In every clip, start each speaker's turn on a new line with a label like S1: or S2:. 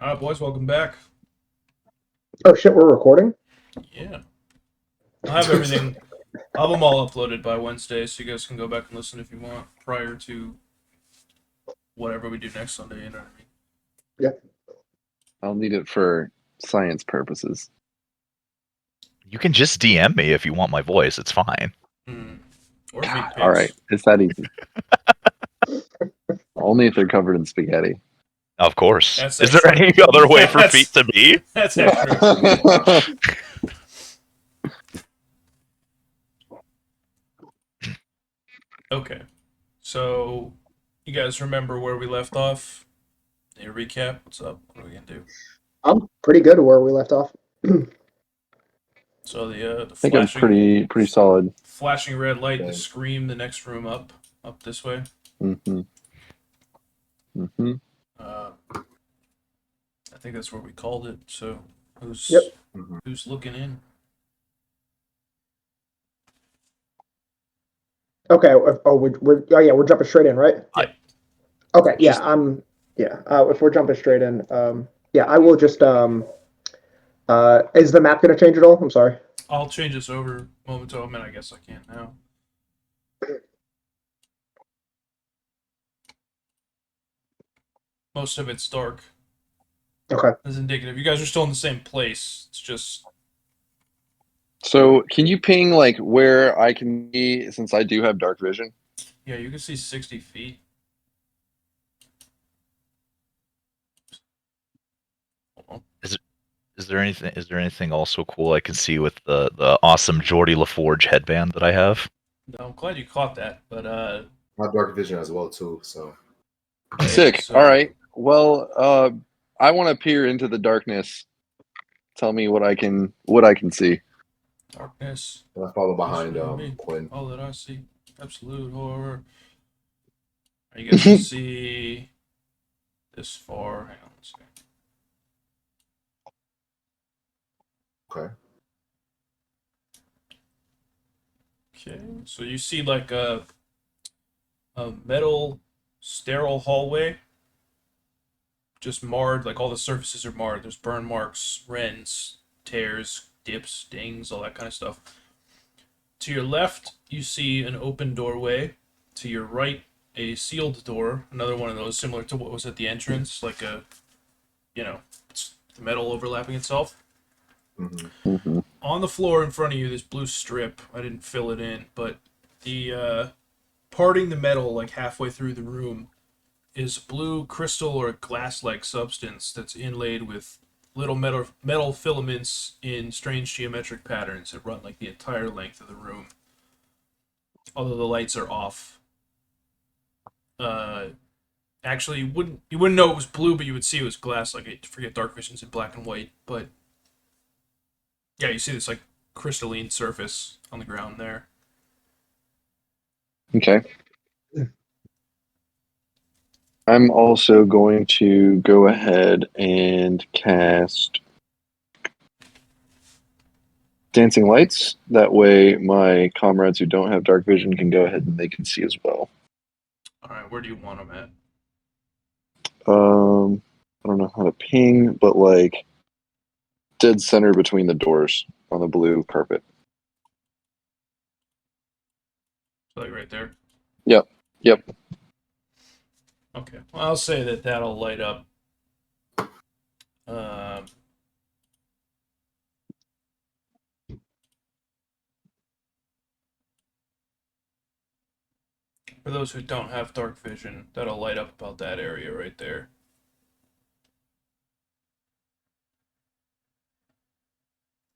S1: All right, boys, welcome back.
S2: Oh shit, we're recording?
S1: Yeah, I'll have everything. I'll have them all uploaded by Wednesday, so you guys can go back and listen if you want prior to whatever we do next Sunday. You know what I mean?
S2: Yeah.
S3: I'll need it for science purposes.
S4: You can just DM me if you want my voice. It's fine.
S1: Or
S3: God,
S1: feed
S3: all right,
S1: pics.
S3: it's that easy. Only if they're covered in spaghetti.
S4: Of course.
S1: That's
S4: Is there
S1: extra.
S4: any other way for
S1: That's
S4: feet to be?
S1: that's extra. Okay, so you guys remember where we left off? A recap. What's up? What are we gonna do?
S2: I'm pretty good where we left off.
S1: So the
S3: I think I'm pretty solid.
S1: flashing red light, the
S5: Okay.
S1: scream, the next room up this way.
S3: Mm-hmm. Mm-hmm.
S1: I think that's where we called it. So who's
S2: Yep.
S5: Mhm.
S1: who's looking in?
S2: Okay. We're jumping straight in, right?
S1: Yeah.
S2: Okay. Yeah.
S4: Just-
S2: If we're jumping straight in, yeah, I will just is the map gonna change at all? I'm sorry.
S1: I'll change this over moment to moment. I guess I can now. Most of it's dark.
S2: Okay.
S1: As indicative. You guys are still in the same place. It's just
S3: So, can you ping like where I can be since I do have dark vision?
S1: yeah, you can see 60 feet. Hold on.
S4: Is there anything also cool I can see with the awesome Geordie LaForge headband that I have?
S1: No, I'm glad you caught that. But
S5: My dark vision as well too. So
S1: okay,
S3: Sick.
S1: so
S3: All right. Well, I want to peer into the darkness. Tell me what I can see.
S1: darkness.
S5: I follow behind
S1: Me.
S5: Quin.
S1: All that I see. Absolute horror. You guys can see this far. Hang on a second.
S5: Okay.
S1: Okay, so you see like a metal sterile hallway, just marred. Like all the surfaces are marred. There's burn marks, rends, tears, dips, dings, all that kind of stuff. To your left, you see an open doorway. To your right, a sealed door. Another one of those, similar to what was at the entrance, like a, it's the metal overlapping itself.
S5: Mm-hmm.
S3: Mm-hmm.
S1: On the floor in front of you, this blue strip. I didn't fill it in, but the parting the metal like halfway through the room is blue crystal or glass-like substance that's inlaid with little metal filaments in strange geometric patterns that run like the entire length of the room. Although the lights are off. Uh, Actually, you wouldn't know it was blue, but you would see it was glass. Like I forget dark vision's in black and white, but yeah, you see this like crystalline surface on the ground there.
S3: Okay. I'm also going to go ahead and cast Dancing Lights. That way, my comrades who don't have dark vision can go ahead and they can see as well.
S1: All right, where do you want them at?
S3: I don't know how to ping, but like dead center between the doors on the blue carpet.
S1: So like right there.
S3: Yep.
S1: Okay. Well, I'll say that that'll light up. Um, for those who don't have dark vision, that'll light up about that area right there.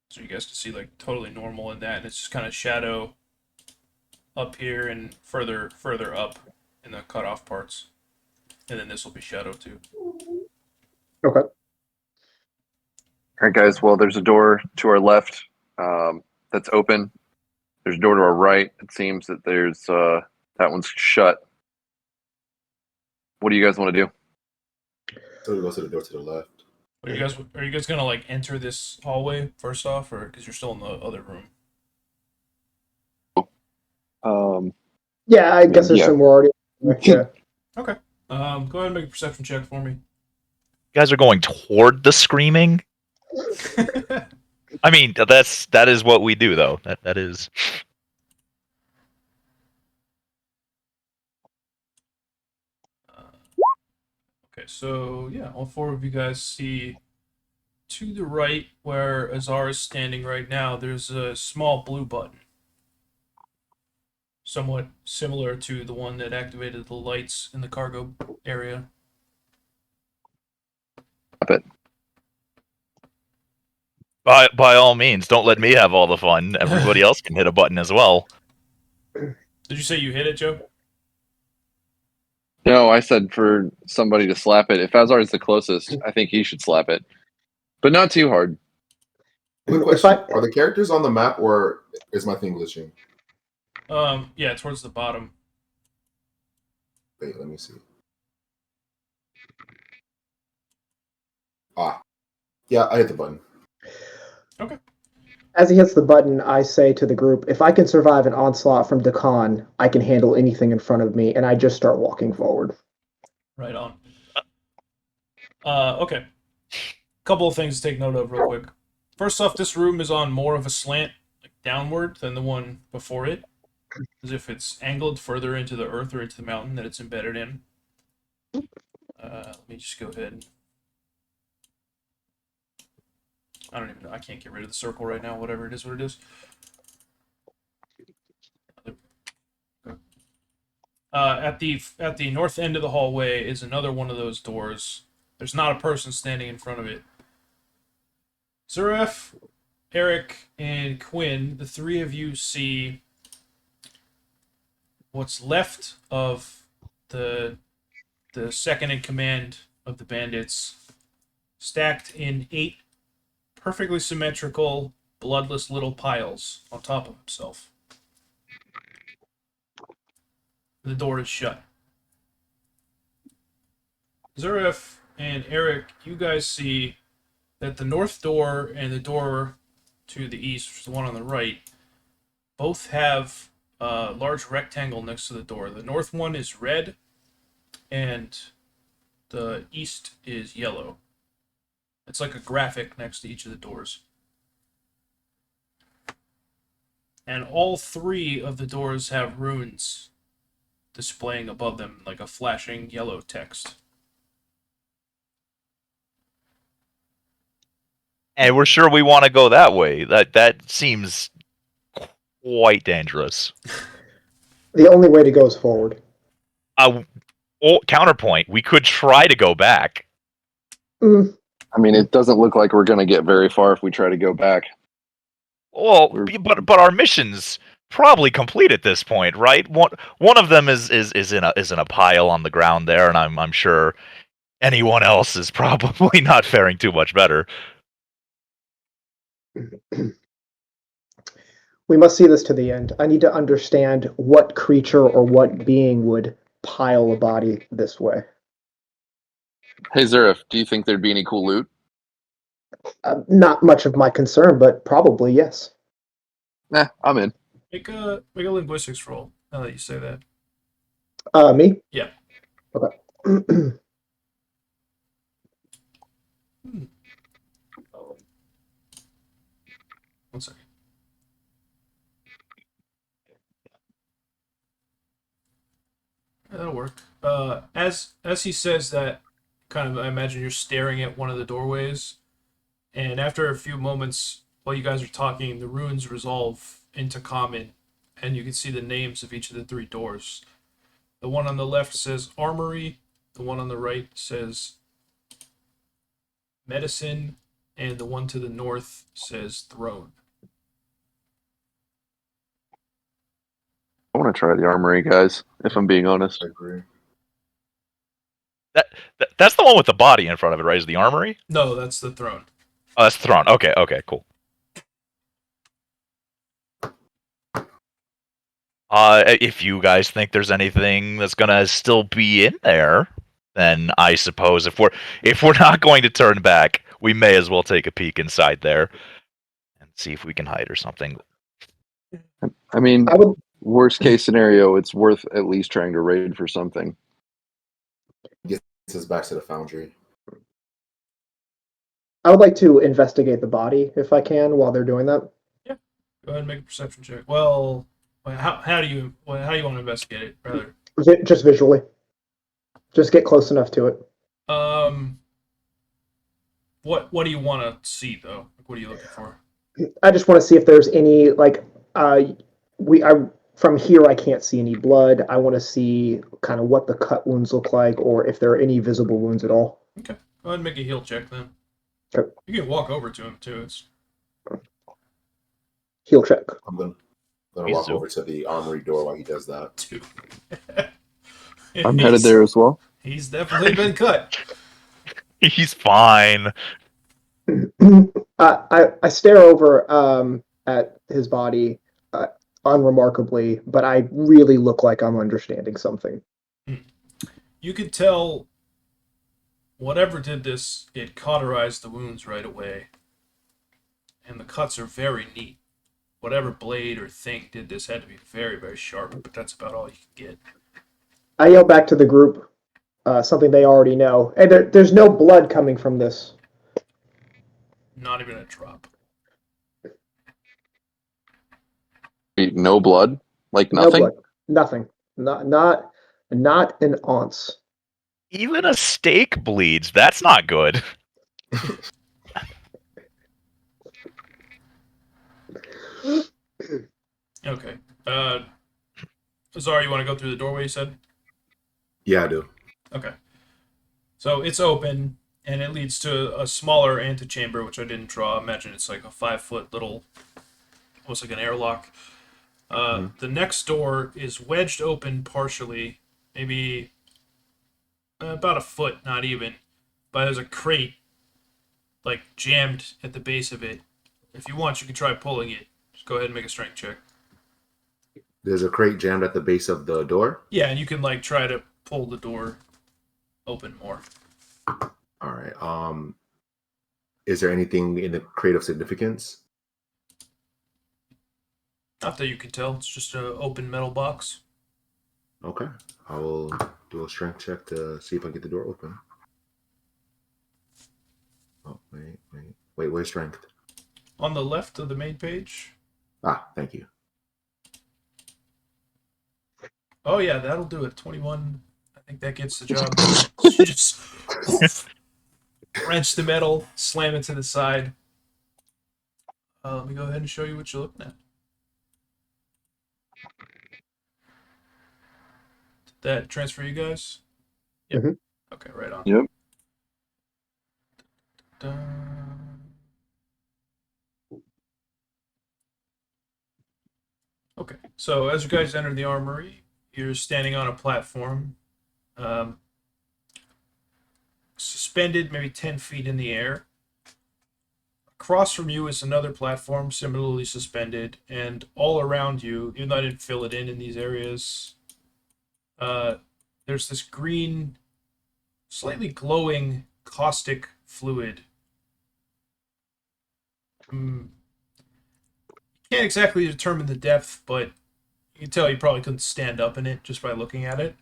S1: So you guys can see like totally normal in that, and it's just kind of shadow up here and further up in the cutoff parts, and then this will be shadow too.
S2: Okay.
S3: All right, guys. Well, there's a door to our left that's open. There's a door to our right. It seems that there's that one's shut. What do you guys want to do?
S5: So we go to the door to the left.
S1: Are you guys gonna like enter this hallway first off, or because you're still in the other room?
S2: Yeah, I guess
S3: Yeah.
S2: assume we're already. Yeah.
S1: Okay. Go ahead and make a perception check for me.
S4: guys are going toward the screaming. I mean, that is what we do, though. That is.
S1: Okay, so yeah, all four of you guys see to the right where Azar is standing right now. There's a small blue button, somewhat similar to the one that activated the lights in the cargo area.
S3: Stop it.
S4: By all means, don't let me have all the fun. Everybody else can hit a button as well.
S1: Did you say you hit it, Joe?
S3: No, I said for somebody to slap it. If Azar is the closest, I think he should slap it, but not too hard.
S5: Quick question: are the characters on the map, or is my thing glitching?
S1: Yeah, towards the bottom.
S5: Wait, let me see. Ah, yeah, I hit the button.
S1: Okay.
S2: As he hits the button, I say to the group, if I can survive an onslaught from Dakan, I can handle anything in front of me, and I just start walking forward.
S1: Right on. Okay. Couple of things to take note of real quick. First off, this room is on more of a slant, like downward, than the one before it, as if it's angled further into the earth or into the mountain that it's embedded in. Let me just go ahead. I don't even know. I can't get rid of the circle right now. Whatever it is, what it is. At the north end of the hallway is another one of those doors. There's not a person standing in front of it. Zuref, Eric, and Quin, the three of you see what's left of the second in command of the bandits, stacked in 8 perfectly symmetrical, bloodless little piles on top of himself. The door is shut. Zuref and Eric, you guys see that the north door and the door to the east, which is the one on the right, both have a large rectangle next to the door. The north one is red, and the east is yellow. It's like a graphic next to each of the doors. And all 3 of the doors have runes displaying above them, like a flashing yellow text.
S4: And we're sure we want to go that way. That seems quite dangerous.
S2: The only way to go is forward.
S4: Counterpoint, we could try to go back.
S2: Mm.
S3: I mean, it doesn't look like we're going to get very far if we try to go back.
S4: Well, but our mission's probably complete at this point, right? One of them is in a pile on the ground there, and I'm sure anyone else is probably not faring too much better.
S2: We must see this to the end. I need to understand what creature or what being would pile a body this way.
S3: Hey, Zuref, do you think there'd be any cool loot?
S2: Not much of my concern, but probably yes.
S3: Nah, I'm in.
S1: Make a linguistics roll, now that you say that.
S2: Me?
S1: Yeah.
S2: Okay.
S1: One second. Yeah, that'll work. As he says that, kind of, I imagine you're staring at one of the doorways, and after a few moments, while you guys are talking, the runes resolve into common, and you can see the names of each of the 3 doors. The one on the left says Armory, the one on the right says Medicine, and the one to the north says Throne.
S3: I want to try the armory, guys, if I'm being honest.
S5: I agree.
S4: That's the one with the body in front of it, right? Is the armory?
S1: No, that's the Throne.
S4: Oh, that's the throne. Okay, cool. If you guys think there's anything that's gonna still be in there, then I suppose if we're not going to turn back, we may as well take a peek inside there and see if we can hide or something.
S3: I mean,
S2: I would.
S3: worst case scenario, it's worth at least trying to raid for something.
S5: Gets us back to the foundry.
S2: I would like to investigate the body if I can while they're doing that.
S1: Yeah. Go ahead and make a perception check. Well, how do you want to investigate it? Rather,
S2: Just visually. Just get close enough to it.
S1: what do you want to see though? What are you looking for?
S2: I just want to see if there's any from here I can't see any blood. I want to see kind of what the cut wounds look like, or if there are any visible wounds at all.
S1: Okay. Go ahead and make a heal check then.
S2: Okay.
S1: You can walk over to him too. It's
S2: Heal check.
S5: I'm gonna walk over to the armory door while he does that.
S1: two.
S3: I'm headed there as well.
S1: He's definitely been cut.
S4: He's fine.
S2: I stare over at his body unremarkably, but I really look like I'm understanding something.
S1: You could tell whatever did this, it cauterized the wounds right away. And the cuts are very neat. Whatever blade or thing did this had to be very, very sharp, but that's about all you can get.
S2: I yell back to the group something they already know. Hey, there's no blood coming from this.
S1: Not even a drop.
S3: No blood? Like nothing?
S2: No blood. Nothing. Not an ounce.
S4: Even a steak bleeds. That's not good.
S1: Okay. Azar, you want to go through the doorway, you said?
S5: Yeah, I do.
S1: Okay. So it's open, and it leads to a smaller antechamber, which I didn't draw. Imagine it's like a 5-foot little, almost like an airlock. The next door is wedged open partially, maybe about a foot, not even. But there's a crate, like, jammed at the base of it. If you want, you can try pulling it. Just go ahead and make a strength check.
S5: There's a crate jammed at the base of the door.
S1: Yeah, and you can, like, try to pull the door open more.
S5: All right. Is there anything in the crate of significance?
S1: Not that you can tell. It's just an open metal box.
S5: Okay. I will do a strength check to see if I can get the door open. Oh, wait. Where's strength?
S1: On the left of the main page.
S5: Ah, thank you.
S1: Oh, yeah, that'll do it. 21. I think that gets the job done. You just wrench the metal, slam it to the side. Let me go ahead and show you what you're looking at. Did that transfer you guys? Yep.
S2: Mhm.
S1: Okay, right on.
S3: Yep.
S1: Okay, so as you guys enter the armory, you're standing on a platform, suspended maybe 10 feet in the air. Across from you is another platform, similarly suspended, and all around you, even though I didn't fill it in these areas, there's this green, slightly glowing, caustic fluid. Can't exactly determine the depth, but you can tell you probably couldn't stand up in it just by looking at it.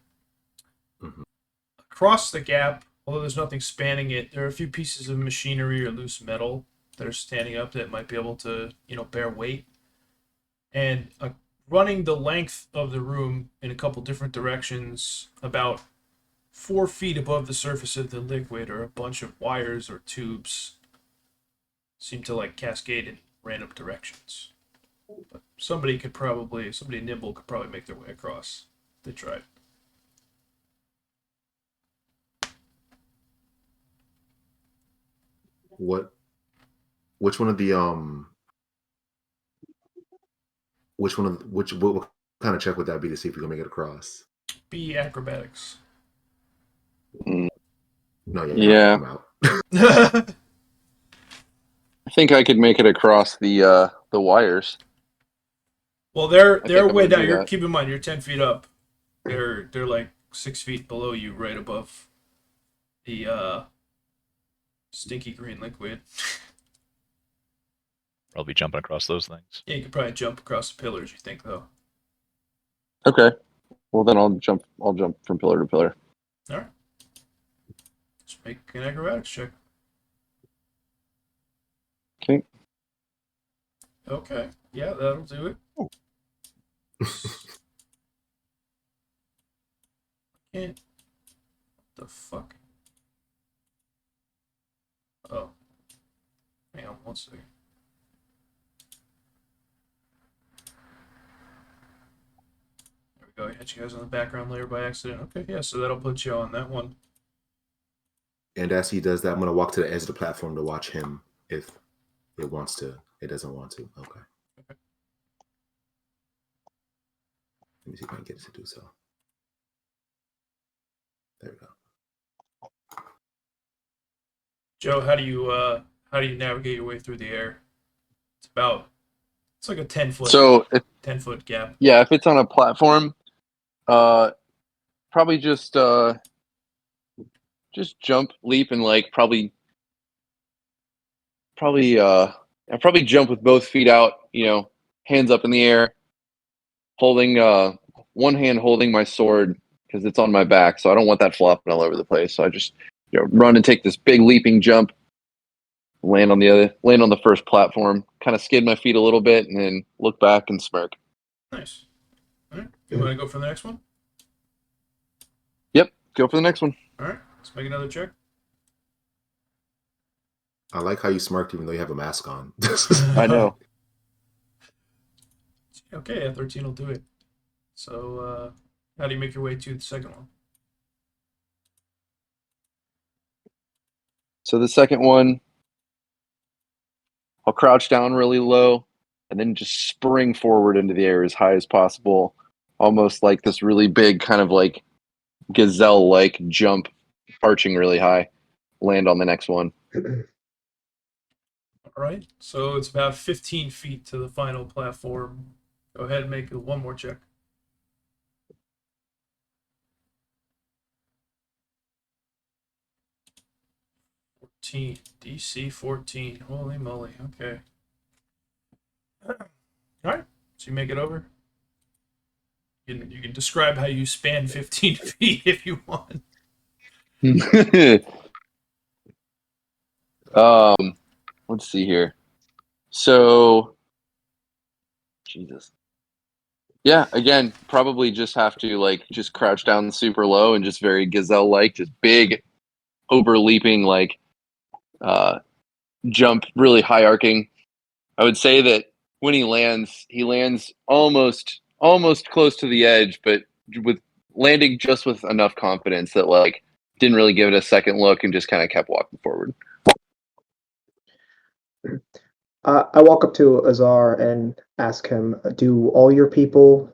S5: Mhm.
S1: Across the gap, although there's nothing spanning it, there are a few pieces of machinery or loose metal that are standing up that might be able to, bear weight. And running the length of the room in a couple different directions, about 4 feet above the surface of the liquid, are a bunch of wires or tubes. Seem to cascade in random directions. But somebody nimble could probably make their way across. They tried.
S5: What kind of check would that be to see if we can make it across?
S1: Be acrobatics.
S5: No,
S3: Yeah.
S5: I'm out.
S3: I think I could make it across the wires.
S1: Well, they're
S3: think I'm
S1: way
S3: gonna
S1: down.
S3: do that.
S1: Keep in mind, you're 10 feet up. They're like 6 feet below you, right above the stinky green liquid.
S4: I'll be jumping across those things.
S1: Yeah, you could probably jump across the pillars. You think though?
S3: Okay. Well, then I'll jump from pillar to pillar.
S1: All right. Just make an acrobatics check.
S3: Okay.
S1: Okay. Yeah, that'll do it. Can't. What the fuck? Oh. Hang on 1 second. There we go. I had you guys on the background layer by accident. Okay, yeah, so that'll put you on that one.
S5: And as he does that, I'm going to walk to the edge of the platform to watch him if it wants to. It doesn't want to. Okay. Let me see if I can get it to do so. There we go.
S1: Joe, how do you navigate your way through the air? It's like a 10-foot
S3: So,
S1: 10-foot gap.
S3: yeah, if it's on a platform, probably just jump, leap, and like probably I probably jump with both feet out, hands up in the air, holding one hand holding my sword because it's on my back, so I don't want that flopping all over the place. So I just run and take this big leaping jump, land on the first platform, kind of skid my feet a little bit, and then look back and smirk.
S1: Nice. All right. You want to go for the next one?
S3: Yep, go for the next one.
S1: All right. Let's make another check.
S5: I like how you smirked even though you have a mask on.
S3: I know.
S1: Okay, yeah, 13 will do it. So, how do you make your way to the second one?
S3: So the second one, I'll crouch down really low and then just spring forward into the air as high as possible, almost like this really big kind of like gazelle-like jump, arching really high, land on the next one.
S1: All right. So it's about 15 feet to the final platform. Go ahead and make one more check. DC 14. Holy moly. Okay. All right. So you make it over. You can describe how you span 15 feet if you want.
S3: Let's see here. So, Jesus. Yeah, again, probably just have to just crouch down super low and just very gazelle-like, just big, overleaping jump, really high arcing. I would say that when he lands almost close to the edge, but with landing just with enough confidence that didn't really give it a second look and just kind of kept walking forward.
S2: I walk up to Azar and ask him, do all your people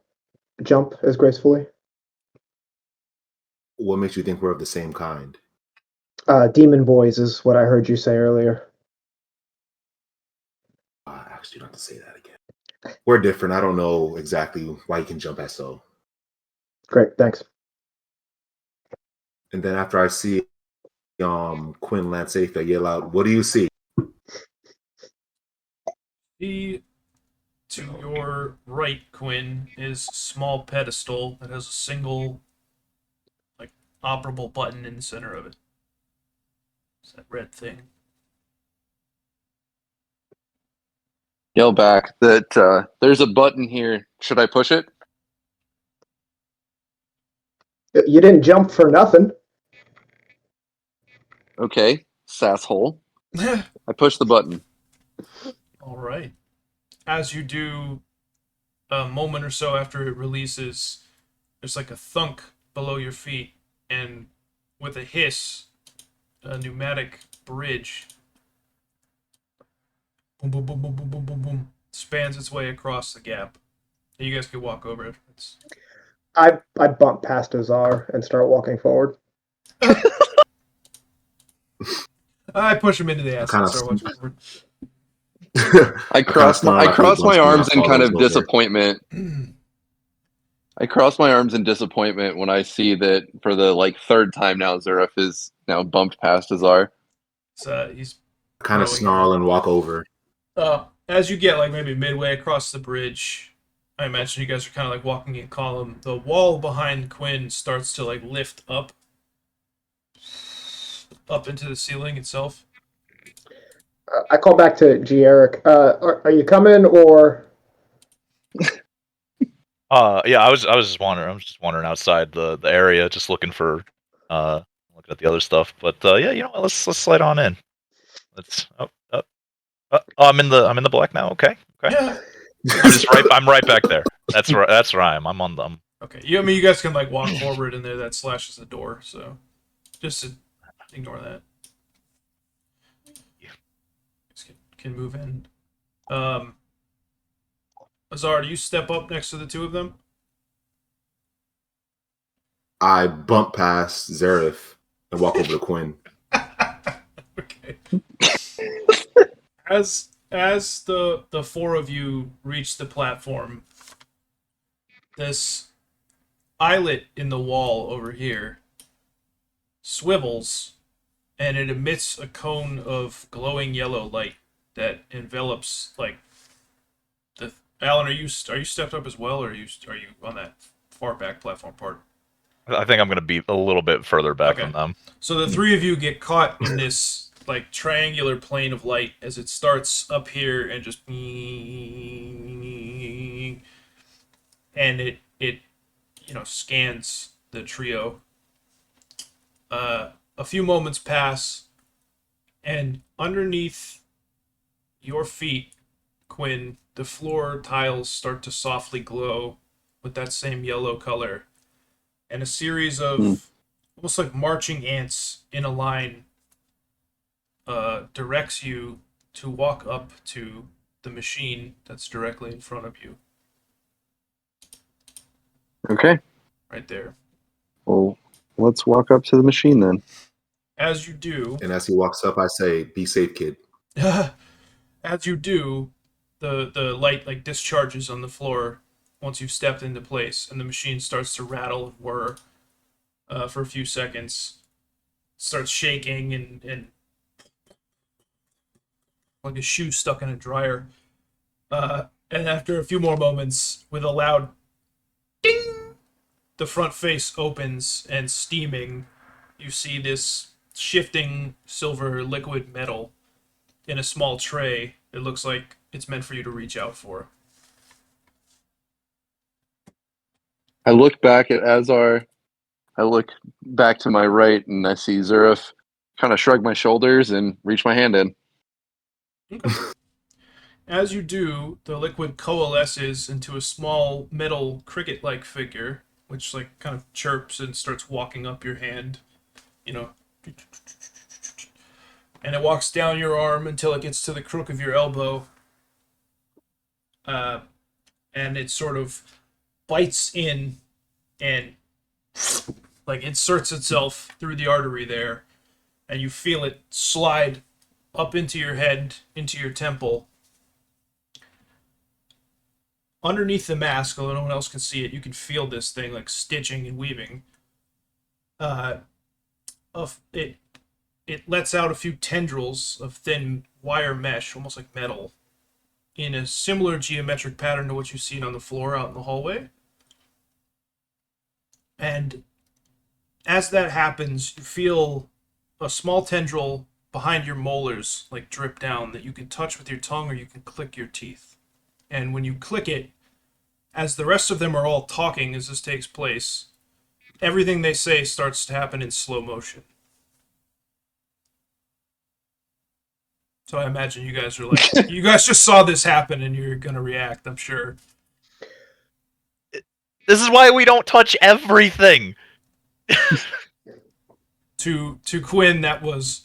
S2: jump as gracefully?
S5: What makes you think we're of the same kind?
S2: Demon boys is what I heard you say earlier.
S5: I asked you not to say that again. We're different. I don't know exactly why you can jump as so.
S2: Great, thanks.
S5: And then after I see Quin land safe, I yell out, "What do you see?"
S1: To your right, Quin, is a small pedestal that has a single operable button in the center of it. It's that red thing.
S3: Yell back that there's a button here. Should I push it?
S2: You didn't jump for nothing.
S3: Okay, sasshole. I push the button.
S1: All right. As you do, a moment or so after it releases, there's like a thunk below your feet, and with a hiss, a pneumatic bridge boom, boom, boom, boom, boom, boom, boom, boom, spans its way across the gap. You guys can walk over it.
S2: I bump past Azar and start walking forward.
S1: I push him into the ass and start walking forward.
S3: I cross my arms in kind of disappointment. I cross my arms in disappointment when I see that for the third time now, Zuref is now bumped past Azar.
S1: He's
S5: kind of snarl and walk over.
S1: As you get maybe midway across the bridge, I imagine you guys are kind of walking in column. The wall behind Quin starts to lift up into the ceiling itself.
S2: I call back to G. Eric. Are you coming or?
S4: Yeah, I was just wandering. I was just wandering outside the area, just looking for looking at the other stuff. But yeah, you know what? Let's slide on in. Let's. I'm in the black now. Okay.
S1: Yeah.
S4: I'm right back there. That's right. That's where I am. I'm on them.
S1: Okay. I mean, you guys can like walk forward, and there that slashes the door. So just ignore that. You guys can move in. Azar, do you step up next to the two of them?
S5: I bump past Zuref and walk over to Quin.
S1: Okay. As the four of you reach the platform, this eyelet in the wall over here swivels, and it emits a cone of glowing yellow light that envelops like the. Alan, are you stepped up as well, or are you on that far back platform part?
S4: I think I'm gonna be a little bit further back
S1: Okay.
S4: from them.
S1: So the three of you get caught in this like triangular plane of light as it starts up here and just and it scans the trio. A few moments pass, and underneath your feet, Quin, the floor tiles start to softly glow with that same yellow color, and a series of almost like marching ants in a line directs you to walk up to the machine that's directly in front of you,
S3: Okay.
S1: right there.
S3: Well, let's walk up to the machine then.
S1: As you do,
S5: And as he walks up, I say, "Be safe, kid."
S1: as you do, the light like discharges on the floor once you've stepped into place, and the machine starts to rattle and whir for a few seconds. Starts shaking and like a shoe stuck in a dryer. And after a few more moments, with a loud ding, the front face opens, and steaming, you see this shifting silver liquid metal in a small tray. It looks like it's meant for you to reach out for.
S3: I look back at Azar. I look back to my right, and I see Zuref kind of shrug my shoulders and reach my hand in.
S1: Okay. As you do, the liquid coalesces into a small metal cricket-like figure, which like kind of chirps and starts walking up your hand, and it walks down your arm until it gets to the crook of your elbow, and it sort of bites in and like inserts itself through the artery there, and you feel it slide up into your head, into your temple. Underneath the mask, although no one else can see it, you can feel this thing like stitching and weaving. It lets out a few tendrils of thin wire mesh, almost like metal, in a similar geometric pattern to what you've seen on the floor out in the hallway. And as that happens, you feel a small tendril behind your molars like drip down that you can touch with your tongue or you can click your teeth. And when you click it, as the rest of them are all talking as this takes place, everything they say starts to happen in slow motion. So I imagine you guys are like, you guys just saw this happen and you're going to react, I'm sure.
S4: This is why we don't touch everything.
S1: To Quin, that was.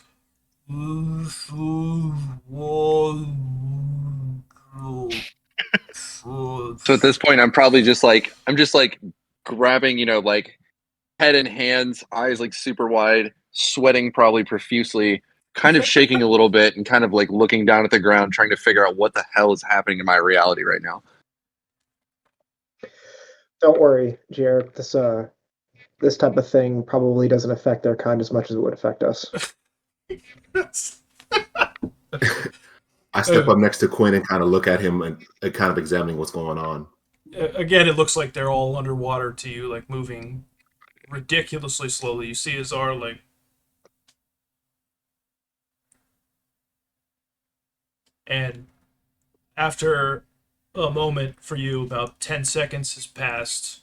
S3: So at this point, I'm just like grabbing, like head in hands, eyes like super wide, sweating probably profusely, kind of shaking a little bit, and kind of like looking down at the ground, trying to figure out what the hell is happening in my reality right now.
S2: Don't worry, Jared. This type of thing probably doesn't affect their kind as much as it would affect us.
S5: I step up next to Quin and kind of look at him and kind of examining what's going on.
S1: Again, it looks like they're all underwater to you, like moving ridiculously slowly. You see Azar like And after a moment for you, about 10 seconds has passed,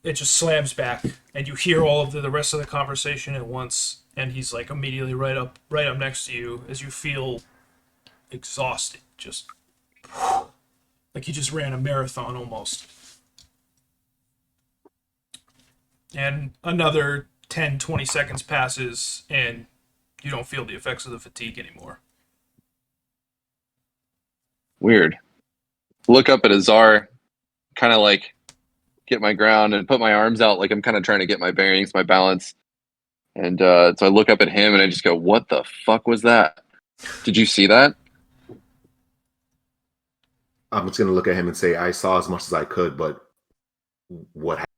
S1: it just slams back, and you hear all of the rest of the conversation at once, and he's like immediately right up next to you as you feel exhausted, just like you just ran a marathon almost. And another 10, 20 seconds passes, and you don't feel the effects of the fatigue anymore.
S3: Weird. Look up at Azar, kind of like get my ground and put my arms out like I'm kind of trying to get my bearings, my balance. And so I look up at him and I just go, what the fuck was that? Did you see that?
S5: I'm just gonna look at him and say, I saw as much as I could, but what happened?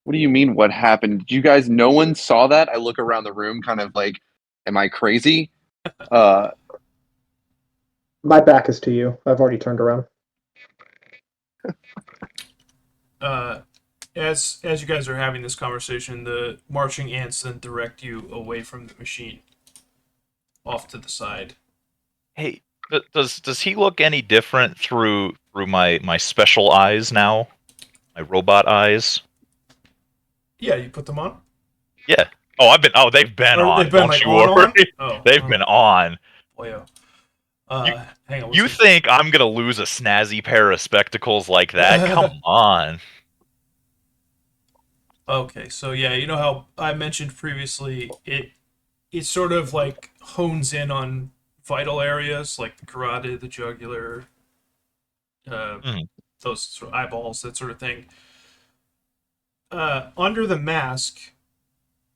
S3: What do you mean, what happened? Did you guys, no one saw that? I look around the room kind of like, am I crazy?
S2: My back is to you. I've already turned around.
S1: As you guys are having this conversation, the marching ants then direct you away from the machine, off to the side.
S4: Hey, does he look any different through my special eyes now? My robot eyes?
S1: Yeah, you put them on?
S4: Yeah. They've been
S1: Or
S4: on.
S1: they've been,
S4: Don't
S1: like,
S4: you
S1: on?
S4: worry.
S1: Oh,
S4: They've been on.
S1: Boyo. Hang on.
S4: You think I'm gonna lose a snazzy pair of spectacles like that? Come on.
S1: Okay, so yeah, you know how I mentioned previously, it sort of like hones in on vital areas like the carotid, the jugular, those sort of eyeballs, that sort of thing. Under the mask,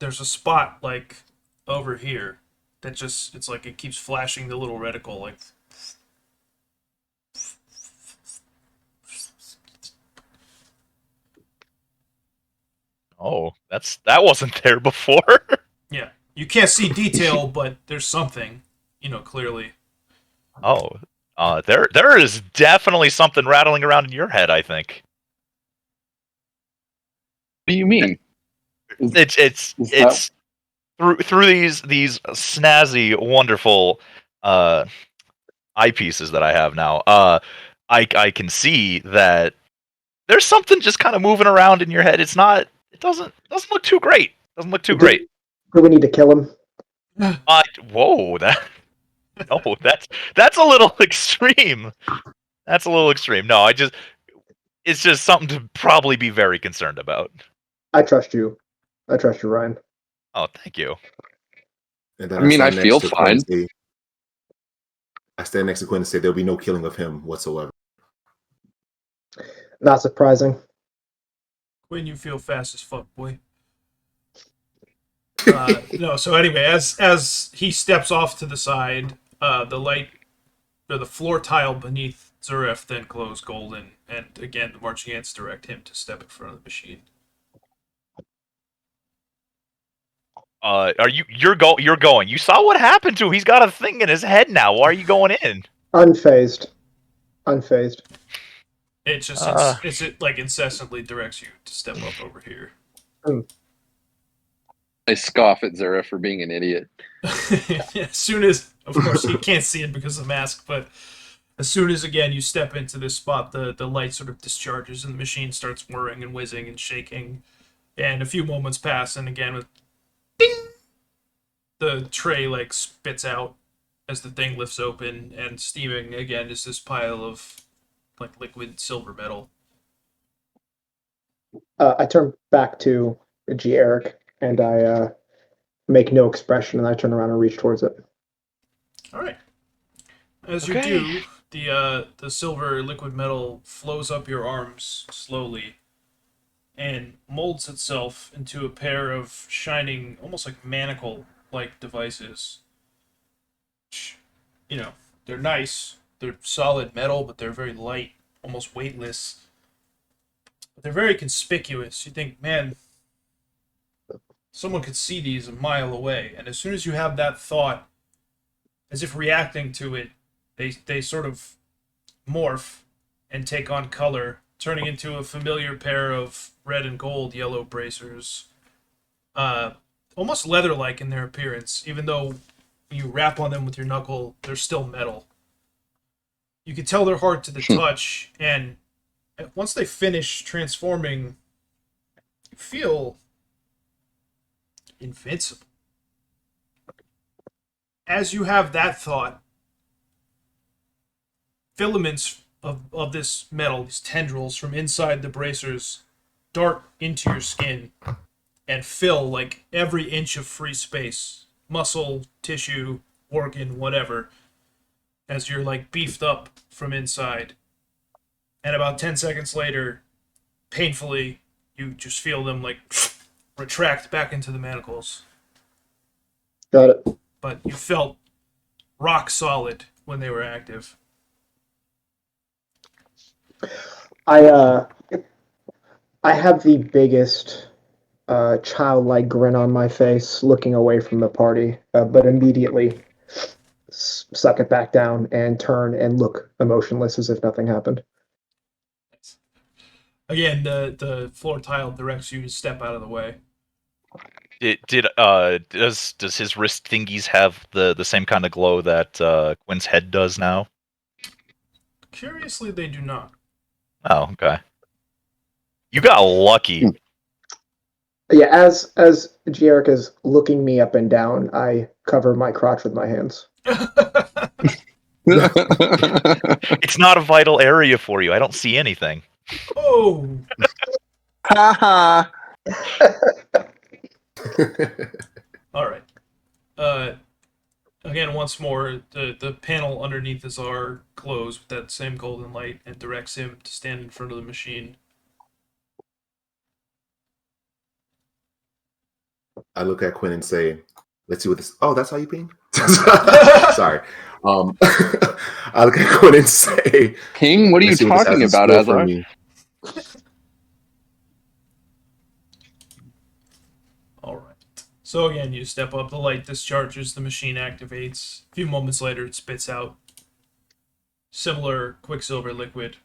S1: there's a spot like over here that just, it's like it keeps flashing the little reticle like.
S4: Oh, that wasn't there before.
S1: Yeah, you can't see detail, but there's something, clearly.
S4: Oh, there is definitely something rattling around in your head, I think.
S3: What do you mean?
S4: It's through these snazzy, wonderful eyepieces that I have now. I can see that there's something just kind of moving around in your head. It doesn't look too great. Doesn't look too great.
S2: Do we need to kill him?
S4: Whoa, that's a little extreme. That's a little extreme. No, it's just something to probably be very concerned about.
S2: I trust you. I trust you, Ryan.
S4: Oh, thank you.
S5: And then
S3: I mean, I
S5: stand
S3: feel
S5: next to Quin and
S3: fine.
S5: say- I stand next to Quin and say there'll be no killing of him whatsoever.
S2: Not surprising.
S1: Quinn, you feel fast as fuck, boy. No, so anyway, as he steps off to the side, the light, or the floor tile beneath Zuref then glows golden, and again the marching ants direct him to step in front of the machine.
S4: You're going. You saw what happened to him. He's got a thing in his head now. Why are you going in?
S2: Unfazed.
S1: It just it like incessantly directs you to step up over here.
S3: I scoff at Zuref for being an idiot.
S1: As soon as, of course, you can't see it because of the mask, but as soon as, again, you step into this spot, the light sort of discharges and the machine starts whirring and whizzing and shaking. And a few moments pass, and again, with ding, the tray, like, spits out as the thing lifts open, and steaming, again, is this pile of, like, liquid silver metal.
S2: I turn back to G. Eric, and I make no expression, and I turn around and reach towards it.
S1: All right. As you do, the silver liquid metal flows up your arms slowly and molds itself into a pair of shining, almost like manacle-like devices. They're nice. They're solid metal, but they're very light, almost weightless. But they're very conspicuous. You think, man, someone could see these a mile away. And as soon as you have that thought, as if reacting to it, they sort of morph and take on color, turning into a familiar pair of red and gold yellow bracers. Almost leather-like in their appearance, even though you rap on them with your knuckle, they're still metal. You can tell they're hard to the touch, and once they finish transforming, you feel invincible. As you have that thought, filaments of this metal, these tendrils from inside the bracers, dart into your skin and fill like every inch of free space, muscle, tissue, organ, whatever, as you're like beefed up from inside. And about 10 seconds later, painfully, you just feel them like retract back into the manacles.
S2: Got it.
S1: But you felt rock solid when they were active.
S2: I have the biggest childlike grin on my face, looking away from the party, but immediately suck it back down and turn and look emotionless as if nothing happened.
S1: Again, the floor tile directs you to step out of the way.
S4: Does his wrist thingies have the same kind of glow that Quin's head does now?
S1: Curiously, they do not.
S4: Oh, okay. You got lucky.
S2: Yeah, as Gieric is looking me up and down, I cover my crotch with my hands.
S4: It's not a vital area for you. I don't see anything.
S1: Oh!
S3: Ha
S1: All right. Again, once more, the panel underneath Azar glows with that same golden light and directs him to stand in front of the machine.
S5: I look at Quin and say, "Let's see what this." Oh, that's how you ping. Sorry. I look at Quin and say,
S3: King, what are you
S5: "Let's see what this
S3: talking
S5: has in
S3: about,
S5: store for
S3: Azar?
S5: me."
S1: All right. So again, you step up, the light discharges, the machine activates. A few moments later, it spits out similar quicksilver liquid.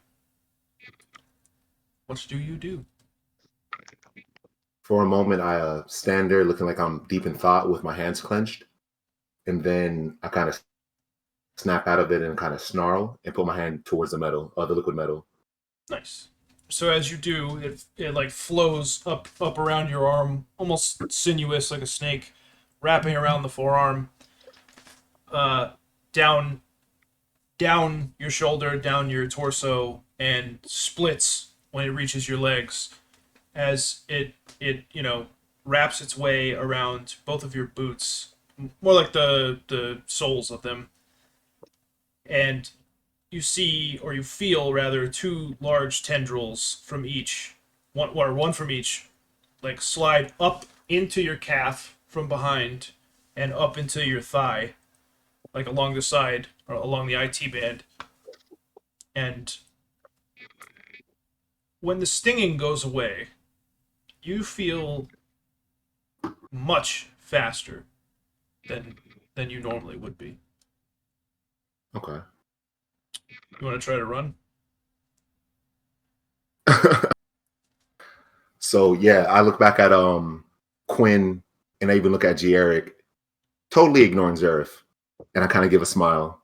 S1: What do you do?
S5: For a moment, I stand there looking like I'm deep in thought with my hands clenched. And then I kind of snap out of it and kind of snarl and put my hand towards the metal, the liquid metal.
S1: Nice. So as you do, it like flows up around your arm, almost sinuous like a snake, wrapping around the forearm, down your shoulder, down your torso, and splits when it reaches your legs, as it wraps its way around both of your boots, more like the soles of them, and you see, or you feel rather, two large tendrils from each, one from each, like slide up into your calf from behind and up into your thigh, like along the side or along the IT band. And when the stinging goes away, you feel much faster than you normally would be.
S5: Okay.
S1: You want to try to run?
S5: So yeah, I look back at Quin and I even look at Gieric, totally ignoring Zuref, and I kind of give a smile,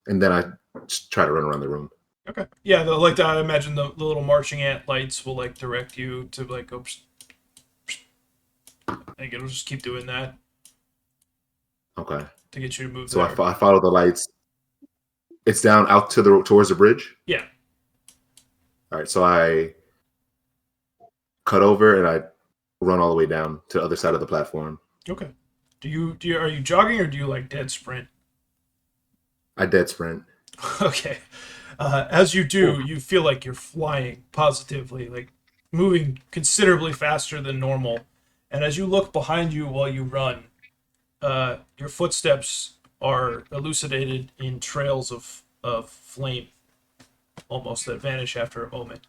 S5: and then I just try to run around the room.
S1: Okay. Yeah, like I imagine the little marching ant lights will like direct you to like go. Psh, psh. Like it'll just keep doing that
S5: Okay.
S1: to get you to move.
S5: So
S1: there.
S5: I follow the lights. It's down out to towards the bridge.
S1: Yeah.
S5: All right. So I cut over and I run all the way down to the other side of the platform.
S1: Okay. Do you are you jogging or do you like dead sprint?
S5: I dead sprint.
S1: Okay. As you do, you feel like you're flying positively, like moving considerably faster than normal. And as you look behind you while you run, your footsteps are elucidated in trails of flame, almost that vanish after a moment.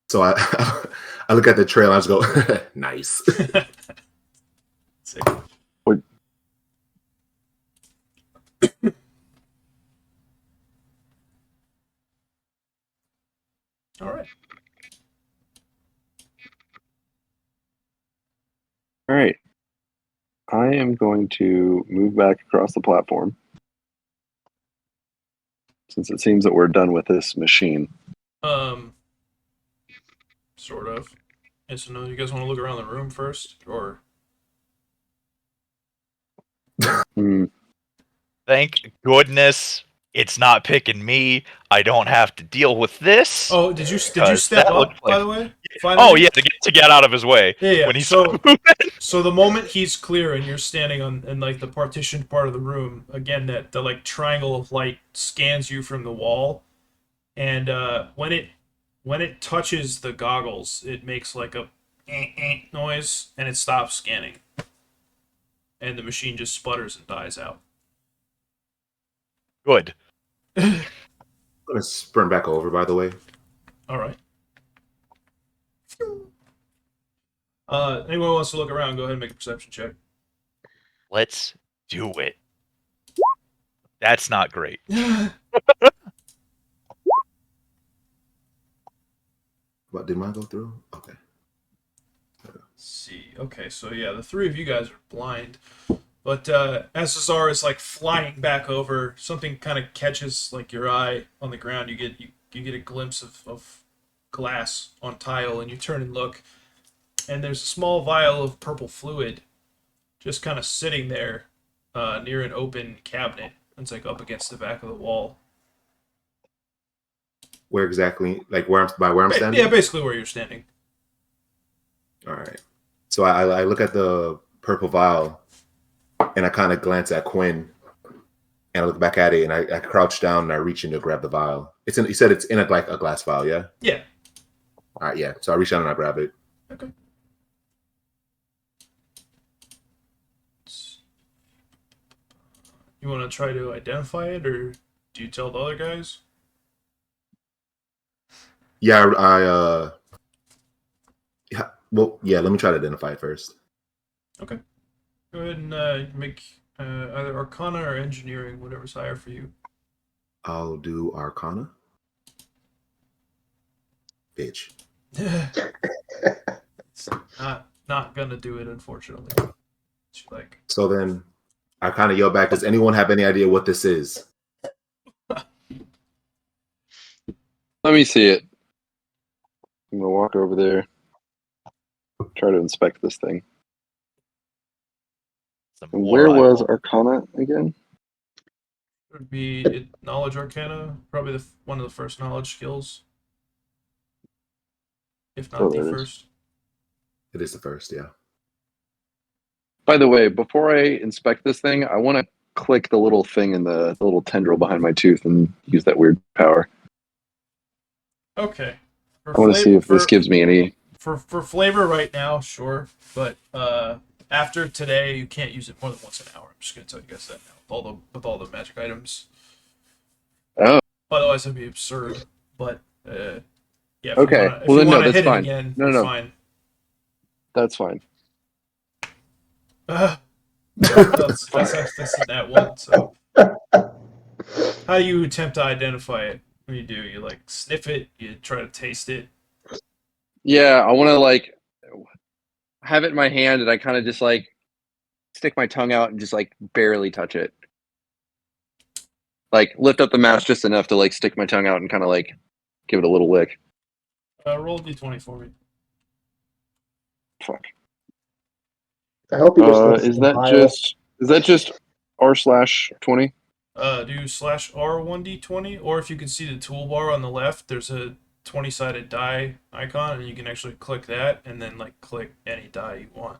S5: So I I look at the trail and I just go, nice.
S1: Sick.
S3: What-
S1: All right.
S3: All right. I am going to move back across the platform. Since it seems that we're done with this machine.
S1: Sort of. Yeah, so no, you guys want to look around the room first, or?
S4: Thank goodness it's not picking me. I don't have to deal with this.
S1: Oh, did you step
S4: that
S1: up?
S4: looked
S1: By
S4: like-
S1: the way, finally.
S4: Oh yeah, to get out of his way.
S1: Yeah.
S4: When he's
S1: So the moment he's clear and you're standing on in like the partitioned part of the room, again that the like triangle of light scans you from the wall, and when it touches the goggles, it makes like a noise and it stops scanning, and the machine just sputters and dies out.
S4: good.
S5: I'm gonna sprint back over, by the way.
S1: All right. Anyone wants to look around? Go ahead and make a perception check.
S4: Let's do it. That's not great.
S5: What, did mine go through? Okay.
S1: Let's see. Okay, so yeah, the three of you guys are blind. But as Azar is like flying back over, something kind of catches like your eye on the ground. You get a glimpse of glass on tile, and you turn and look, and there's a small vial of purple fluid just kind of sitting there near an open cabinet. It's like up against the back of the wall.
S5: Where exactly? Like where I'm standing?
S1: Yeah, basically where you're standing.
S5: All right. So I look at the purple vial, and I kind of glance at Quin, and I look back at it, and I crouch down and I reach in to grab the vial. You said it's in a glass vial, yeah?
S1: Yeah.
S5: All right, yeah. So I reach down and I grab it.
S1: Okay. You want to try to identify it, or do you tell the other guys?
S5: Yeah, yeah. Well, yeah. Let me try to identify it first.
S1: Okay. Go ahead and make either Arcana or Engineering, whatever's higher for you.
S5: I'll do Arcana. Bitch.
S1: It's not gonna do it, unfortunately. She's like,
S5: So then I kind of yell back, does anyone have any idea what this is?
S3: Let me see it. I'm gonna walk over there, try to inspect this thing.
S4: Some
S3: And
S4: war
S3: where was
S4: eyeball.
S3: Arcana again?
S1: it would be Knowledge Arcana, probably one of the first knowledge skills. If not
S3: Oh,
S1: the
S3: there it is.
S1: first.
S5: It is the first, yeah.
S3: By the way, before I inspect this thing, I want to click the little thing in the little tendril behind my tooth and use that weird power.
S1: Okay.
S3: I want to see if this gives me any.
S1: For flavor right now, sure, but after today, you can't use it more than once an hour. I'm just gonna tell you guys that now. With all the magic items.
S3: Oh,
S1: Otherwise, it'd be absurd. But yeah. If
S3: Okay.
S1: You wanna, if
S3: Well,
S1: you
S3: then, no,
S1: wanna
S3: that's
S1: hit
S3: fine.
S1: it again,
S3: No,
S1: you're
S3: no.
S1: fine.
S3: that's fine.
S1: That's that one. So, how do you attempt to identify it? What do? You like sniff it? You try to taste it?
S3: Yeah, I want to like have it in my hand, and I kind of just like stick my tongue out and just like barely touch it. Like lift up the mask just enough to like stick my tongue out and kind of like give it a little lick.
S1: Roll a d20 for me.
S3: Fuck.
S2: I hope you just
S3: Is that just r/20?
S1: Do /R 1d20, or if you can see the toolbar on the left, there's a 20-sided die icon, and you can actually click that, and then like click any die you want.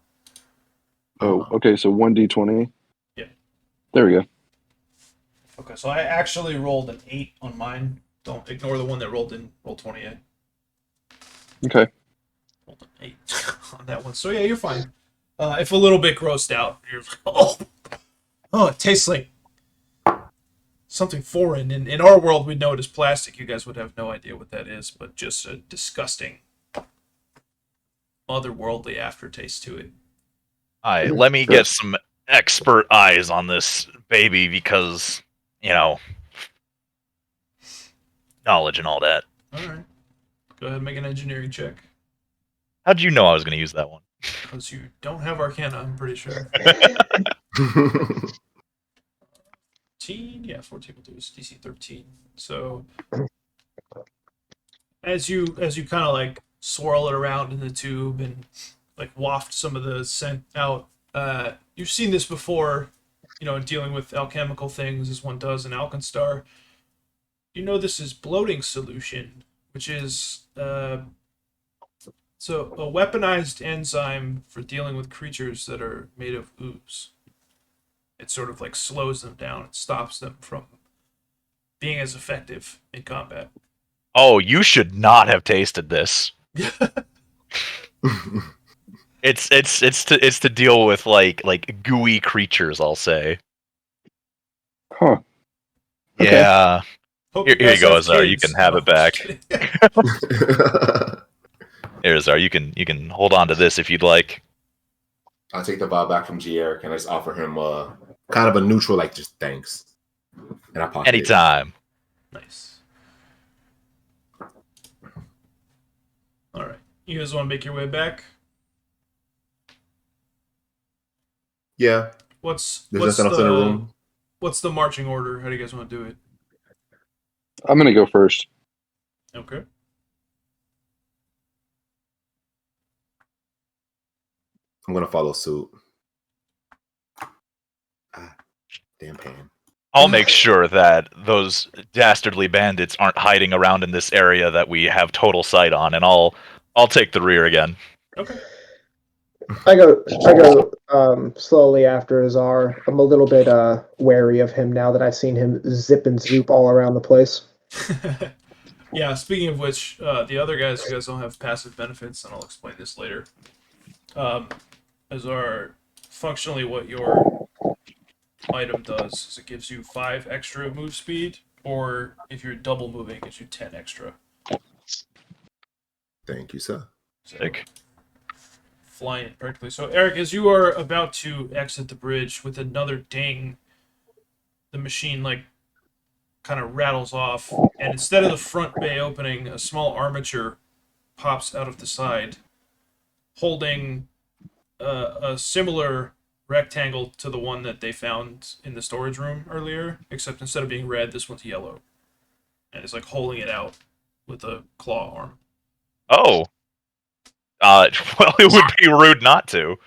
S3: Oh, okay. So 1d20.
S1: Yeah.
S3: There we go.
S1: Okay, so I actually rolled an 8 on mine. Don't ignore the one that rolled in roll 28.
S3: Okay.
S1: Rolled an 8 on that one. So yeah, you're fine. If a little bit grossed out, you're like, oh, it tastes like something foreign. In our world, we'd know it as plastic. You guys would have no idea what that is, but just a disgusting, otherworldly aftertaste to it.
S4: Alright, let me get some expert eyes on this baby because, knowledge and all that.
S1: All right. Go ahead and make an engineering check.
S4: How'd you know I was going to use that one?
S1: Because you don't have Arcana, I'm pretty sure. 14? Yeah, 14 will do. It's DC 13. So as you kind of like swirl it around in the tube and like waft some of the scent out, you've seen this before, dealing with alchemical things as one does in Alkenstar. You know this is bloating solution, which is so a weaponized enzyme for dealing with creatures that are made of ooze. It sort of like slows them down. It stops them from being as effective in combat.
S4: Oh, you should not have tasted this. It's to deal with like gooey creatures, I'll say.
S3: Huh. Okay.
S4: Yeah.
S1: Hope
S4: Here you
S1: guys
S4: go,
S1: have
S4: Azar. You
S1: kids.
S4: can have
S1: No,
S4: it back.
S1: just kidding.
S4: Here, Azar. You can hold on to this if you'd like.
S5: I'll take the vial back from G. Eric and I just offer him kind of a neutral, like just thanks. And I pocket it.
S4: Anytime.
S1: Nice. All right. You guys want to make your way back?
S5: Yeah.
S1: What's
S5: There's nothing else in the room.
S1: What's the marching order? How do you guys want to do it?
S3: I'm gonna go first.
S1: Okay.
S5: I'm gonna follow suit. Damn pan.
S4: I'll make sure that those dastardly bandits aren't hiding around in this area that we have total sight on, and I'll take the rear again.
S1: Okay.
S2: I go slowly after Azar. I'm a little bit wary of him now that I've seen him zip and zoop all around the place.
S1: Yeah, speaking of which, the other guys, you guys don't have passive benefits, and I'll explain this later. Azar, functionally what your item does is it gives you 5 extra move speed, or if you're double moving, it gives you 10 extra.
S5: Thank you, sir.
S4: Sick.
S1: Flying it perfectly. So, Eric, as you are about to exit the bridge with another ding, the machine, kind of rattles off, and instead of the front bay opening, a small armature pops out of the side, holding a similar rectangle to the one that they found in the storage room earlier, except instead of being red, this one's yellow. And it's like holding it out with a claw arm.
S4: Oh. Well, it would be rude not to.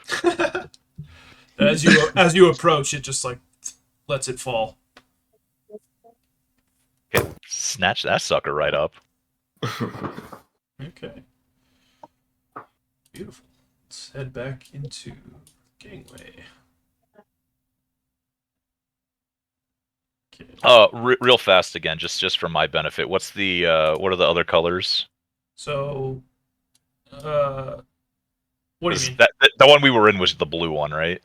S1: As you approach, it just lets it fall.
S4: Okay, snatch that sucker right up.
S1: Okay. Beautiful. Let's head back into gangway. Okay.
S4: Real fast again, just for my benefit. What's the what are the other colors?
S1: So, what do you mean?
S4: The one we were in was the blue one, right?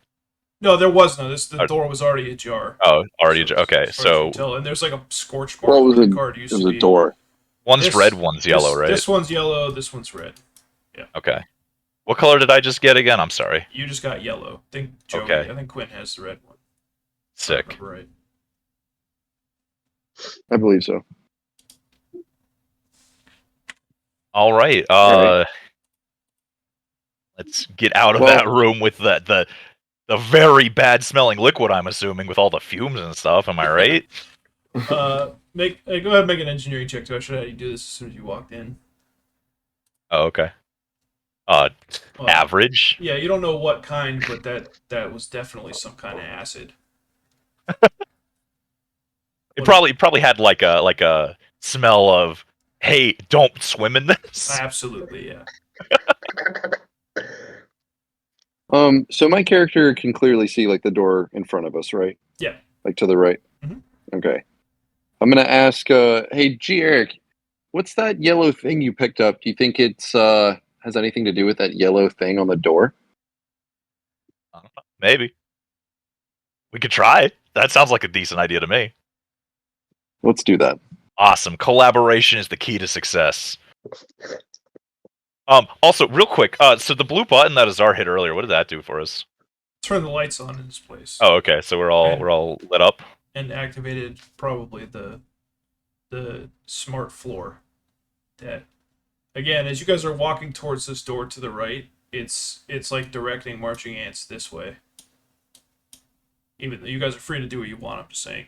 S1: No, there was no. The door was already ajar.
S4: Oh, already
S1: So,
S4: okay.
S1: as far as you
S4: So
S1: can tell, and there's like a scorch mark
S3: Well,
S1: where the card used
S3: it was
S1: to
S3: a
S1: be.
S3: door.
S4: one's red, one's yellow, right?
S1: This one's yellow. This one's red.
S4: Okay. What color did I just get again? I'm sorry.
S1: You just got yellow. I think Joey.
S4: Okay.
S1: I think Quin has the red one.
S4: Sick.
S1: Right.
S3: I believe so.
S4: All right.
S3: Alright.
S4: Let's get out of
S3: Well-
S4: that room with the very bad smelling liquid. I'm assuming with all the fumes and stuff. Am I right?
S1: Go ahead and make an engineering check. So I should have you do this as soon as you walked in.
S4: Oh, okay.
S1: Well,
S4: Average.
S1: Yeah, you don't know what kind, but that was definitely some kind of acid.
S4: It probably had like a smell of, hey, don't swim in this.
S1: Absolutely, yeah.
S3: So my character can clearly see like the door in front of us, right?
S1: Yeah.
S3: Like to the right.
S1: Mhm.
S3: Okay. I'm gonna ask. Hey, G. Eric, what's that yellow thing you picked up? Do you think it's has anything to do with that yellow thing on the door?
S4: I don't know. Maybe. We could try. That sounds like a decent idea to me.
S3: Let's do that.
S4: Awesome. Collaboration is the key to success. Also, real quick, so the blue button that Azar hit earlier, what did that do for us?
S1: Turn the lights on in this place.
S4: Oh, okay. So we're all lit up.
S1: And activated probably the smart floor that again, as you guys are walking towards this door to the right, it's like directing marching ants this way. Even though you guys are free to do what you want, I'm just saying.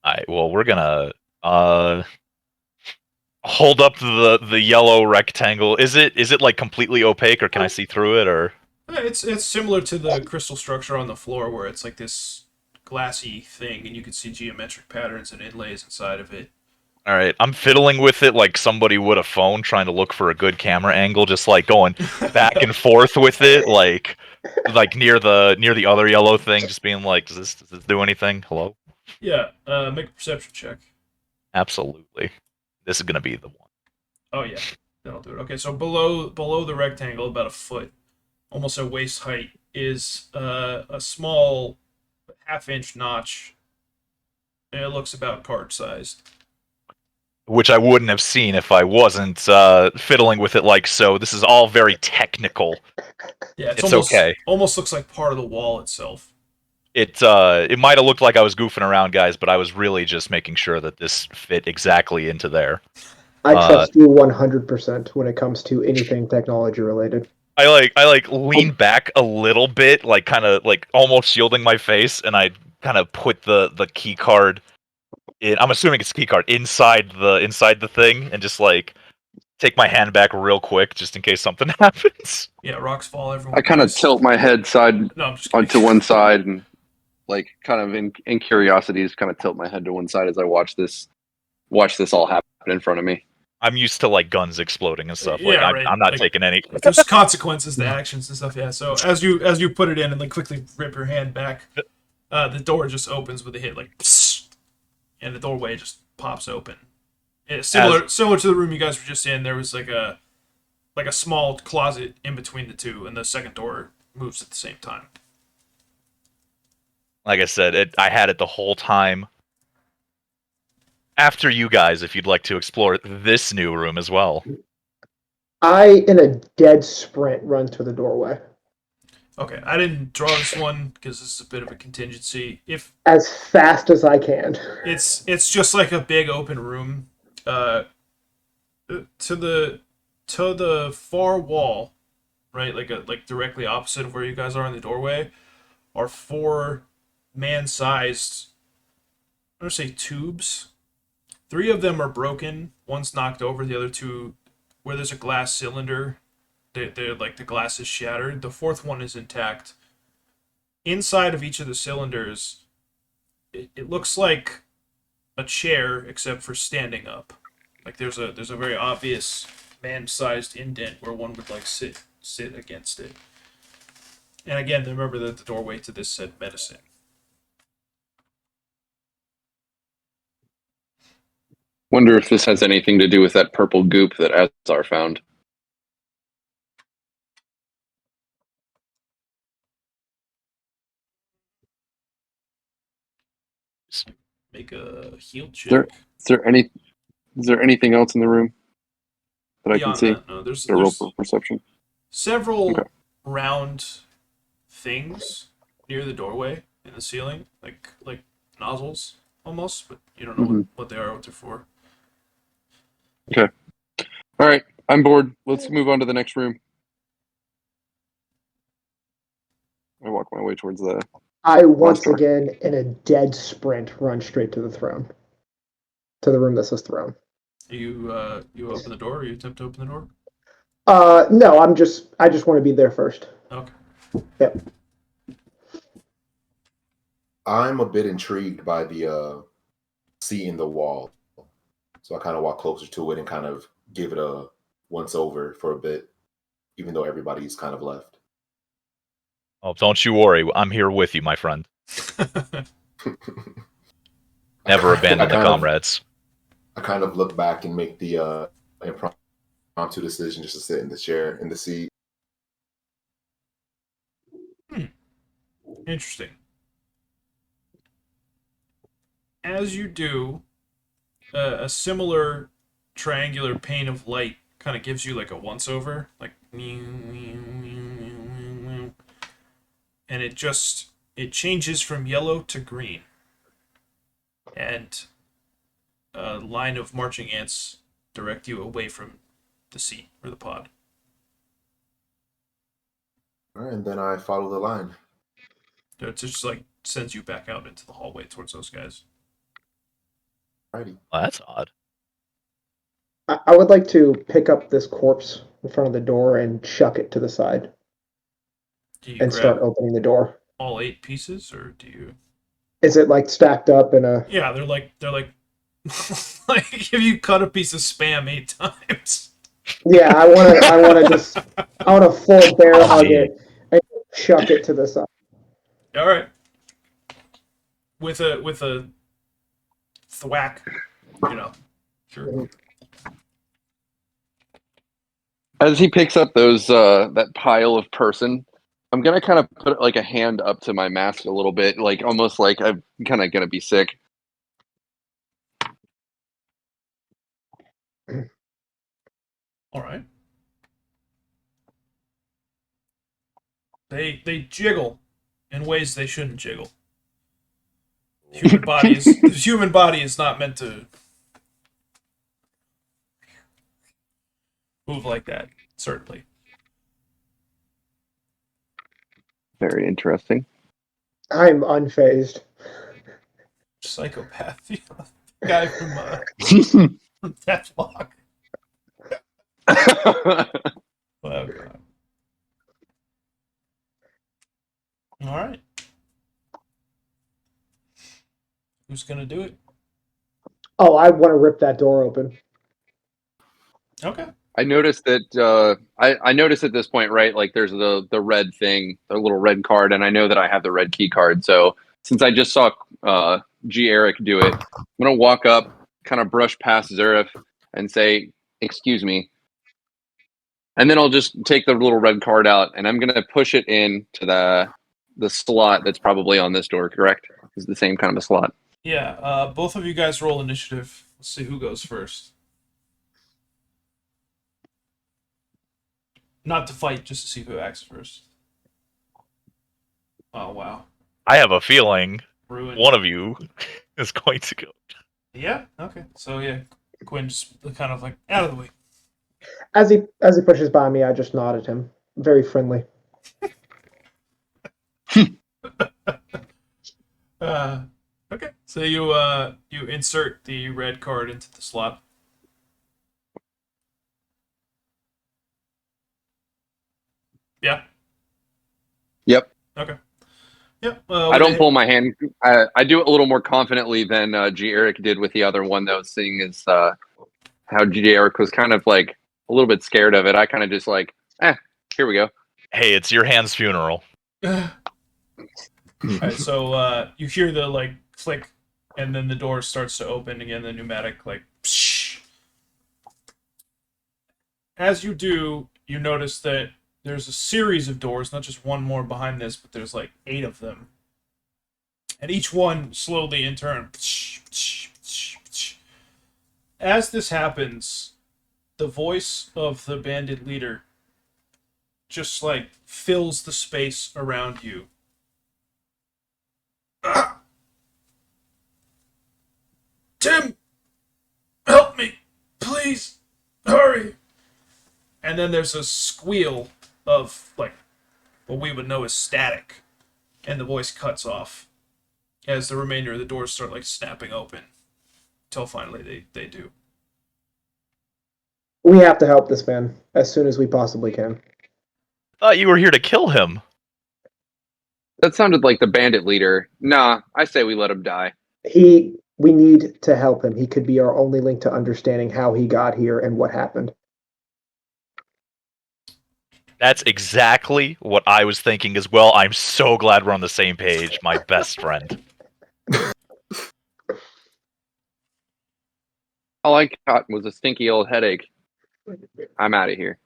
S4: Alright, well, we're gonna hold up the yellow rectangle. Is it like completely opaque, or can I see through it, or?
S1: It's similar to the crystal structure on the floor, where it's like this glassy thing, and you can see geometric patterns and inlays inside of it.
S4: Alright, I'm fiddling with it like somebody would a phone, trying to look for a good camera angle, just like going back and forth with it, like near the other yellow thing, just being like, does this do anything? Hello?
S1: Yeah, make a perception check.
S4: Absolutely. This is gonna be the one.
S1: Oh yeah, that'll do it. Okay, so below the rectangle, about a foot, almost at waist height, is a small half-inch notch. And it looks about card-sized.
S4: Which I wouldn't have seen if I wasn't fiddling with it like so. This is all very technical.
S1: Yeah,
S4: It's okay.
S1: Almost looks like part of the wall itself.
S4: It might have looked like I was goofing around, guys, but I was really just making sure that this fit exactly into there.
S2: I trust you 100% when it comes to anything technology related.
S4: I lean back a little bit, like kind of like almost shielding my face, and I kind of put the key card in. I'm assuming it's a key card inside the thing, and just like take my hand back real quick, just in case something happens.
S1: Yeah, rocks fall. Everyone.
S3: I kind of tilt my head onto one side, and like kind of in curiosity, just kind of tilt my head to one side as I watch this all happen in front of me.
S4: I'm used to like guns exploding and stuff.
S1: Yeah,
S4: like
S1: right.
S4: I'm not
S1: like,
S4: taking any.
S1: There's consequences to actions and stuff. Yeah. So as you put it in and like quickly rip your hand back, the door just opens with a hit, like, psst, and the doorway just pops open. It's similar to the room you guys were just in. There was like a small closet in between the two, and the second door moves at the same time.
S4: Like I said, I had it the whole time. After you guys, if you'd like to explore this new room as well.
S2: I, in a dead sprint, run to the doorway.
S1: Okay, I didn't draw this one because this is a bit of a contingency.
S2: As fast as I can.
S1: It's just like a big open room. To the far wall, right, like directly opposite of where you guys are in the doorway, are 4 man-sized, I'm gonna say tubes. 3 of them are broken. One's knocked over. The other 2, where there's a glass cylinder, they're like the glass is shattered. The 4th one is intact. Inside of each of the cylinders, it looks like a chair, except for standing up. Like there's a very obvious man-sized indent where one would like sit against it. And again, remember that the doorway to this said medicine.
S3: Wonder if this has anything to do with that purple goop that Azar found.
S1: Make a heal check.
S3: Is there anything else in the room that I can see?
S1: That, no, there's
S3: roll for perception.
S1: Several round things near the doorway in the ceiling, like nozzles almost, but you don't know what they are, what they're for.
S3: Okay. All right. I'm bored. Let's move on to the next room. I walk my way towards the...
S2: I once again, in a dead sprint, run straight to the throne. To the room that says throne.
S1: You open the door, or you attempt to open the door?
S2: No, I just want to be there first.
S1: Okay.
S2: Yep.
S5: I'm a bit intrigued by the seat in the wall. So I kind of walk closer to it and kind of give it a once over for a bit, even though everybody's kind of left.
S4: Oh, don't you worry. I'm here with you, my friend. Never abandon the comrades.
S5: I kind of look back and make the impromptu decision just to sit in the chair, in the seat.
S1: Interesting. As you do, a similar triangular pane of light kind of gives you like a once-over, like and it changes from yellow to green, and a line of marching ants direct you away from the seat or the pod.
S5: All right, and then I follow the line.
S1: It just like sends you back out into the hallway towards those guys.
S5: Righty.
S4: Well, that's odd.
S2: I would like to pick up this corpse in front of the door and chuck it to the side
S1: Do you
S2: and
S1: grab
S2: start opening the door.
S1: all 8 pieces, or do you?
S2: Is it like stacked up in a?
S1: Yeah, they're like like if you cut a piece of Spam 8 times.
S2: Yeah, I want to full bear hug it and chuck it to the side.
S1: All right. With a thwack, Sure.
S3: As he picks up those that pile of person, I'm gonna kind of put like a hand up to my mask a little bit, like almost like I'm kind of gonna be sick.
S1: All right. They jiggle in ways they shouldn't jiggle. The human body is not meant to move like that, certainly.
S3: Very interesting.
S2: I'm unfazed.
S1: Psychopath. The guy from Deathlock. Oh, God. All right. Who's going to do it?
S2: Oh, I want to rip that door open.
S1: Okay.
S3: I noticed that I noticed at this point, right? Like there's the red thing, the little red card, and I know that I have the red key card. So since I just saw G. Eric do it, I'm gonna walk up, kind of brush past Zuref, and say, "Excuse me," and then I'll just take the little red card out, and I'm gonna push it in to the slot that's probably on this door. Correct? It's the same kind of a slot.
S1: Yeah. Both of you guys roll initiative. Let's see who goes first. Not to fight, just to see who acts first. Oh, wow.
S4: I have a feeling
S1: Ruin.
S4: one of you is going to go.
S1: Yeah? Okay. So, yeah, Quin just kind of like, out of the way.
S2: As he pushes by me, I just nod at him. Very friendly.
S1: Okay. So you insert the red card into the slot. Yeah?
S3: Yep.
S1: Okay. Yep. Well,
S3: I don't pull my hand. I do it a little more confidently than G. Eric did with the other one, though, seeing as how G. Eric was kind of like a little bit scared of it. I kind of just like, here we go.
S4: Hey, it's your hand's funeral.
S1: Alright, so you hear the like click, and then the door starts to open again, the pneumatic like psh. As you do, you notice that there's a series of doors, not just one more behind this, but there's like 8 of them. And each one slowly in turn. As this happens, the voice of the bandit leader just like fills the space around you. Tim, help me, please, hurry. And then there's a squeal of like what we would know as static, and the voice cuts off as the remainder of the doors start like snapping open until finally they do.
S2: We have to help this man as soon as we possibly can.
S4: Thought you were here to kill him.
S3: That sounded like the bandit leader. Nah, I say we let him die.
S2: We need to help him. He could be our only link to understanding how he got here and what happened.
S4: That's exactly what I was thinking as well. I'm so glad we're on the same page, my best friend.
S3: All I got was a stinky old headache. I'm out of here.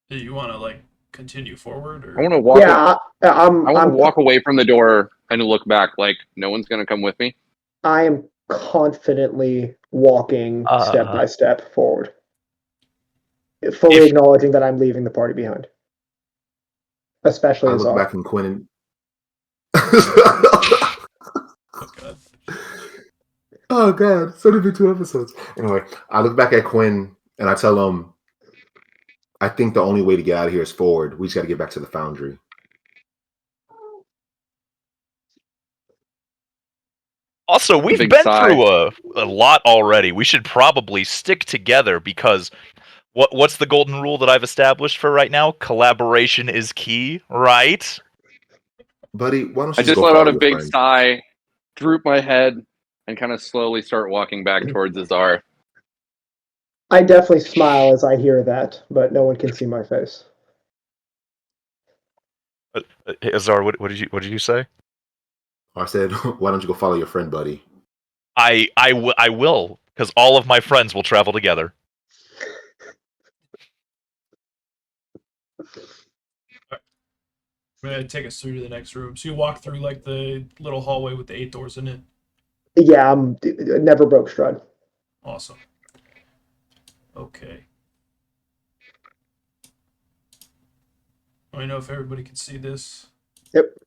S1: Do you want to like continue forward, or
S3: I want to walk.
S2: Yeah,
S3: I want to walk away from the door and look back. Like no one's gonna come with me.
S2: I am confidently walking step by step forward, fully acknowledging that I'm leaving the party behind. Especially
S5: I
S2: Azar.
S5: look back in Quin and
S1: oh God.
S5: Oh god, it's only been 2 episodes. Anyway, I look back at Quinn and I tell him, I think the only way to get out of here is forward. We just got to get back to the foundry.
S4: Also, we've
S3: Big
S4: been
S3: sigh.
S4: through a lot already. We should probably stick together because what's the golden rule that I've established for right now? Collaboration is key, right?
S5: Buddy, why don't
S3: I
S5: you just
S3: just
S5: go
S3: let
S5: follow
S3: out a
S5: your
S3: big
S5: friend?
S3: sigh, droop my head, and kind of slowly start walking back towards Azar.
S2: I definitely smile as I hear that, but no one can see my face.
S4: Hey, Azar, what did you say?
S5: I said, why don't you go follow your friend, buddy?
S4: I will, because all of my friends will travel together.
S1: I'm gonna take us through to the next room. So you walk through like the little hallway with the 8 doors in it.
S2: Yeah, I'm never broke Strud.
S1: Awesome. Okay. Let me know if everybody can see this.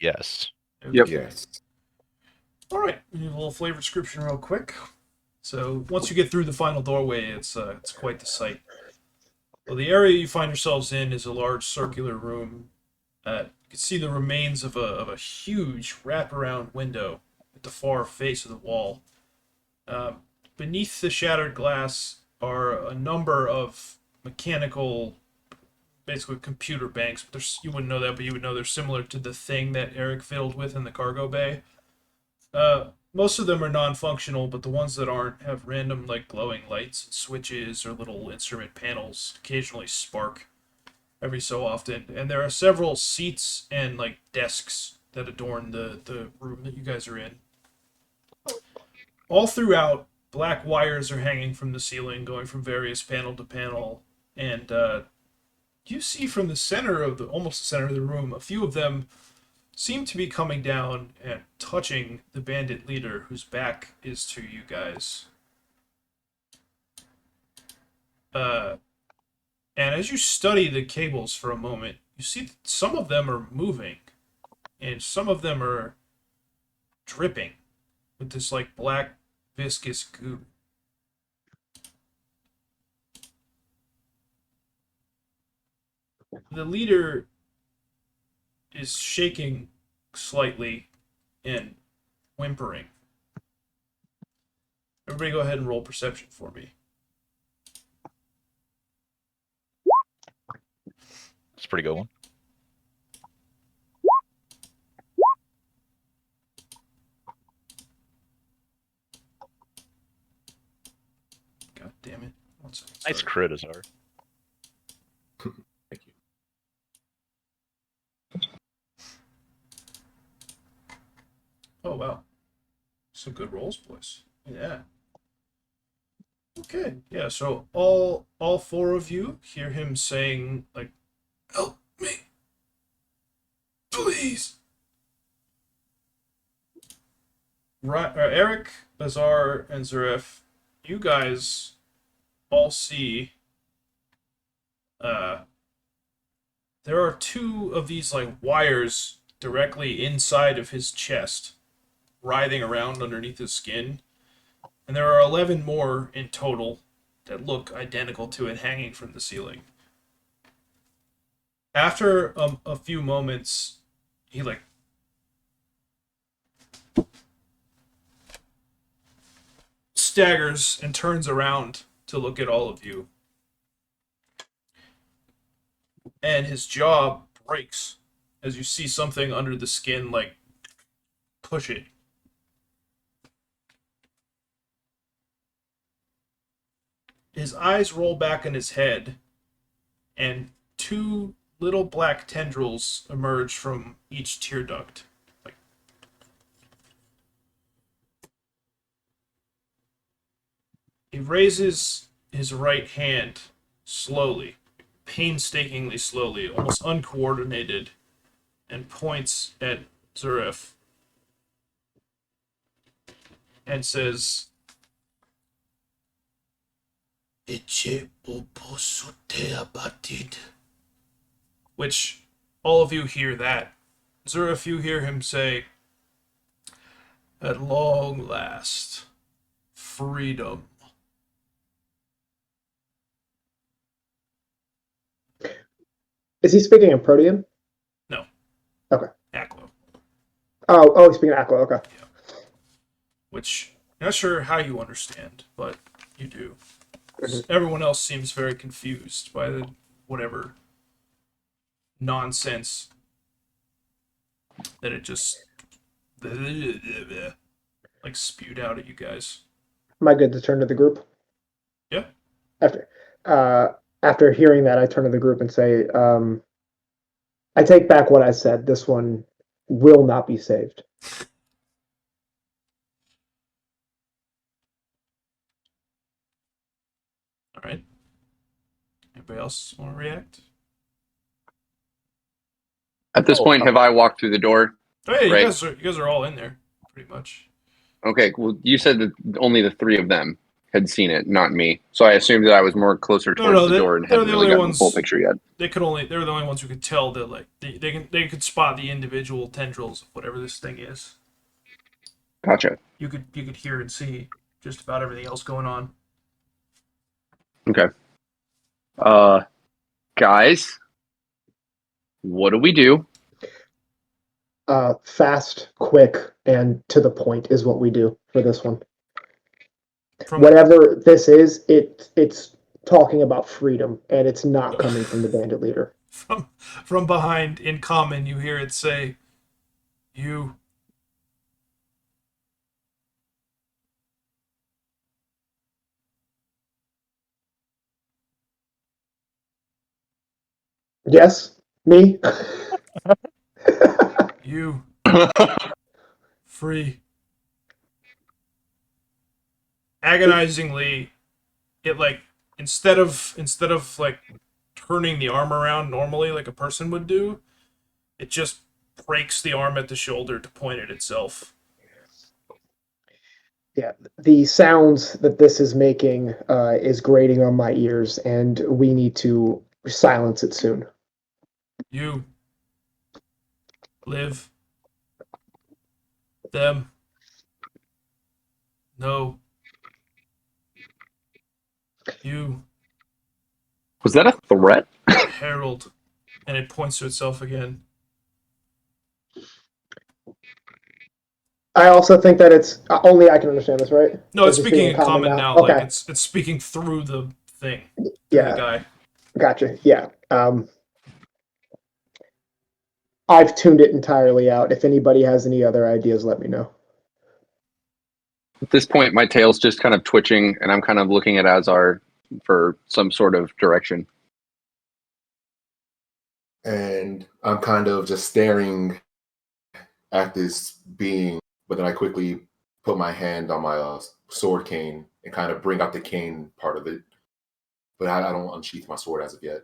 S4: Yes.
S3: Yep.
S5: Yes.
S1: All right. We need a little flavor description real quick. So once you get through the final doorway, it's quite the sight. Well, the area you find yourselves in is a large circular room. You can see the remains of a huge wraparound window at the far face of the wall. Beneath the shattered glass are a number of mechanical, basically computer banks. But you wouldn't know that, but you would know they're similar to the thing that Eric fiddled with in the cargo bay. Most of them are non-functional, but the ones that aren't have random like glowing lights and switches or little instrument panels occasionally spark every so often. And there are several seats and like desks that adorn the room that you guys are in. All throughout, black wires are hanging from the ceiling, going from various panel to panel, and you see from the center of almost the center of the room, a few of them seem to be coming down and touching the bandit leader, whose back is to you guys. And as you study the cables for a moment, you see that some of them are moving, and some of them are dripping with this like black viscous goo. The leader is shaking slightly and whimpering. Everybody go ahead and roll perception for me.
S4: That's a pretty good one.
S1: God damn it. 1 second.
S4: Nice
S1: Sorry.
S4: crit, Azar.
S5: Thank you.
S1: Oh, wow. Some good rolls, boys. Yeah. Okay. Yeah, so all 4 of you hear him saying, like, help me. Please. Right, Eric, Azar, and Zuref, you guys all see there are 2 of these like wires directly inside of his chest, writhing around underneath his skin. And there are 11 more in total that look identical to it hanging from the ceiling. After a few moments, he like staggers and turns around to look at all of you. And his jaw breaks as you see something under the skin like push it. His eyes roll back in his head, and 2 little black tendrils emerge from each tear duct. Like, he raises his right hand slowly, painstakingly slowly, almost uncoordinated, and points at Zuref and says, which all of you hear that. Zuref, you hear him say, at long last, freedom.
S2: Is he speaking in Protean?
S1: No.
S2: Okay.
S1: Aklo.
S2: Oh, he's speaking Aklo. Okay.
S1: Which, I'm not sure how you understand, but you do. Everyone else seems very confused by the whatever nonsense that it just like spewed out at you guys.
S2: Am I good to turn to the group?
S1: Yeah.
S2: After hearing that, I turn to the group and say, I take back what I said. This one will not be saved.
S1: All right. Anybody else want to react?
S3: At this point, have I walked through the door?
S1: Oh yeah,
S3: Right.
S1: you guys are all in there, pretty much.
S3: Okay, well, you said that only the three of them had seen it, not me. So I assumed that I was more closer towards the door and hadn't really gotten the full picture yet.
S1: They were the only ones who could tell that like they could spot the individual tendrils of whatever this thing is.
S3: Gotcha.
S1: You could hear and see just about everything else going on.
S3: Okay. Guys, what do we do?
S2: Fast, quick, and to the point is what we do for this one.
S1: From
S2: Whatever this is, it's talking about freedom, and it's not coming from the bandit leader.
S1: from behind in common, you hear it say, "You."
S2: Yes, me.
S1: You free. Agonizingly, it like instead of like turning the arm around normally like a person would do, it just breaks the arm at the shoulder to point at itself.
S2: Yeah, the sounds that this is making is grating on my ears, and we need to silence it soon.
S1: You live them. No. You
S3: Was that a threat?
S1: herald, and it points to itself again.
S2: I also think that it's only I can understand this, right?
S1: No, it's
S2: Is it
S1: speaking
S2: being
S1: in common now.
S2: Okay.
S1: Like it's speaking through the thing. Through
S2: Yeah.
S1: the guy.
S2: Gotcha. Yeah. I've tuned it entirely out. If anybody has any other ideas, let me know.
S3: At this point, my tail's just kind of twitching, and I'm kind of looking at Azar for some sort of direction.
S5: And I'm kind of just staring at this being, but then I quickly put my hand on my sword cane and kind of bring out the cane part of it. But I don't unsheath my sword as of yet.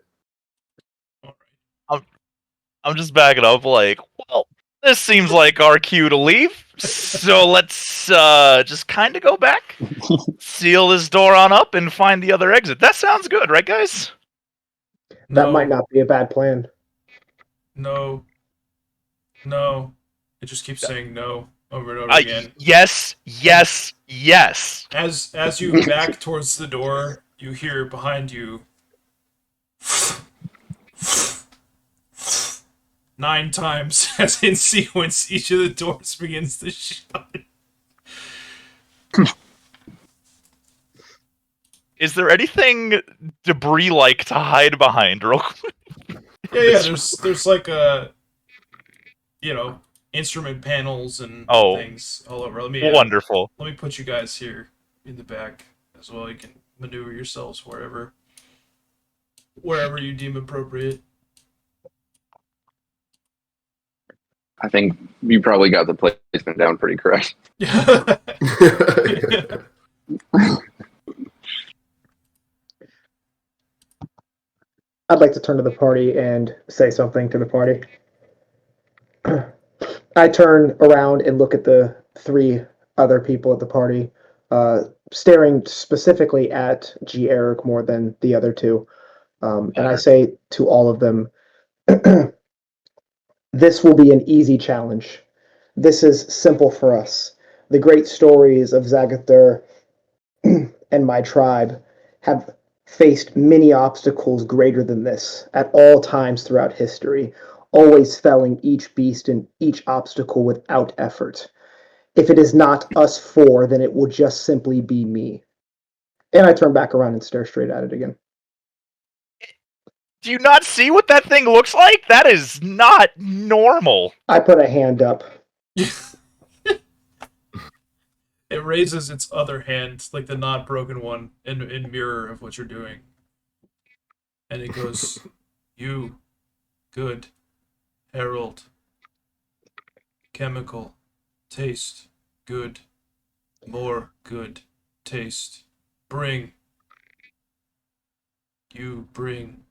S4: I'm just backing up like, well, this seems like our cue to leave. So let's just kind of go back, seal this door on up, and find the other exit. That sounds good, right, guys?
S2: That might not be a bad plan.
S1: No. It just keeps saying no over and over again.
S4: Yes.
S1: As you back towards the door, you hear behind you 9 times as in sequence each of the doors begins to shut.
S4: Is there anything debris-like to hide behind real quick?
S1: Yeah, there's like a instrument panels and things all over.
S4: Wonderful.
S1: Let me put you guys here in the back as well. You can maneuver yourselves wherever you deem appropriate.
S3: I think you probably got the placement down pretty correct.
S2: I'd like to turn to the party and say something to the party. I turn around and look at the 3 other people at the party, staring specifically at G. Eric more than the other 2. And I say to all of them, this will be an easy challenge. This is simple for us. The great stories of Zagathur and my tribe have faced many obstacles greater than this at all times throughout history, always felling each beast and each obstacle without effort. If it is not us four, then it will just simply be me. And I turn back around and stare straight at it again.
S4: Do you not see what that thing looks like? That is not normal.
S2: I put a hand up.
S1: It raises its other hand, like the not broken one, in mirror of what you're doing. And it goes, "You, good, herald, chemical, taste, good, more good, taste, bring, you bring."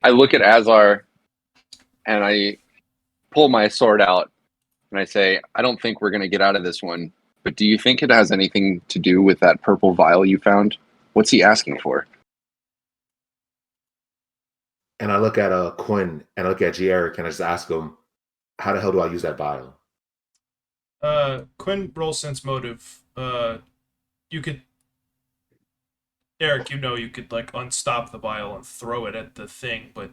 S3: I look at Azar and I pull my sword out and I say, I don't think we're going to get out of this one, but do you think it has anything to do with that purple vial you found? What's he asking for?
S5: And I look at Quin and I look at G. Eric and I just ask him, how the hell do I use that vial?
S1: Quin, roll sense motive. You could, Eric, you could like unstop the vial and throw it at the thing, but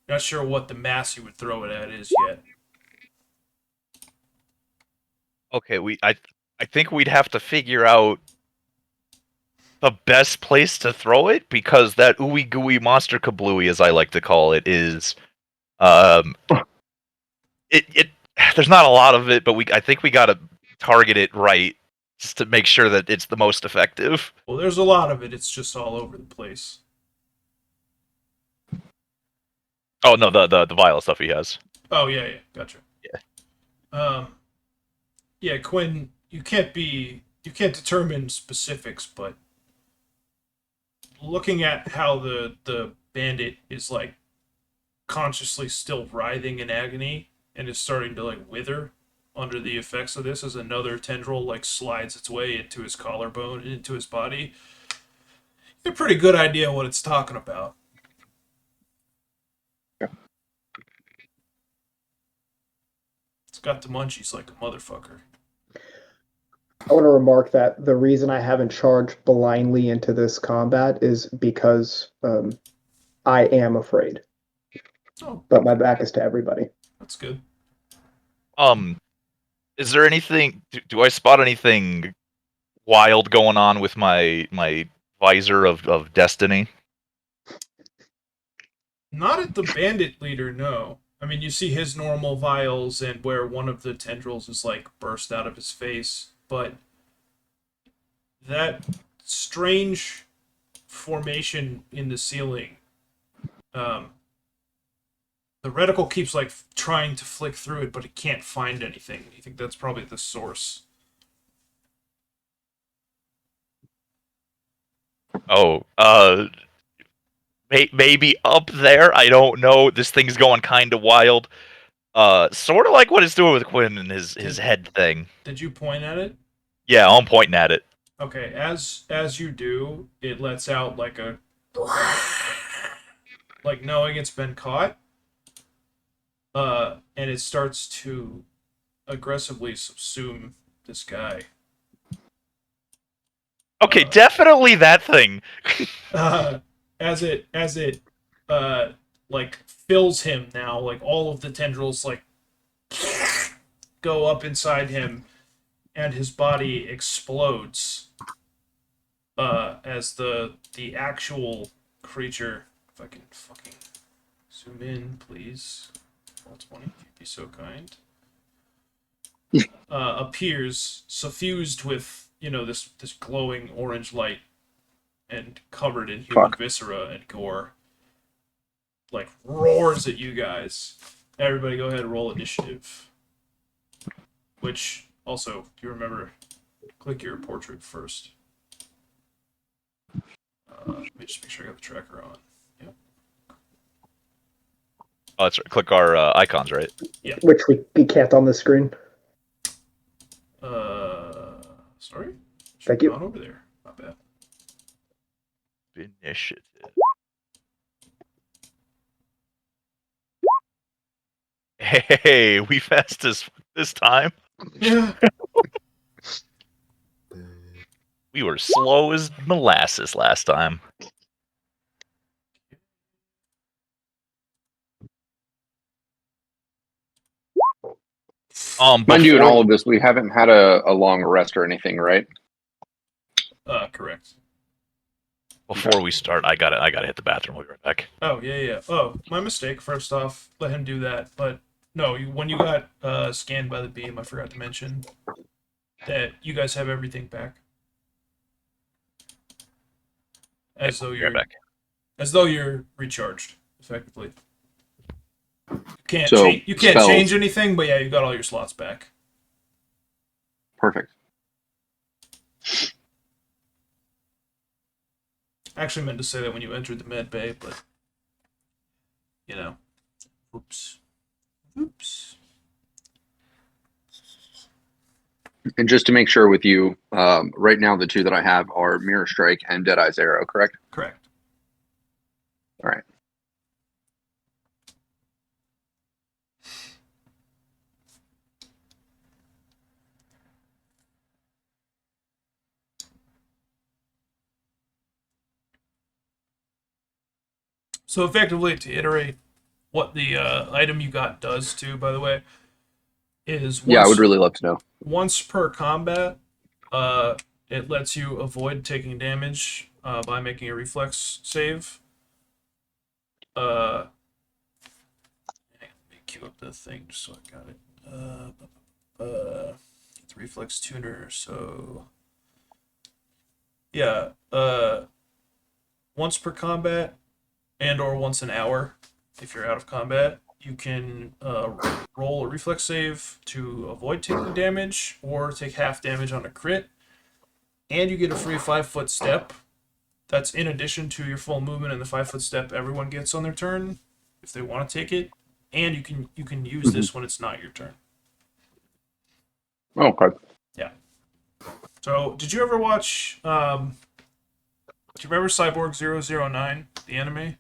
S1: not sure what the mass you would throw it at is yet.
S4: Okay, I think we'd have to figure out the best place to throw it, because that ooey gooey monster kablooey, as I like to call it, is it there's not a lot of it, but I think we gotta target it right just to make sure that it's the most effective.
S1: Well, there's a lot of it. It's just all over the place.
S4: Oh no, the vial stuff he has.
S1: Oh yeah, gotcha.
S4: Yeah.
S1: Yeah, Quin, you can't determine specifics, but looking at how the bandit is like consciously still writhing in agony and is starting to like wither under the effects of this as another tendril like slides its way into his collarbone and into his body, you have a pretty good idea what it's talking about. It's got the munchies like a motherfucker.
S2: I want to remark that the reason I haven't charged blindly into this combat is because I am afraid.
S1: Oh,
S2: But my back is to everybody.
S1: that's good.
S4: Is there anything? Do I spot anything wild going on with my visor of destiny?
S1: Not at the bandit leader, no. I mean, you see his normal vials and where one of the tendrils is like burst out of his face, but that strange formation in the ceiling, the reticle keeps like trying to flick through it, but it can't find anything. You think that's probably the source?
S4: Oh, maybe up there. I don't know. This thing's going kind of wild. Sort of like what it's doing with Quin and his head thing.
S1: Did you point at it?
S4: Yeah, I'm pointing at it.
S1: Okay, as you do, it lets out like a like knowing it's been caught. And it starts to aggressively subsume this guy.
S4: Okay, definitely that thing.
S1: As it like fills him now, like all of the tendrils like go up inside him, and his body explodes. As the actual creature, if I can fucking zoom in, please. Roll 20, if you'd be so kind. Appears suffused with this glowing orange light and covered in human viscera and gore. Like roars at you guys. Everybody, go ahead and roll initiative. Which also, do you remember? Click your portrait first. Let me just make sure I got the tracker on. Yep.
S4: Oh, that's right. Click our icons, right?
S1: Yeah.
S2: Which we can't on the screen.
S1: Sorry.
S2: Thank you.
S1: On over there. Not bad.
S4: Initiative. Hey, we fast as this time.
S1: Yeah.
S4: We were slow as molasses last time.
S3: Mind you, in
S4: Before
S3: all of this, we haven't had a long rest or anything, right?
S1: Correct.
S4: before we start, I gotta hit the bathroom. We'll be right back.
S1: Oh, yeah. Oh, my mistake. First off, let him do that. But no, when you got scanned by the beam, I forgot to mention that you guys have everything back. As though
S4: Be
S1: you're
S4: right back.
S1: as though you're recharged, effectively. You can't
S3: So,
S1: change. You can't
S3: spells.
S1: change anything, but yeah, you got all your slots back.
S3: Perfect.
S1: I actually meant to say that when you entered the med bay, but you know, oops.
S3: And just to make sure with you, right now the two that I have are Mirror Strike and Deadeye's Arrow, correct?
S1: Correct.
S3: All right.
S1: So effectively, to iterate what the item you got does too, by the way, is
S3: Yeah, I would really love to know.
S1: once per combat, it lets you avoid taking damage by making a reflex save. Hang on, let me queue up the thing just so I got it. It's reflex tuner, so yeah, once per combat and or once an hour if you're out of combat, you can roll a reflex save to avoid taking damage or take half damage on a crit, and you get a free 5-foot step. That's in addition to your full movement and the 5-foot step everyone gets on their turn if they want to take it, and you can use this when it's not your turn.
S3: Oh, okay.
S1: Yeah. So, did you ever watch? Do you remember Cyborg 009, the anime?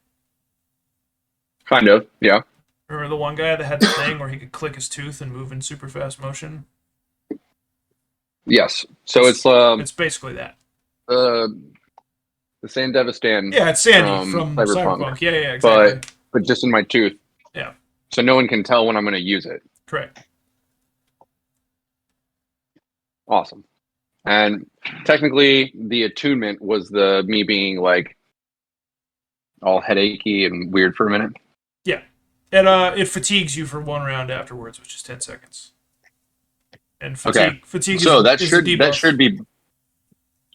S3: Kind of, yeah.
S1: Remember the one guy that had the thing where he could click his tooth and move in super fast motion?
S3: Yes. So it's
S1: It's basically that.
S3: the same Devastan.
S1: Yeah, it's Sandy from Cyberpunk. Yeah, exactly.
S3: But just in my tooth.
S1: Yeah.
S3: So no one can tell when I'm going to use it.
S1: Correct.
S3: Awesome. And technically, the attunement was the me being like all headachy and weird for a minute.
S1: Yeah. And it fatigues you for 1 round afterwards, which is 10 seconds. And fatigue
S3: So
S1: is
S3: that
S1: is
S3: should
S1: a debuff.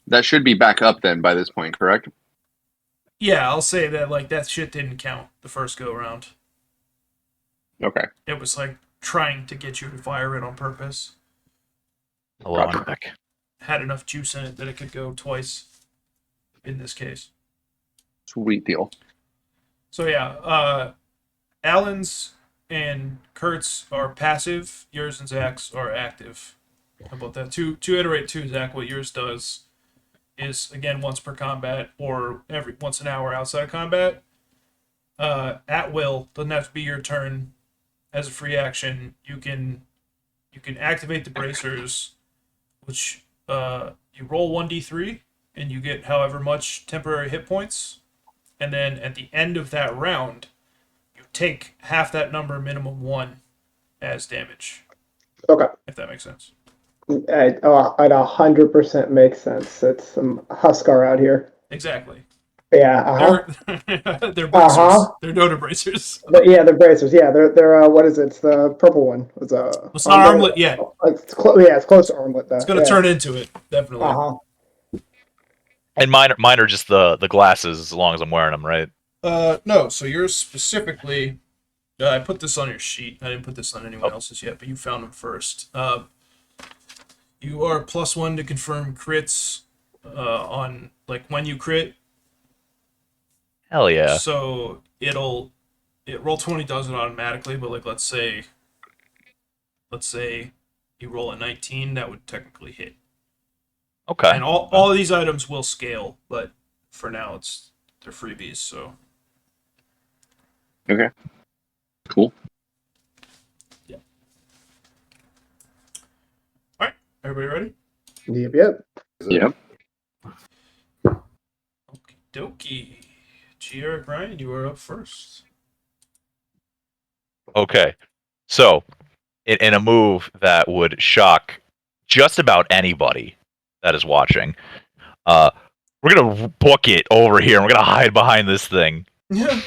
S3: that should be back up then by this point, correct?
S1: Yeah, I'll say that like that shit didn't count the first go round.
S3: Okay.
S1: It was like trying to get you to fire it on purpose.
S4: Hello, I'm back.
S1: Had enough juice in it that it could go twice in this case.
S3: Sweet deal.
S1: So yeah, Alan's and Kurt's are passive. Yours and Zach's are active. How about that? To iterate too, Zach, what yours does is again once per combat or every once an hour outside of combat. At will, doesn't have to be your turn. As a free action, you can activate the bracers, which you roll 1d3 and you get however much temporary hit points, and then at the end of that round, you take half that number, minimum 1, as damage.
S2: Okay.
S1: If that makes sense.
S2: It 100% makes sense. It's some Huskar out here.
S1: Exactly.
S2: Yeah.
S1: They're bracers. They're Dota bracers.
S2: Yeah, they're bracers. Yeah, they're what is it? It's the purple one. It's
S1: It's not armlet yet.
S2: It's it's close to armlet though.
S1: It's gonna turn into it, definitely.
S4: And mine are just the glasses as long as I'm wearing them, right?
S1: No. So yours specifically, I put this on your sheet. I didn't put this on anyone else's yet, but you found them first. You are +1 to confirm crits on like when you crit.
S4: Hell yeah.
S1: So Roll20 does it automatically, but like let's say you roll a 19, that would technically hit.
S4: Okay.
S1: And all of these items will scale, but for now they're freebies, so.
S3: Okay. Cool.
S1: Yeah. Alright, everybody ready?
S2: Yep.
S3: Yep.
S1: dokie. G. Ryan, you are up first.
S4: Okay. So, in a move that would shock just about anybody that is watching, we're gonna book it over here. And we're gonna hide behind this thing
S1: Yeah.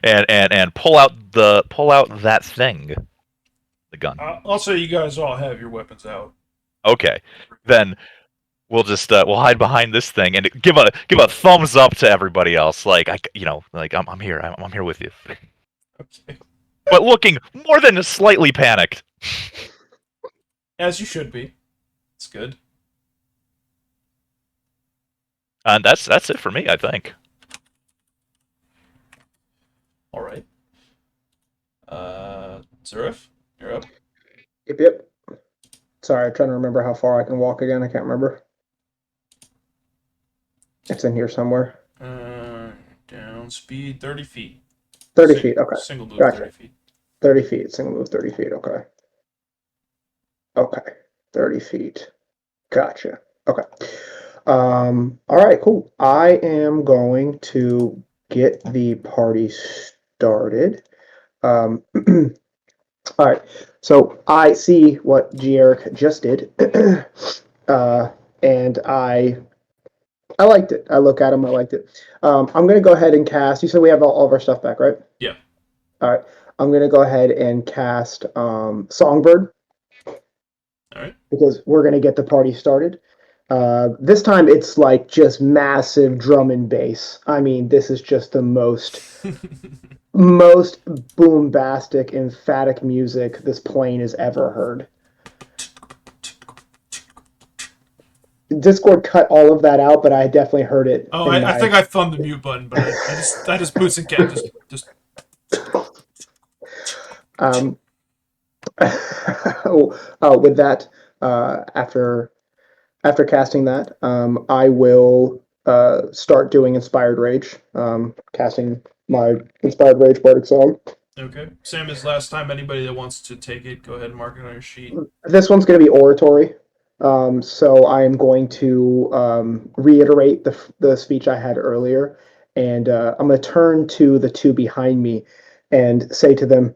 S4: and pull out that thing, the gun.
S1: I'll say you guys all have your weapons out.
S4: Okay, then we'll just we'll hide behind this thing and give a thumbs up to everybody else. Like I'm here. I'm here with you.
S1: Okay.
S4: But looking more than slightly panicked.
S1: As you should be. It's good.
S4: And that's it for me, I think.
S1: All right. Zuref, you're up.
S2: Yep. Sorry, I'm trying to remember how far I can walk again. I can't remember. It's in here somewhere.
S1: Down speed 30 feet.
S2: 30 feet, okay.
S1: Single move
S2: Gotcha.
S1: 30 feet.
S2: 30 feet, single move 30 feet, okay. Okay, 30 feet. Gotcha. Okay. All right, cool. I am going to get the party started. All right. So I see what Gieric just did, and I liked it. I look at him. I liked it. I'm going to go ahead and cast. You said we have all of our stuff back, right?
S1: Yeah.
S2: All right. I'm going to go ahead and cast Songbird.
S1: All right.
S2: Because we're going to get the party started. This time it's like just massive drum and bass. I mean, this is just the most bombastic, emphatic music this plane has ever heard. Discord cut all of that out, but I definitely heard it.
S1: Oh, I think I thumbed the mute button, but I just boots and cat just.
S2: With that, after casting that, I will start doing Inspired Rage, casting my Inspired Rage Bardic Song.
S1: Okay. Same as last time. Anybody that wants to take it, go ahead and mark it on your sheet.
S2: This one's going to be oratory. So I am going to reiterate the speech I had earlier, and I'm going to turn to the two behind me and say to them,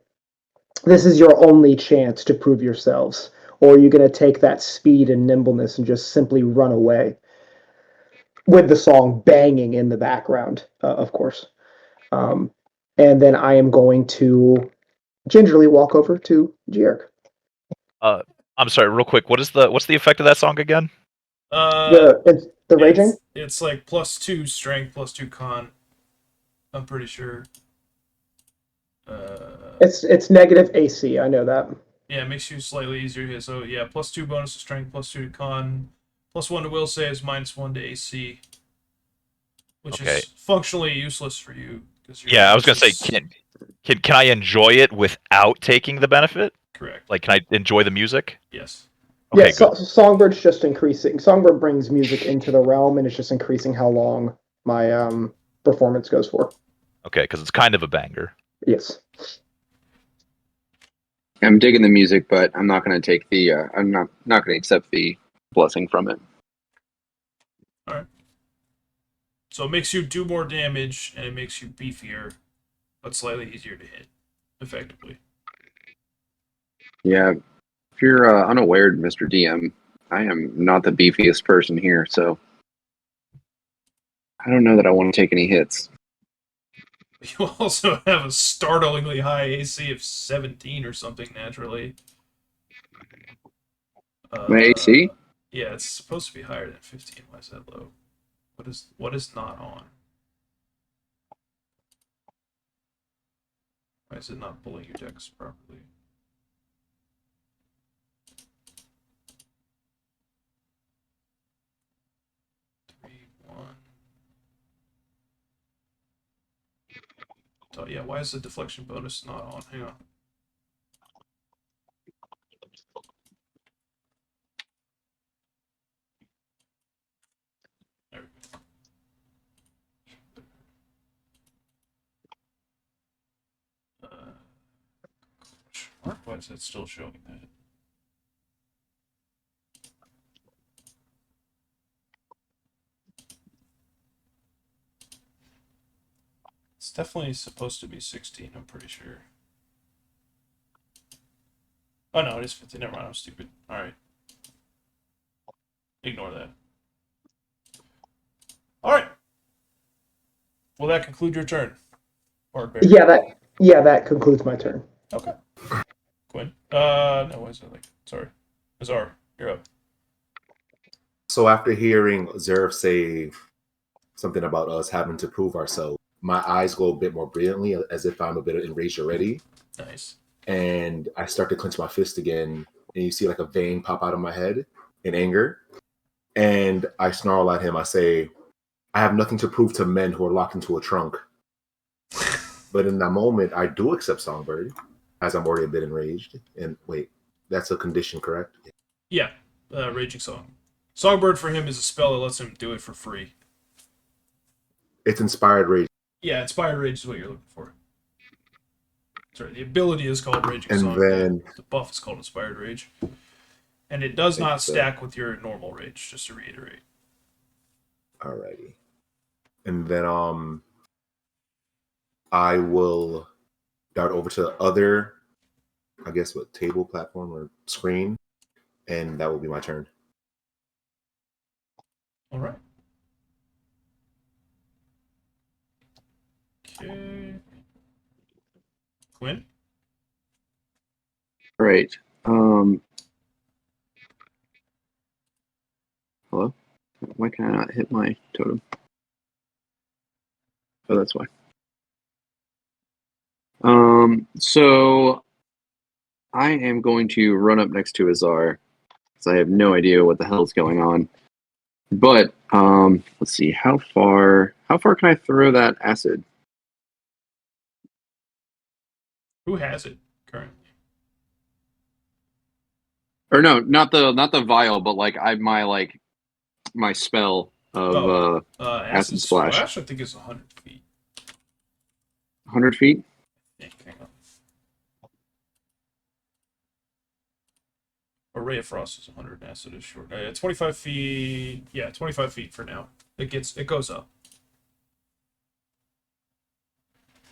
S2: "This is your only chance to prove yourselves, or you're going to take that speed and nimbleness and just simply run away." With the song banging in the background, of course. And then I am going to gingerly walk over to Gieric.
S4: I'm sorry, real quick. What's the effect of that song again?
S2: The raging?
S1: It's like +2 strength, +2 con. I'm pretty sure.
S2: It's negative AC. I know that.
S1: Yeah, it makes you slightly easier to hit. So yeah, +2 bonus to strength, +2 to con, +1 to will saves, -1 to AC, which is functionally useless for you.
S4: Yeah, I was gonna say, can I enjoy it without taking the benefit?
S1: Correct.
S4: Like, can I enjoy the music?
S1: Yes.
S4: Okay,
S2: yeah,
S4: good.
S2: Songbird's just increasing. Songbird brings music into the realm, and it's just increasing how long my performance goes for.
S4: Okay, because it's kind of a banger.
S2: Yes.
S3: I'm digging the music, but I'm not going to take the. I'm not going to accept the blessing from it.
S1: All right. So it makes you do more damage, and it makes you beefier, but slightly easier to hit, effectively.
S3: Yeah, if you're unaware, Mr. DM, I am not the beefiest person here, so I don't know that I want to take any hits.
S1: You also have a startlingly high AC of 17 or something, naturally.
S3: My AC?
S1: Yeah, it's supposed to be higher than 15. Why is that low? What is not on? Why is it not pulling your decks properly? Oh yeah, why is the deflection bonus not on? Hang on. There we go. Why is that still showing that? definitely supposed to be 16, I'm pretty sure. Oh no, it is 15. Never mind, I'm stupid. Alright. Ignore that. Alright. Will that conclude your turn? Barbarian.
S2: Yeah, that concludes my turn.
S1: Okay. Quin. No, what is it like? Sorry. Azar, you're up.
S5: So after hearing Zuref say something about us having to prove ourselves, my eyes go a bit more brilliantly, as if I'm a bit enraged already.
S1: Nice.
S5: And I start to clench my fist again, and you see like a vein pop out of my head in anger. And I snarl at him. I say, I have nothing to prove to men who are locked into a trunk. But in that moment, I do accept Songbird, as I'm already a bit enraged. And wait, that's a condition, correct?
S1: Yeah, Raging Song. Songbird for him is a spell that lets him do it for free.
S5: It's inspired rage.
S1: Yeah, Inspired Rage is what you're looking for. Sorry, the ability is called Raging
S5: And
S1: Song.
S5: then
S1: The buff is called Inspired Rage. And it does not
S5: so.
S1: stack with your normal rage, just to reiterate.
S5: Alrighty. And then I will dart over to the other, I guess, what, table, platform, or screen, and that will be my turn.
S1: All right. Okay. Quin?
S3: Right. Hello? Why can I not hit my totem? Oh, that's why. So I am going to run up next to Azar because I have no idea what the hell's going on. But let's see, how far can I throw that acid?
S1: Who has it currently?
S3: Or no, not the vial, but like my spell of
S1: Acid
S3: Splash.
S1: I think it's 100 feet.
S3: 100 feet?
S1: Hang on. Or Ray of Frost is 100, Acid is short. 25 feet. Yeah, 25 feet for now. It goes up.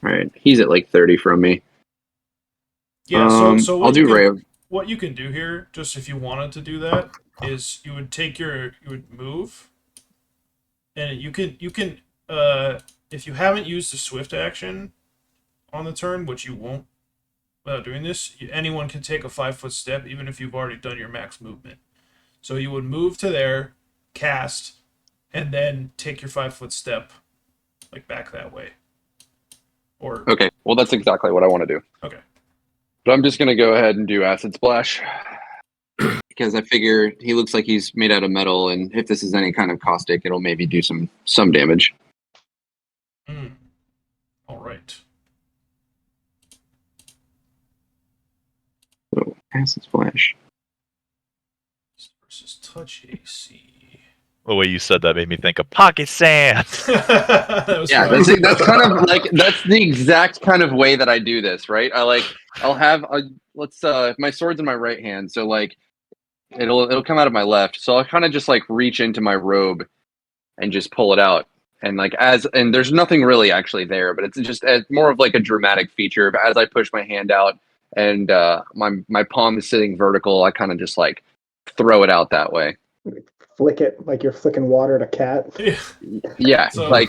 S3: All right, he's at like 30 from me.
S1: Yeah, so
S3: I'll do Ray of...
S1: What you can do here, just if you wanted to do that, is you would move, and you can if you haven't used the swift action on the turn, which you won't without doing this, anyone can take a 5-foot step, even if you've already done your max movement. So you would move to there, cast, and then take your 5-foot step, like back that way. Or
S3: Okay, well that's exactly what I want to do.
S1: Okay.
S3: But I'm just gonna go ahead and do Acid Splash because I figure he looks like he's made out of metal, and if this is any kind of caustic, it'll maybe do some damage.
S1: All right.
S3: So Acid Splash.
S1: Versus touch AC.
S4: The way you said that made me think of pocket sand.
S1: That's
S3: kind of like that's the exact kind of way that I do this, right? I'll have my sword's in my right hand, so like it'll come out of my left. So I'll kind of just like reach into my robe and just pull it out. And and there's nothing really actually there, but it's just more of like a dramatic feature. But as I push my hand out and my palm is sitting vertical, I kind of just like throw it out that way.
S2: Flick it like you're flicking water at a cat.
S3: Yeah,
S1: So,
S3: like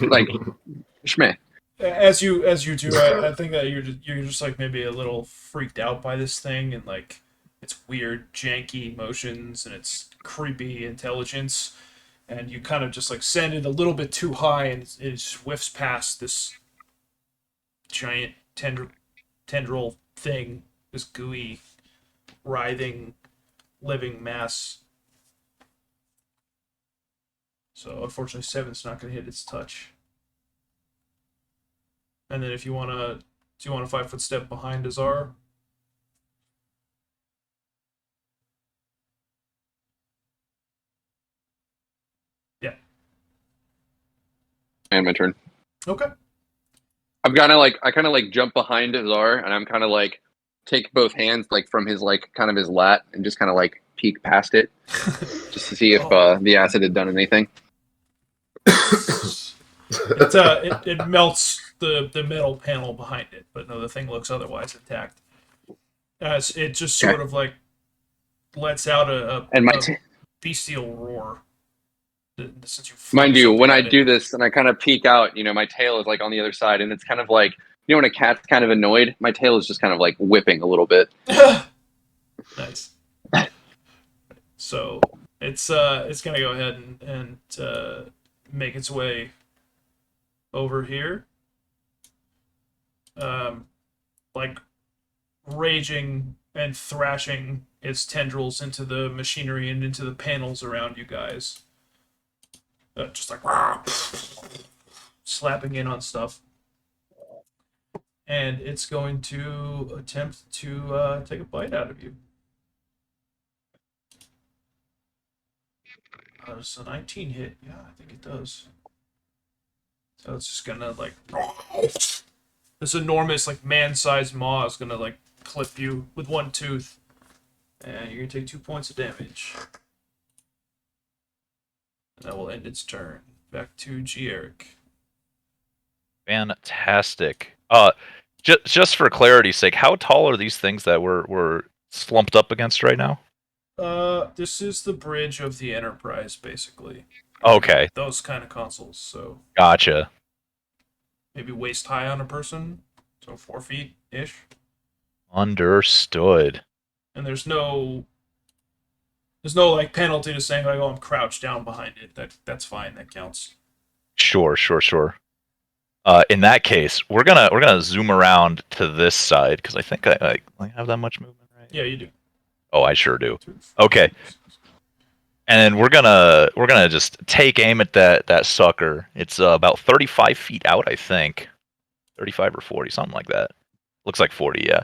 S3: shmeh.
S1: As you do, I think that you're just like maybe a little freaked out by this thing and like its weird janky motions and its creepy intelligence, and you kind of just like send it a little bit too high and it just whiffs past this giant tendril thing, this gooey, writhing, living mass. So unfortunately, 7's not going to hit its touch. And then if you want to, do you want a 5-foot step behind Azar? Yeah.
S3: And my turn.
S1: Okay.
S3: I kind of like jump behind Azar, and I'm kind of like take both hands like from his like kind of his lat and just kind of like peek past it just to see if the acid had done anything.
S1: It melts the metal panel behind it, but no, the thing looks otherwise intact. It just sort of like lets out
S3: And
S1: a bestial roar. Since you
S3: mind you, when I
S1: it.
S3: do this and I kind of peek out, my tail is like on the other side, and it's kind of like when a cat's kind of annoyed, my tail is just kind of like whipping a little bit.
S1: Nice. So it's gonna go ahead and make its way over here, like raging and thrashing its tendrils into the machinery and into the panels around you guys. Just like slapping in on stuff. And it's going to attempt to take a bite out of you. Does a 19 hit? Yeah, I think it does. So it's just gonna like this enormous like man-sized maw is gonna like clip you with one tooth, and you're gonna take 2 points of damage. And that will end its turn. Back to G. Eric.
S4: Fantastic. Just for clarity's sake, how tall are these things that we're slumped up against right now?
S1: This is the bridge of the Enterprise, basically.
S4: Okay.
S1: Those kind of consoles, so
S4: Gotcha.
S1: maybe waist high on a person, so 4 feet ish.
S4: Understood.
S1: And there's no like penalty to saying like, oh, I'm crouched down behind it. That's fine. That counts.
S4: Sure. In that case, we're gonna zoom around to this side because I think I have that much movement, right?
S1: Yeah, you do.
S4: Oh, I sure do. Okay. And then we're gonna just take aim at that sucker. It's about 35 feet out, I think. 35 or 40, something like that. Looks like 40, yeah.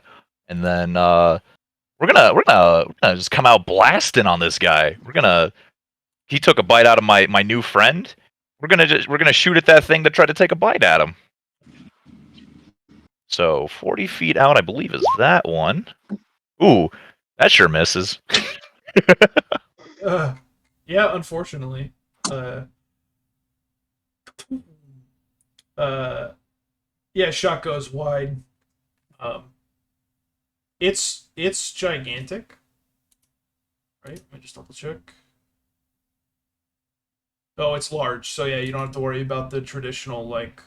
S4: And then we're gonna just come out blasting on this guy. He took a bite out of my new friend. We're gonna shoot at that thing that tried to take a bite at him. So 40 feet out, I believe, is that one. Ooh, that sure misses.
S1: Yeah, unfortunately. Yeah, shot goes wide. It's gigantic. Right? Let me just double check. Oh, it's large. So yeah, you don't have to worry about the traditional like,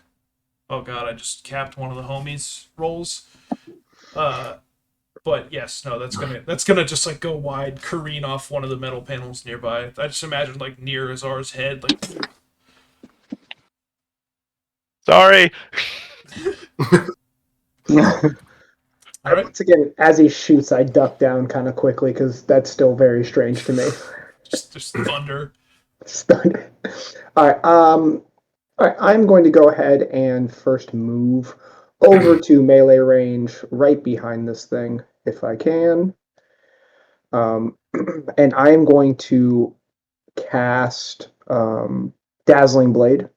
S1: oh god, I just capped one of the homies rolls. But yes, no, that's gonna just like go wide, careen off one of the metal panels nearby. I just imagine like near Azar's head, like.
S4: Sorry.
S1: All right.
S2: Once again, as he shoots, I duck down kind of quickly because that's still very strange to me.
S1: Just thunder.
S2: Stunned. All right. All right. I'm going to go ahead and first move over to melee range, right behind this thing, if I can. And I am going to cast Dazzling Blade.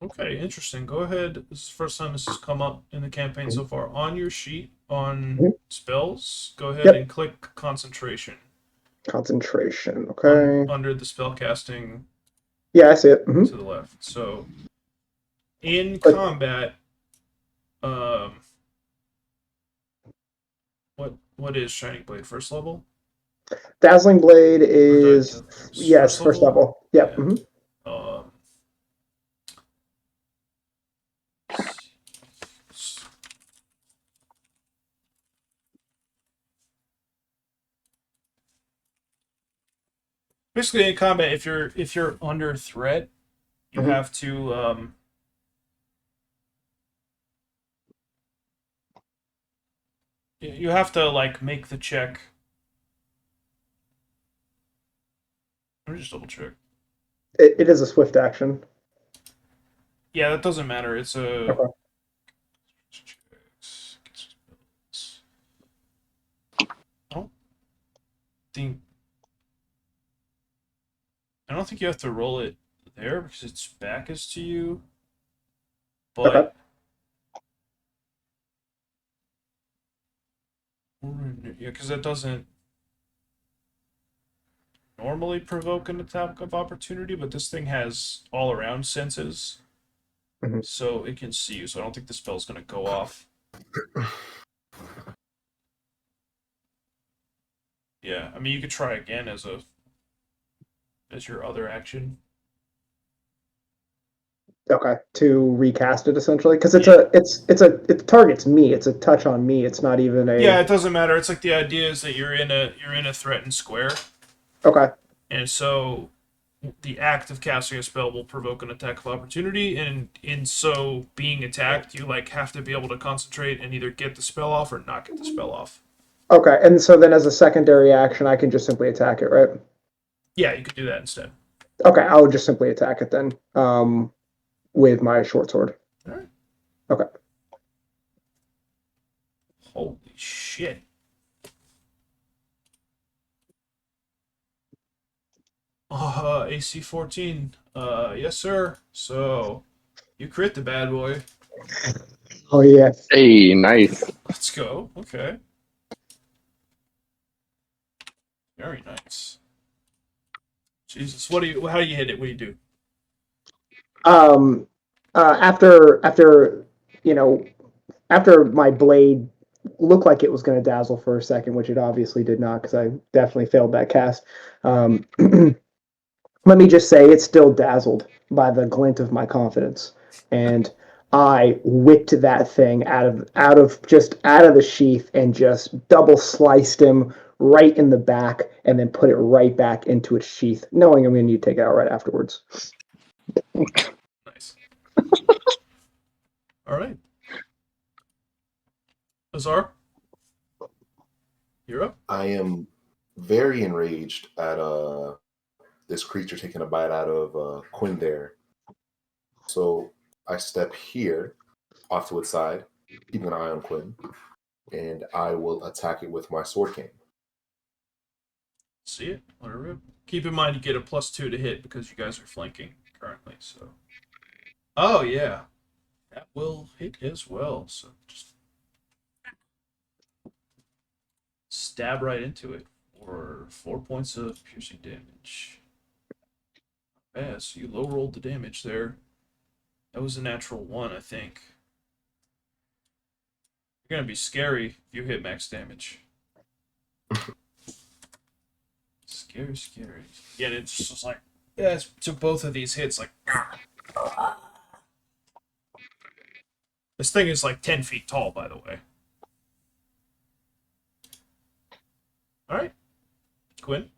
S1: Okay, interesting. Go ahead. This is the first time this has come up in the campaign so far. On your sheet, on spells, go ahead and click concentration.
S2: Concentration. Okay.
S1: Under the spell casting.
S2: Yeah, I see it.
S1: To the left. So, in combat, what is Shining Blade? First level?
S2: Dazzling Blade is first level. Yep.
S1: Yeah. Basically, in combat, if you're under threat, you have to you have to like make the check. Let me just double check.
S2: It is a swift action.
S1: Yeah, that doesn't matter. It's a.
S2: Okay.
S1: I don't think you have to roll it there because its back is to you. But yeah, because that doesn't normally provoke an attack of opportunity, but this thing has all around senses.
S2: Mhm.
S1: so it can see you. So I don't think the spell's going to go off. Yeah, I mean you could try again as your other action.
S2: Okay, to recast it essentially, because
S1: Yeah.
S2: it targets me. It's a touch on me. It's not even
S1: Yeah,
S2: a.
S1: it doesn't matter. It's like the idea is that you're in a threatened square,
S2: Okay.
S1: and so the act of casting a spell will provoke an attack of opportunity, and in so being attacked, you like have to be able to concentrate and either get the spell off or not get the spell off.
S2: Okay, and so then as a secondary action, I can just simply attack it, right?
S1: Yeah, you could do that instead.
S2: Okay, I'll just simply attack it then. With my short sword.
S1: All right.
S2: Okay.
S1: Holy shit. AC 14. Yes, sir. So, you crit the bad boy.
S2: Oh yeah.
S3: Hey, nice.
S1: Let's go. Okay. Very nice. Jesus, how do you hit it? What do you do?
S2: After you know, after my blade looked like it was going to dazzle for a second, which it obviously did not, because I definitely failed that cast. Let me just say, it's still dazzled by the glint of my confidence, and I whipped that thing out of the sheath and just double sliced him right in the back, and then put it right back into its sheath, knowing I'm going to need to take it out right afterwards.
S1: Nice. All right. Azar, you're up.
S5: I am very enraged at this creature taking a bite out of Quin there. So I step here off to its side, keeping an eye on Quin, and I will attack it with my sword cane.
S1: See it? Whatever. Keep in mind you get a +2 to hit because you guys are flanking currently. So. Oh yeah, that will hit as well. So just stab right into it for 4 points of piercing damage. Yeah, so you low rolled the damage there. That was a natural 1, I think. You're gonna be scary if you hit max damage. Scary, scary. Yeah, and it's just like, yeah, it's to both of these hits, like, this thing is like 10 feet tall, by the way. All right, Quin.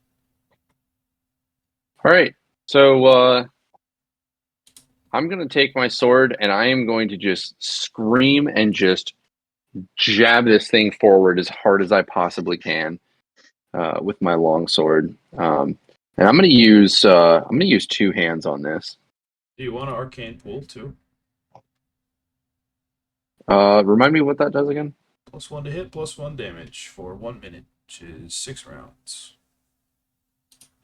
S3: All right. So I'm going to take my sword and I am going to just scream and just jab this thing forward as hard as I possibly can with my long sword. And I'm going to use two hands on this.
S1: Do you want an arcane pool too?
S3: Remind me what that does again?
S1: +1 to hit, +1 damage for 1 minute, which is 6 rounds.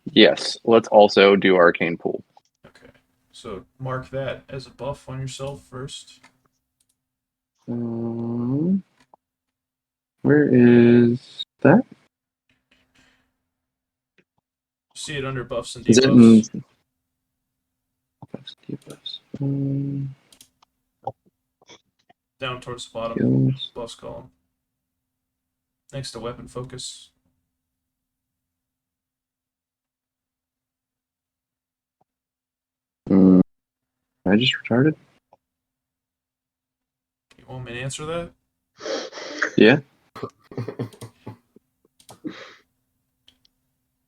S3: Yes. Let's also do arcane pool.
S1: Okay, so mark that as a buff on yourself first.
S3: Where is that?
S1: See it under buffs and
S3: Is it
S1: debuffs.
S3: in debuffs?
S1: Down towards the bottom,
S3: Skills.
S1: buffs column. Next to weapon focus.
S3: I just retarded?
S1: You want me to answer that?
S3: Yeah.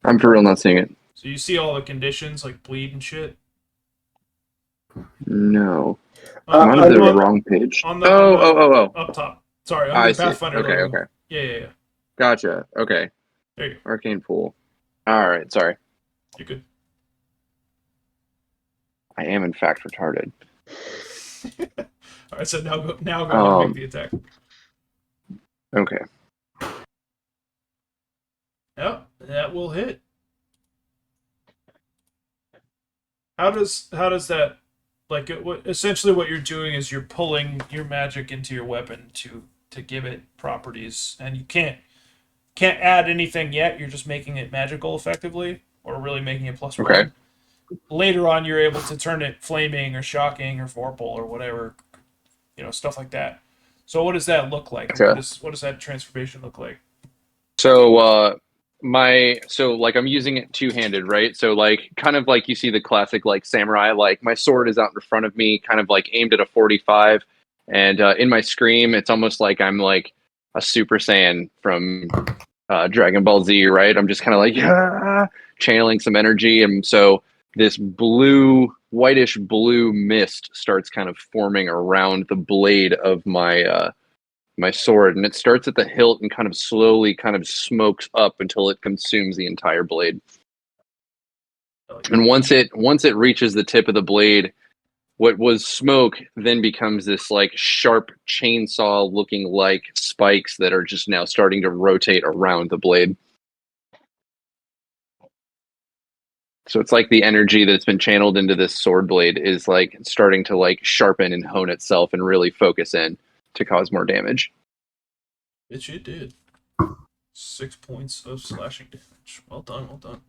S3: I'm for real not seeing it.
S1: So you see all the conditions like bleed and shit?
S3: No.
S1: On,
S3: I'm on the wrong page.
S1: on the up top. Sorry, under
S3: I
S1: the
S3: see.
S1: Pathfinder
S3: Okay,
S1: logo.
S3: okay.
S1: Yeah.
S3: Gotcha. Okay.
S1: There you go.
S3: Arcane pool. All right. Sorry.
S1: You're good.
S3: I am in fact retarded.
S1: All right, so now go ahead and make the attack.
S3: Okay.
S1: Yep, that will hit. How does that, like, essentially what you're doing is you're pulling your magic into your weapon to give it properties, and you can't add anything yet. You're just making it magical effectively, or really making it +1.
S3: Okay.
S1: later on you're able to turn it flaming or shocking or vorpal or whatever, stuff like that. So what does that look like?
S3: Okay.
S1: What does that transformation look like?
S3: So like I'm using it two-handed, right? So like kind of like you see the classic like samurai, like my sword is out in front of me, kind of like aimed at a 45, and in my scream, it's almost like I'm like a Super Saiyan from Dragon Ball Z, right? I'm just kind of like channeling some energy, and so this whitish blue mist starts kind of forming around the blade of my sword, and it starts at the hilt and kind of slowly kind of smokes up until it consumes the entire blade. And once it reaches the tip of the blade, what was smoke then becomes this like sharp chainsaw looking like spikes that are just now starting to rotate around the blade. So it's like the energy that's been channeled into this sword blade is like starting to like sharpen and hone itself and really focus in to cause more damage.
S1: Bitch, it did. 6 points of slashing damage. Well done, well done.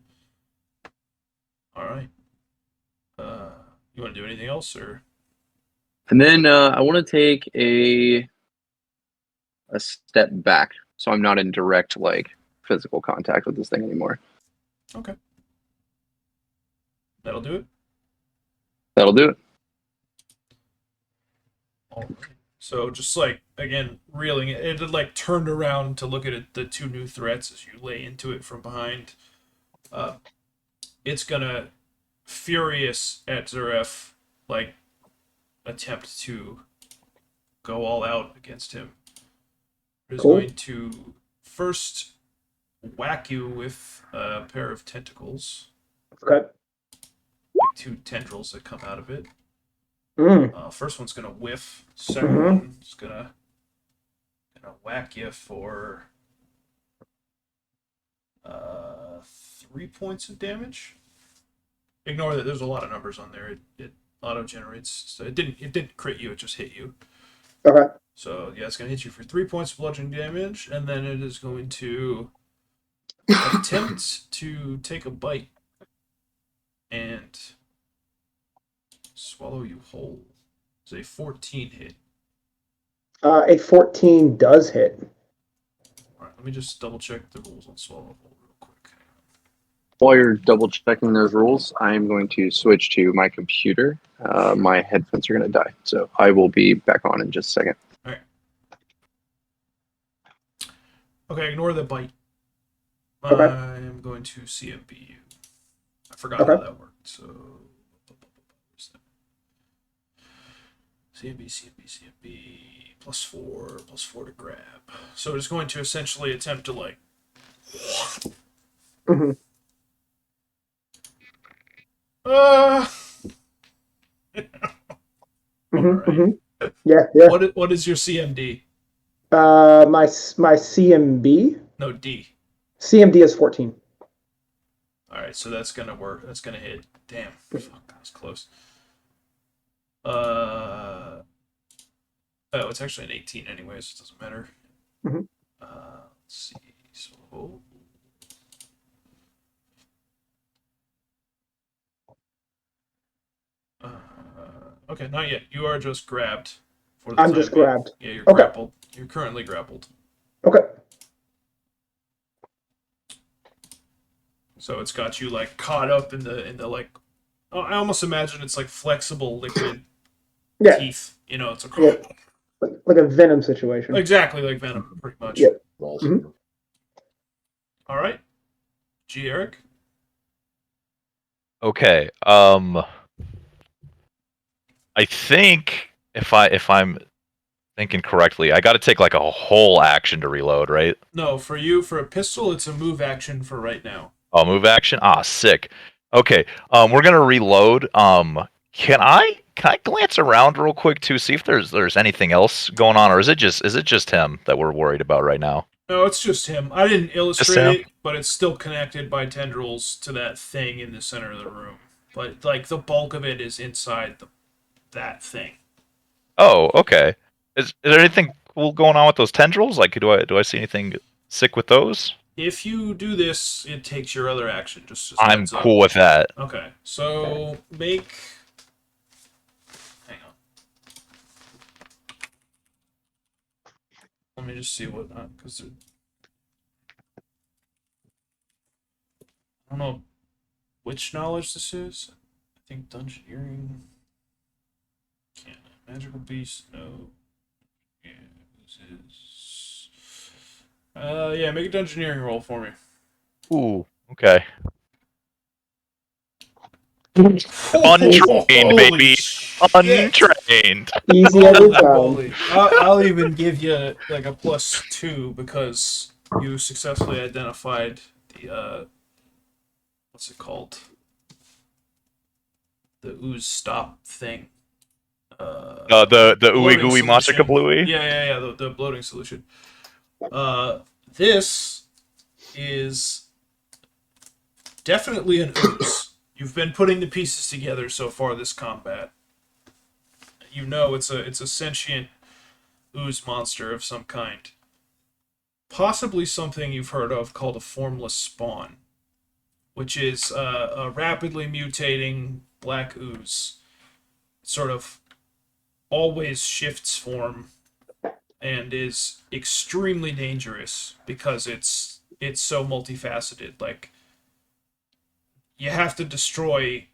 S1: Alright. You want to do anything else, or?
S3: And then I want to take a step back, so I'm not in direct like physical contact with this thing anymore.
S1: Okay. That'll do it.
S3: That'll do it.
S1: All right. So just like again, reeling it had like turned around to look at it, the two new threats as you lay into it from behind. It's gonna furious at Zuref, like attempt to go all out against him. It is going to first whack you with a pair of tentacles.
S2: Okay.
S1: Like two tendrils that come out of it. First one's gonna whiff. Second one's gonna whack you for 3 points of damage. Ignore that there's a lot of numbers on there. It auto generates, so it didn't crit you. It just hit you.
S2: Okay.
S1: So yeah, it's gonna hit you for 3 points of bludgeoning damage, and then it is going to attempt to take a bite and swallow you whole. It's a 14 hit.
S2: A 14 does hit.
S1: Alright, let me just double check the rules on swallow whole real quick.
S3: While you're double checking those rules, I'm going to switch to my computer. My headphones are going to die, so I will be back on in just a second.
S1: Alright. Okay, ignore the bite.
S2: Okay.
S1: I'm going to CMB you. I forgot how that worked, so... CMB, +4 to grab. So it's going to essentially attempt to like...
S2: Yeah.
S1: What is your CMD?
S2: My CMB?
S1: No, D.
S2: CMD is 14.
S1: Alright, so that's gonna work. That's gonna hit. Damn. Fuck, that was close. Oh, it's actually an 18 anyways, so it doesn't matter. Let's see. So... okay, not yet. You are just grabbed. For the
S2: I'm just grabbed.
S1: Yeah, you're grappled. You're currently grappled.
S2: Okay.
S1: So it's got you like caught up in the like. Oh, I almost imagine it's like flexible liquid teeth. You know, it's a
S2: like a Venom situation.
S1: Exactly like Venom, pretty much.
S2: Yeah.
S1: All right, G. Eric.
S4: Okay. I think if I'm thinking correctly, I got to take like a whole action to reload, right?
S1: No, for you, for a pistol, it's a move action for right now.
S4: Oh, move action. Ah, sick. Okay. We're gonna reload. Can I glance around real quick to see if there's anything else going on, or is it just him that we're worried about right now?
S1: No, it's just him. I didn't illustrate it, but it's still connected by tendrils to that thing in the center of the room. But like the bulk of it is inside that thing.
S4: Oh, okay. Is there anything cool going on with those tendrils? Like, do I see anything sick with those?
S1: if you do this, it takes your other action. Just
S4: I'm
S1: heads up.
S4: cool with that.
S1: Okay, so make. Hang on. Let me just see what, because I don't know which knowledge this is. I think dungeoneering. Can't. Magical beast. No. Yeah, this is. Yeah, make a dungeoneering roll for me.
S4: Ooh, okay.
S1: Holy
S4: Untrained, baby.
S1: shit.
S4: Untrained.
S2: Easy every time.
S1: Holy. I'll even give you like a +2 because you successfully identified the what's it called? The ooze stop thing.
S4: The ooey
S1: Bloating
S4: gooey monster
S1: solution.
S4: kablooey.
S1: Yeah. The bloating solution. This is definitely an ooze. You've been putting the pieces together so far this combat. You know it's a sentient ooze monster of some kind. Possibly something you've heard of called a formless spawn, which is a rapidly mutating black ooze. Sort of always shifts form and is extremely dangerous because it's so multifaceted. Like, you have to destroy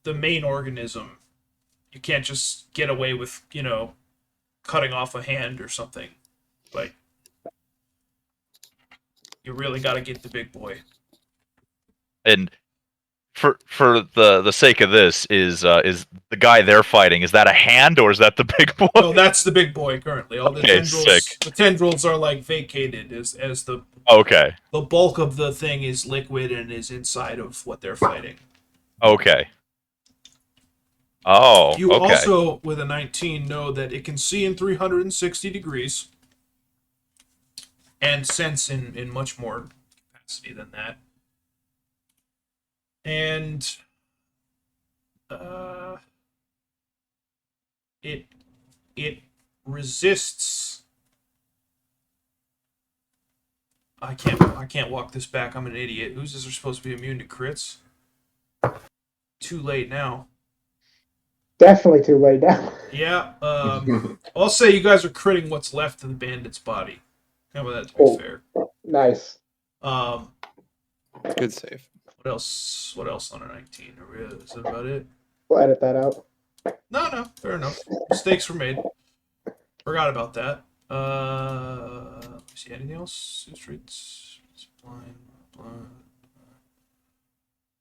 S1: the main organism. You can't just get away with, cutting off a hand or something. Like, you really got to get the big boy.
S4: And for the sake of this, is the guy they're fighting, is that a hand or is that the big boy?
S1: No, that's the big boy currently. All the
S4: Okay,
S1: tendrils,
S4: sick.
S1: the tendrils are like vacated as the
S4: Okay.
S1: the bulk of the thing is liquid and is inside of what they're fighting.
S4: Okay. Oh,
S1: You
S4: okay.
S1: also, with a 19, know that it can see in 360 degrees and sense in much more capacity than that. And it resists. I can't walk this back. I'm an idiot. Oozes are supposed to be immune to crits. Too late now.
S2: Definitely too late now.
S1: Yeah. I'll say you guys are critting what's left of the bandit's body. How about that, to be
S2: Cool.
S1: fair?
S2: Nice.
S6: Good save.
S1: What else? What else on a 19? Is that about it?
S2: We'll edit that out.
S1: No. Fair enough. Mistakes were made. Forgot about that. Let me see. Anything else? Streets. Blind.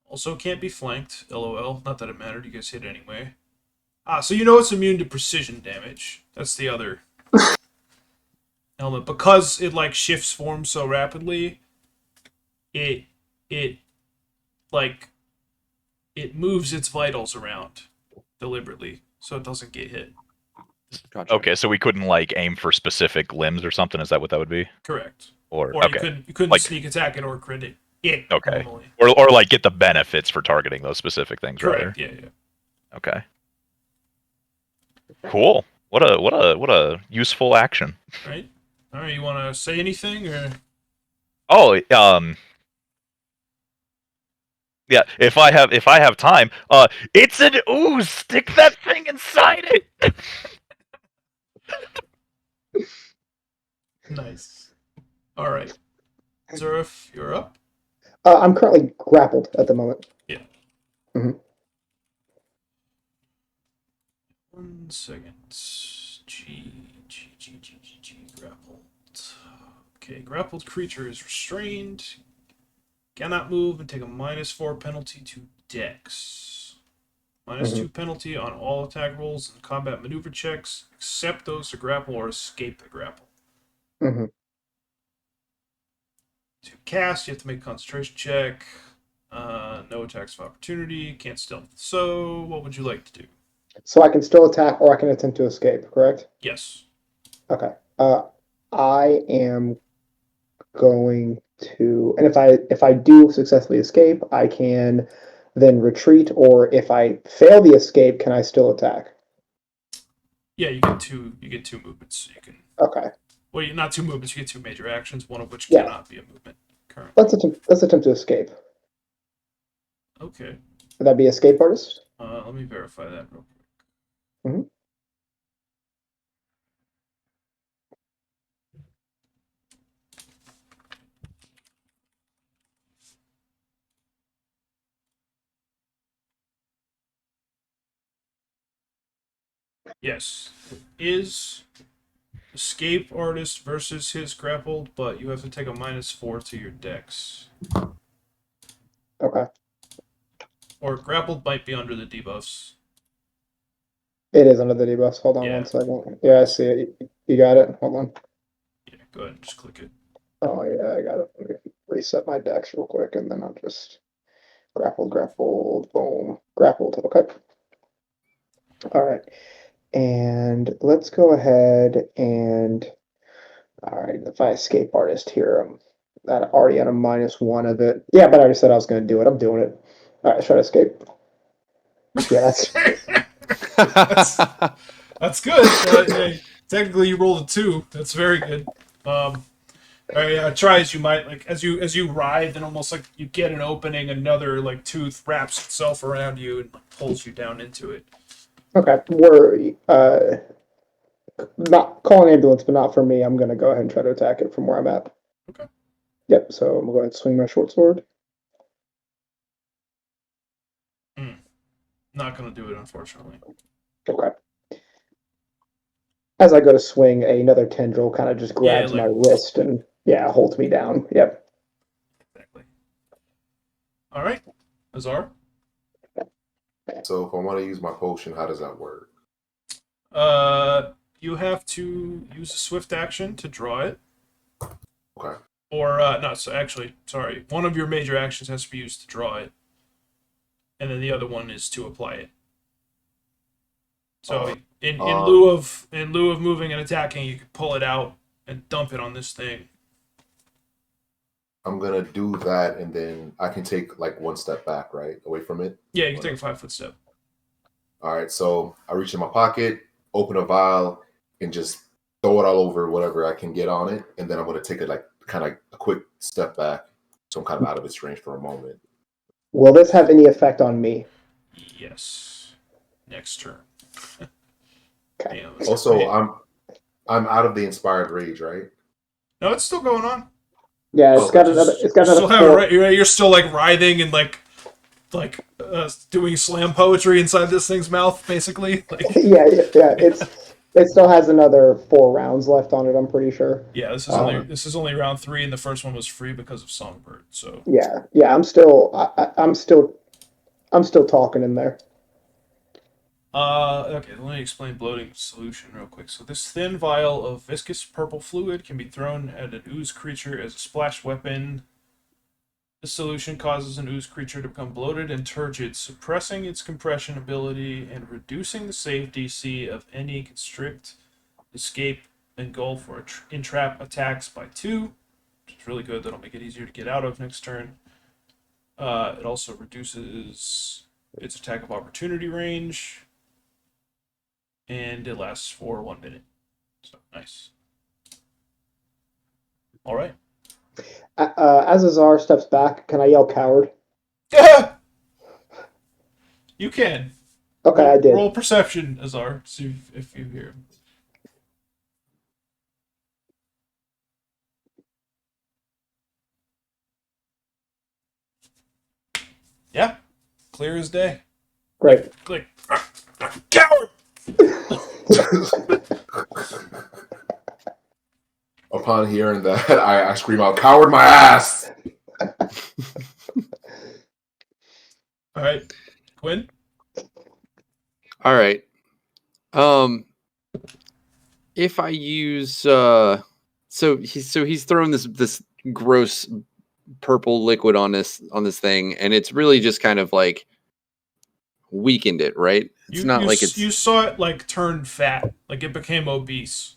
S1: Also can't be flanked. LOL. Not that it mattered. You guys hit anyway. So you know it's immune to precision damage. That's the other element. Because it like shifts form so rapidly, it moves its vitals around deliberately so it doesn't get hit.
S6: Gotcha.
S4: Okay, so we couldn't like aim for specific limbs or something. Is that what that would be?
S1: Correct.
S4: Or
S1: okay. you couldn't
S4: like,
S1: sneak attack it or crit it.
S4: Okay.
S1: Normally.
S4: Or like get the benefits for targeting those specific things.
S1: Correct.
S4: Rather.
S1: Yeah.
S4: Okay. Cool. What a useful action.
S1: Right. All right. You want to say anything or?
S4: Oh, yeah. If I have time, it's an ooze. Stick that thing inside it.
S1: Nice. All right. Zuref, you're up.
S2: I'm currently grappled at the moment.
S1: Yeah.
S2: Mm-hmm.
S1: 1 second. G, grappled. Okay, grappled creature is restrained. Cannot move and take a -4 penalty to Dex. -2 penalty on all attack rolls and combat maneuver checks, except those to grapple or escape the grapple.
S2: Mm-hmm.
S1: To cast, you have to make a concentration check. No attacks of opportunity. Can't stealth. So, what would you like to do?
S2: So I can still attack or I can attempt to escape, correct?
S1: Yes.
S2: Okay. I am going to, and if I do successfully escape, I can then retreat, or if I fail the escape, can I still attack?
S1: Yeah, you get two movements. So you can.
S2: Okay.
S1: Well, not two movements. You get two major actions, one of which
S2: Yeah.
S1: cannot be a movement. currently?
S2: Let's attempt to escape.
S1: Okay.
S2: Would that be escape artist?
S1: Let me verify that real quick.
S2: Mhm.
S1: Yes. Is escape artist versus his grappled, but you have to take a -4 to your dex.
S2: Okay.
S1: Or grappled might be under the debuffs.
S2: It is under the debuffs. Hold on
S1: Yeah.
S2: 1 second. Yeah, I see it. You got it. Hold on.
S1: Yeah, go ahead and just click it.
S2: Oh yeah, I got it. Let me reset my dex real quick, and then I'll just grappled, boom, grappled. Okay. All right. And let's go ahead and all right. If I escape artist here, I'm that already at a -1 of it. Yeah, but I already said I was going to do it. I'm doing it. All right, try to escape. Yeah,
S1: That's good. Yeah, technically, you rolled a 2. That's very good. Try as you might, like as you writhe and almost like you get an opening, another like tooth wraps itself around you and like, pulls you down into it.
S2: okay. We're not calling an ambulance, but not for me. I'm going to go ahead and try to attack it from where I'm at.
S1: Okay.
S2: Yep. So I'm going to go ahead and swing my short sword.
S1: Not gonna do it, unfortunately.
S2: Okay. As I go to swing, another tendril kind of just grabs my wrist and holds me down. Yep.
S1: Exactly. All right, Azar.
S5: So if I want to use my potion, how does that work?
S1: You have to use a swift action to draw it.
S5: Okay.
S1: Or no, so actually, sorry, one of your major actions has to be used to draw it, and then the other one is to apply it. So in lieu of moving and attacking, you can pull it out and dump it on this thing.
S5: I'm gonna do that, and then I can take like 1 step back, right, away from it.
S1: Yeah, you can take a 5-foot step.
S5: All right, so I reach in my pocket, open a vial, and just throw it all over whatever I can get on it, and then I'm gonna take it like kind of a quick step back, so I'm kind of out of its range for a moment.
S2: Will this have any effect on me?
S1: Yes. Next turn.
S2: Okay.
S1: Damn,
S5: Also, I'm out of the inspired rage, right?
S1: no, it's still going on.
S2: Yeah, it's got another. It's got another.
S1: You're still like writhing and like doing slam poetry inside this thing's mouth, basically. Like,
S2: yeah. It still has another 4 rounds left on it. I'm pretty sure.
S1: yeah, this is only round 3, and the first one was free because of Songbird. So
S2: yeah. I'm still talking in there.
S1: Okay, let me explain bloating solution real quick. So this thin vial of viscous purple fluid can be thrown at an ooze creature as a splash weapon. This solution causes an ooze creature to become bloated and turgid, suppressing its compression ability and reducing the save DC of any constrict, escape, engulf, or entrap attacks by 2, which is really good. That'll make it easier to get out of next turn. It also reduces its attack of opportunity range, and it lasts for 1 minute. So nice. All right.
S2: As Azar steps back, can I yell "coward"?
S1: You can.
S2: Okay, I did.
S1: Roll perception, Azar. See if you hear him. Yeah. Clear as day.
S2: Great.
S1: Click. Coward!
S5: Upon hearing that, I scream out, "Coward, my ass!"
S1: All right. Quin?
S3: All right. If I use so he's throwing this gross purple liquid on this thing, and it's really just kind of like weakened it, right? It's not like it's
S1: you saw it like turn fat, like it became obese.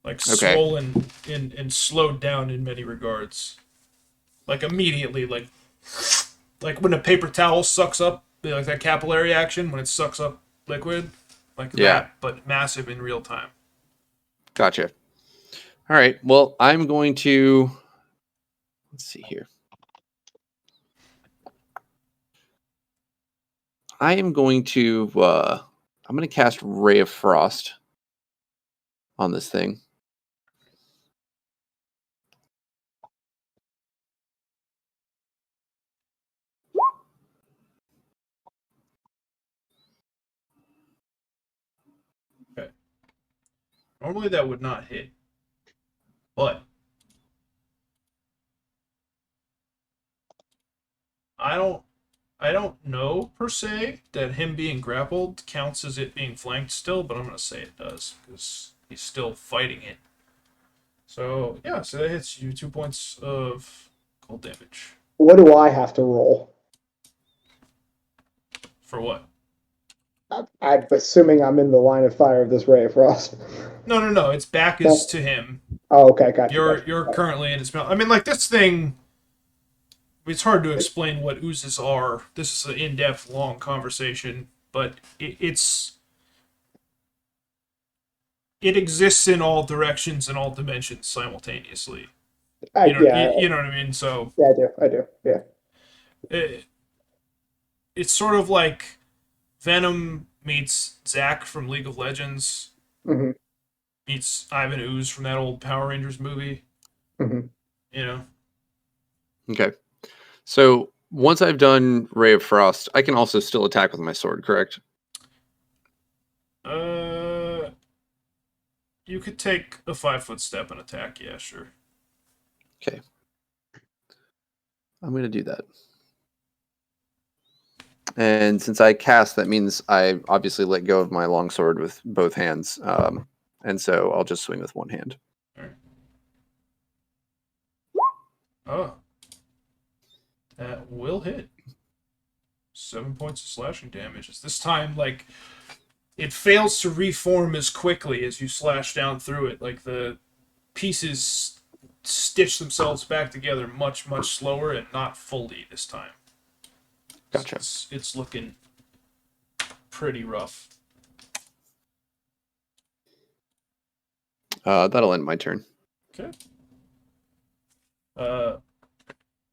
S1: Like
S3: okay.
S1: Swollen and slowed down in many regards. Like immediately, like when a paper towel sucks up, like that capillary action when it sucks up liquid, like that, but massive in real time.
S3: Gotcha. All right. Well, I'm going to
S6: Let's see here. I am going to I'm going to cast Ray of Frost on this thing.
S1: Okay. Normally that would not hit, but I don't know per se that him being grappled counts as it being flanked still, but I'm gonna say it does because he's still fighting it. So yeah, so that hits you 2 points of cold damage.
S2: What do I have to roll?
S1: For what?
S2: I'm assuming I'm in the line of fire of this ray of frost.
S1: No. Its back is to him.
S2: Oh, okay, gotcha.
S1: You're currently in its mouth. I mean, like this thing. It's hard to explain what oozes are. This is an in-depth, long conversation, but it exists in all directions and all dimensions simultaneously. You know what I mean? So
S2: yeah, I do. Yeah.
S1: It's sort of like Venom meets Zack from League of Legends
S2: Mm-hmm.
S1: meets Ivan Ooze from that old Power Rangers movie.
S2: Mm-hmm.
S1: You know?
S6: Okay. So once I've done Ray of Frost, I can also still attack with my sword, correct?
S1: You could take a 5-foot step and attack. Yeah, sure.
S6: Okay. I'm going to do that. And since I cast, that means I obviously let go of my longsword with both hands. And so I'll just swing with one hand.
S1: All right. Oh. That will hit. 7 points of slashing damage. It's this time, like, it fails to reform as quickly as you slash down through it. Like, the pieces stitch themselves back together much, much slower and not fully this time.
S6: Gotcha.
S1: It's looking pretty rough.
S6: That'll end my turn.
S1: Okay.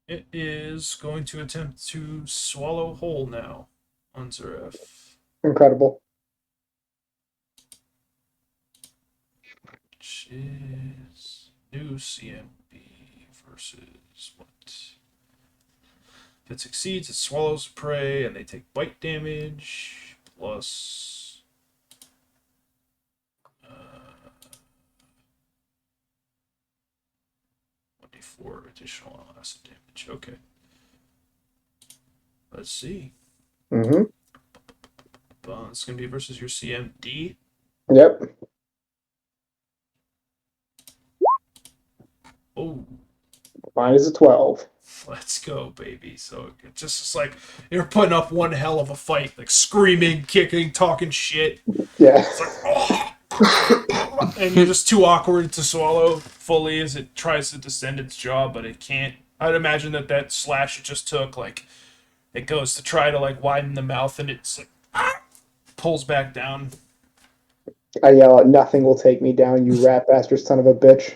S1: It is going to attempt to swallow whole now on Zuref.
S2: Incredible.
S1: Which is new CMB versus what? If it succeeds, it swallows prey and they take bite damage plus 1d4 additional acid damage. Okay. Let's see.
S2: Mm-hmm.
S1: It's going to be versus your CMD.
S2: Yep.
S1: Oh.
S2: Mine is a 12.
S1: Let's go, baby. So it's like you're putting up one hell of a fight, like screaming, kicking, talking shit.
S2: Yeah.
S1: It's like, oh. And you're just too awkward to swallow fully as it tries to descend its jaw, but it can't. I'd imagine that slash it just took, like, it goes to try to, like, widen the mouth, and it's like, pulls back down.
S2: I yell out, "Nothing will take me down, you rat bastard son of a bitch."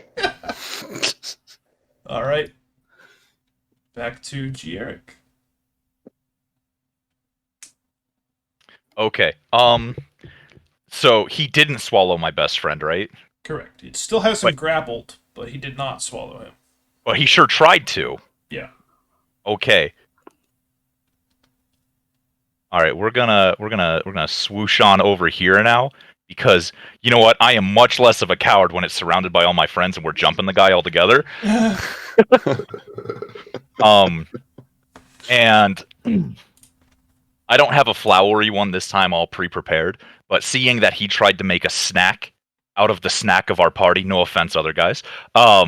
S1: All right. Back to G. Eric.
S4: Okay. So he didn't swallow my best friend, right?
S1: Correct. It still has him grappled, but he did not swallow him.
S4: Well, he sure tried to.
S1: Yeah.
S4: Okay. All right, we're gonna swoosh on over here now because you know what? I am much less of a coward when it's surrounded by all my friends and we're jumping the guy all together. And I don't have a flowery one this time, all pre-prepared. But seeing that he tried to make a snack out of the snack of our party, no offense, other guys, I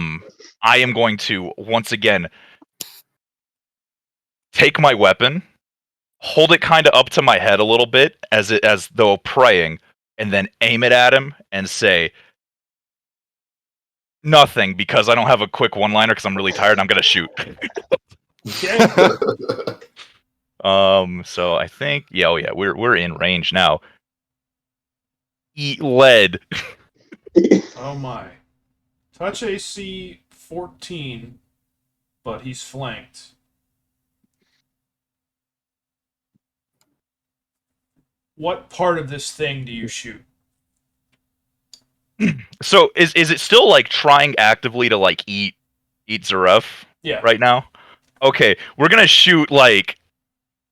S4: am going to once again take my weapon, hold it kind of up to my head a little bit as though praying, and then aim it at him and say nothing because I don't have a quick one-liner because I'm really tired and I'm gonna shoot. So I think we're in range now. Eat lead.
S1: Oh my. Touch AC 14. but he's flanked. What part of this thing do you shoot?
S4: So is it still like trying actively to like eat Zuref
S1: Yeah.
S4: right now? Okay, we're gonna shoot like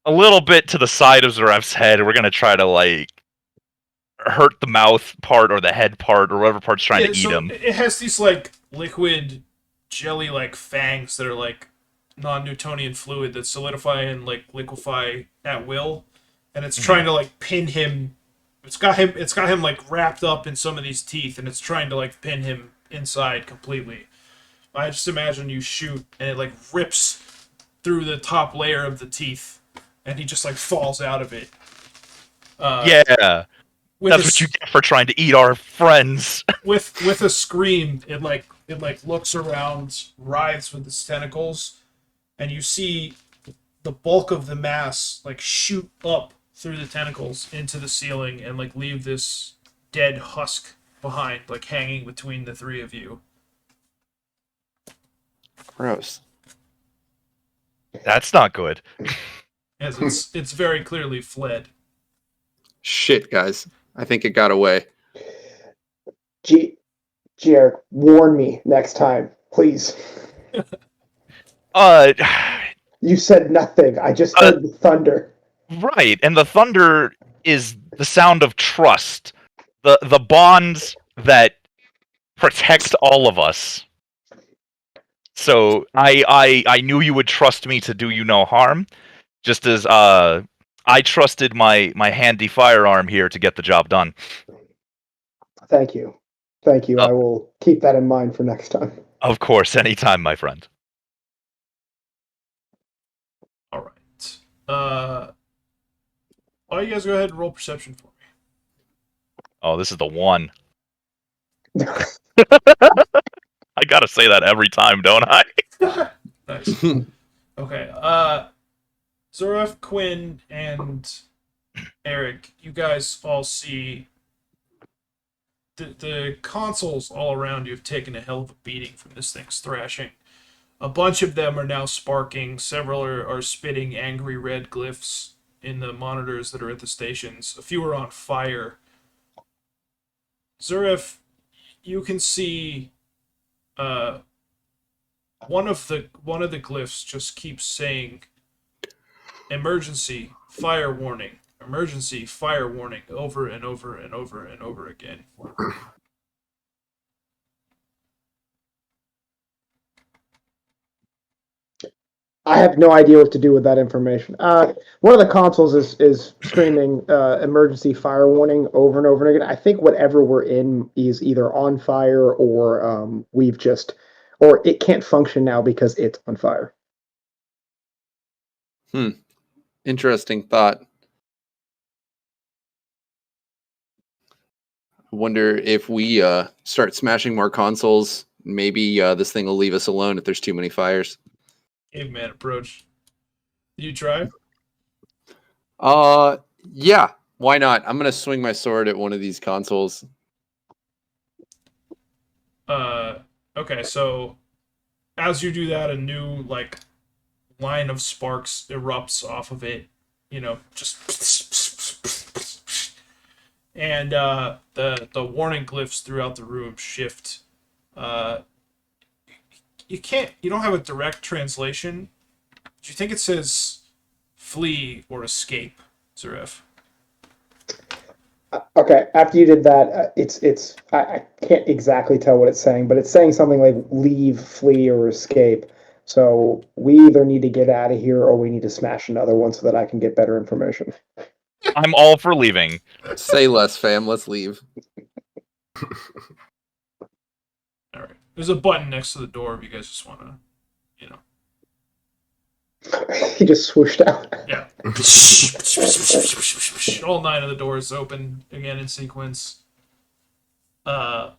S4: a little bit to the side of Zuref's head. We're gonna try to like hurt the mouth part or the head part or whatever part's trying to eat him.
S1: It has these like liquid jelly like fangs that are like non-Newtonian fluid that solidify and like liquefy at will, and it's trying to like pin him. It's got him like wrapped up in some of these teeth, and it's trying to like pin him inside completely. I just imagine you shoot and it like rips through the top layer of the teeth, and he just like falls out of it.
S4: Yeah, that's what you get for trying to eat our friends.
S1: with a scream, it looks around, writhes with its tentacles, and you see the bulk of the mass like shoot up through the tentacles into the ceiling and like leave this dead husk behind, like hanging between the three of you.
S6: Gross.
S4: That's not good.
S1: As it's very clearly fled.
S6: Shit, guys. I think it got away.
S2: Eric, warn me next time, please. You said nothing. I just heard the thunder.
S4: Right, and the thunder is the sound of trust. The bonds that protect all of us. So I knew you would trust me to do you no harm, just as I trusted my handy firearm here to get the job done.
S2: Thank you. I will keep that in mind for next time.
S4: Of course, anytime, my friend.
S1: All right. Why don't you guys go ahead and roll perception for me?
S4: Oh, this is the one. I gotta say that every time, don't I?
S1: Nice. Okay. Zuref, Quin, and Eric, you guys all see the consoles all around you have taken a hell of a beating from this thing's thrashing. A bunch of them are now sparking. Several are spitting angry red glyphs in the monitors that are at the stations. A few are on fire. Zuref, you can see one of the glyphs just keeps saying emergency fire warning, emergency fire warning over and over and over and over again.
S2: I have no idea what to do with that information. One of the consoles is screaming emergency fire warning over and over again. I think whatever we're in is either on fire or or it can't function now because it's on fire.
S6: Interesting thought. I wonder if we start smashing more consoles, maybe this thing will leave us alone if there's too many fires.
S1: Caveman approach. You try?
S6: Yeah. Why not? I'm gonna swing my sword at one of these consoles.
S1: Okay, so as you do that, a new line of sparks erupts off of it. Just and the warning glyphs throughout the room shift. You don't have a direct translation. Do you think it says flee or escape, Zuref?
S2: Okay, after you did that, I can't exactly tell what it's saying, but it's saying something like leave, flee, or escape. So we either need to get out of here or we need to smash another one so that I can get better information.
S4: I'm all for leaving.
S6: Say less, fam. Let's leave.
S1: All right. There's a button next to the door if you guys just want to,
S2: He just swooshed out.
S1: Yeah. All 9 of the doors open again in sequence. As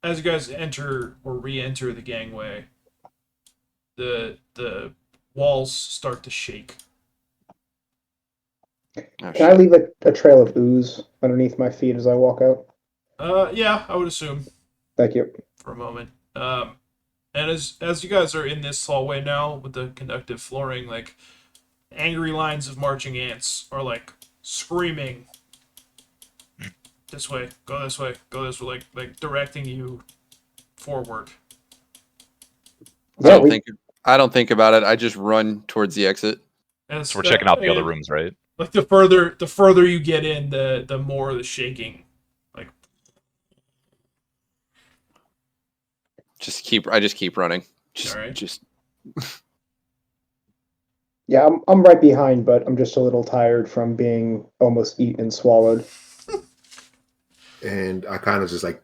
S1: you guys enter or re-enter the gangway, the walls start to shake.
S2: Can I leave a trail of ooze underneath my feet as I walk out?
S1: Yeah, I would assume.
S2: Thank you.
S1: For a moment. And as you guys are in this hallway now with the conductive flooring, like angry lines of marching ants are like screaming, "This way, go this way, go this way," like directing you forward.
S6: I
S2: Yeah,
S6: don't think about it. I just run towards the exit.
S1: And
S4: So we're checking out the other rooms, right?
S1: Like the further you get in, the more the shaking. Like
S6: I just keep running.
S1: All right.
S6: Just
S2: yeah, I'm right behind, but I'm just a little tired from being almost eaten and swallowed.
S5: And I kind of just like,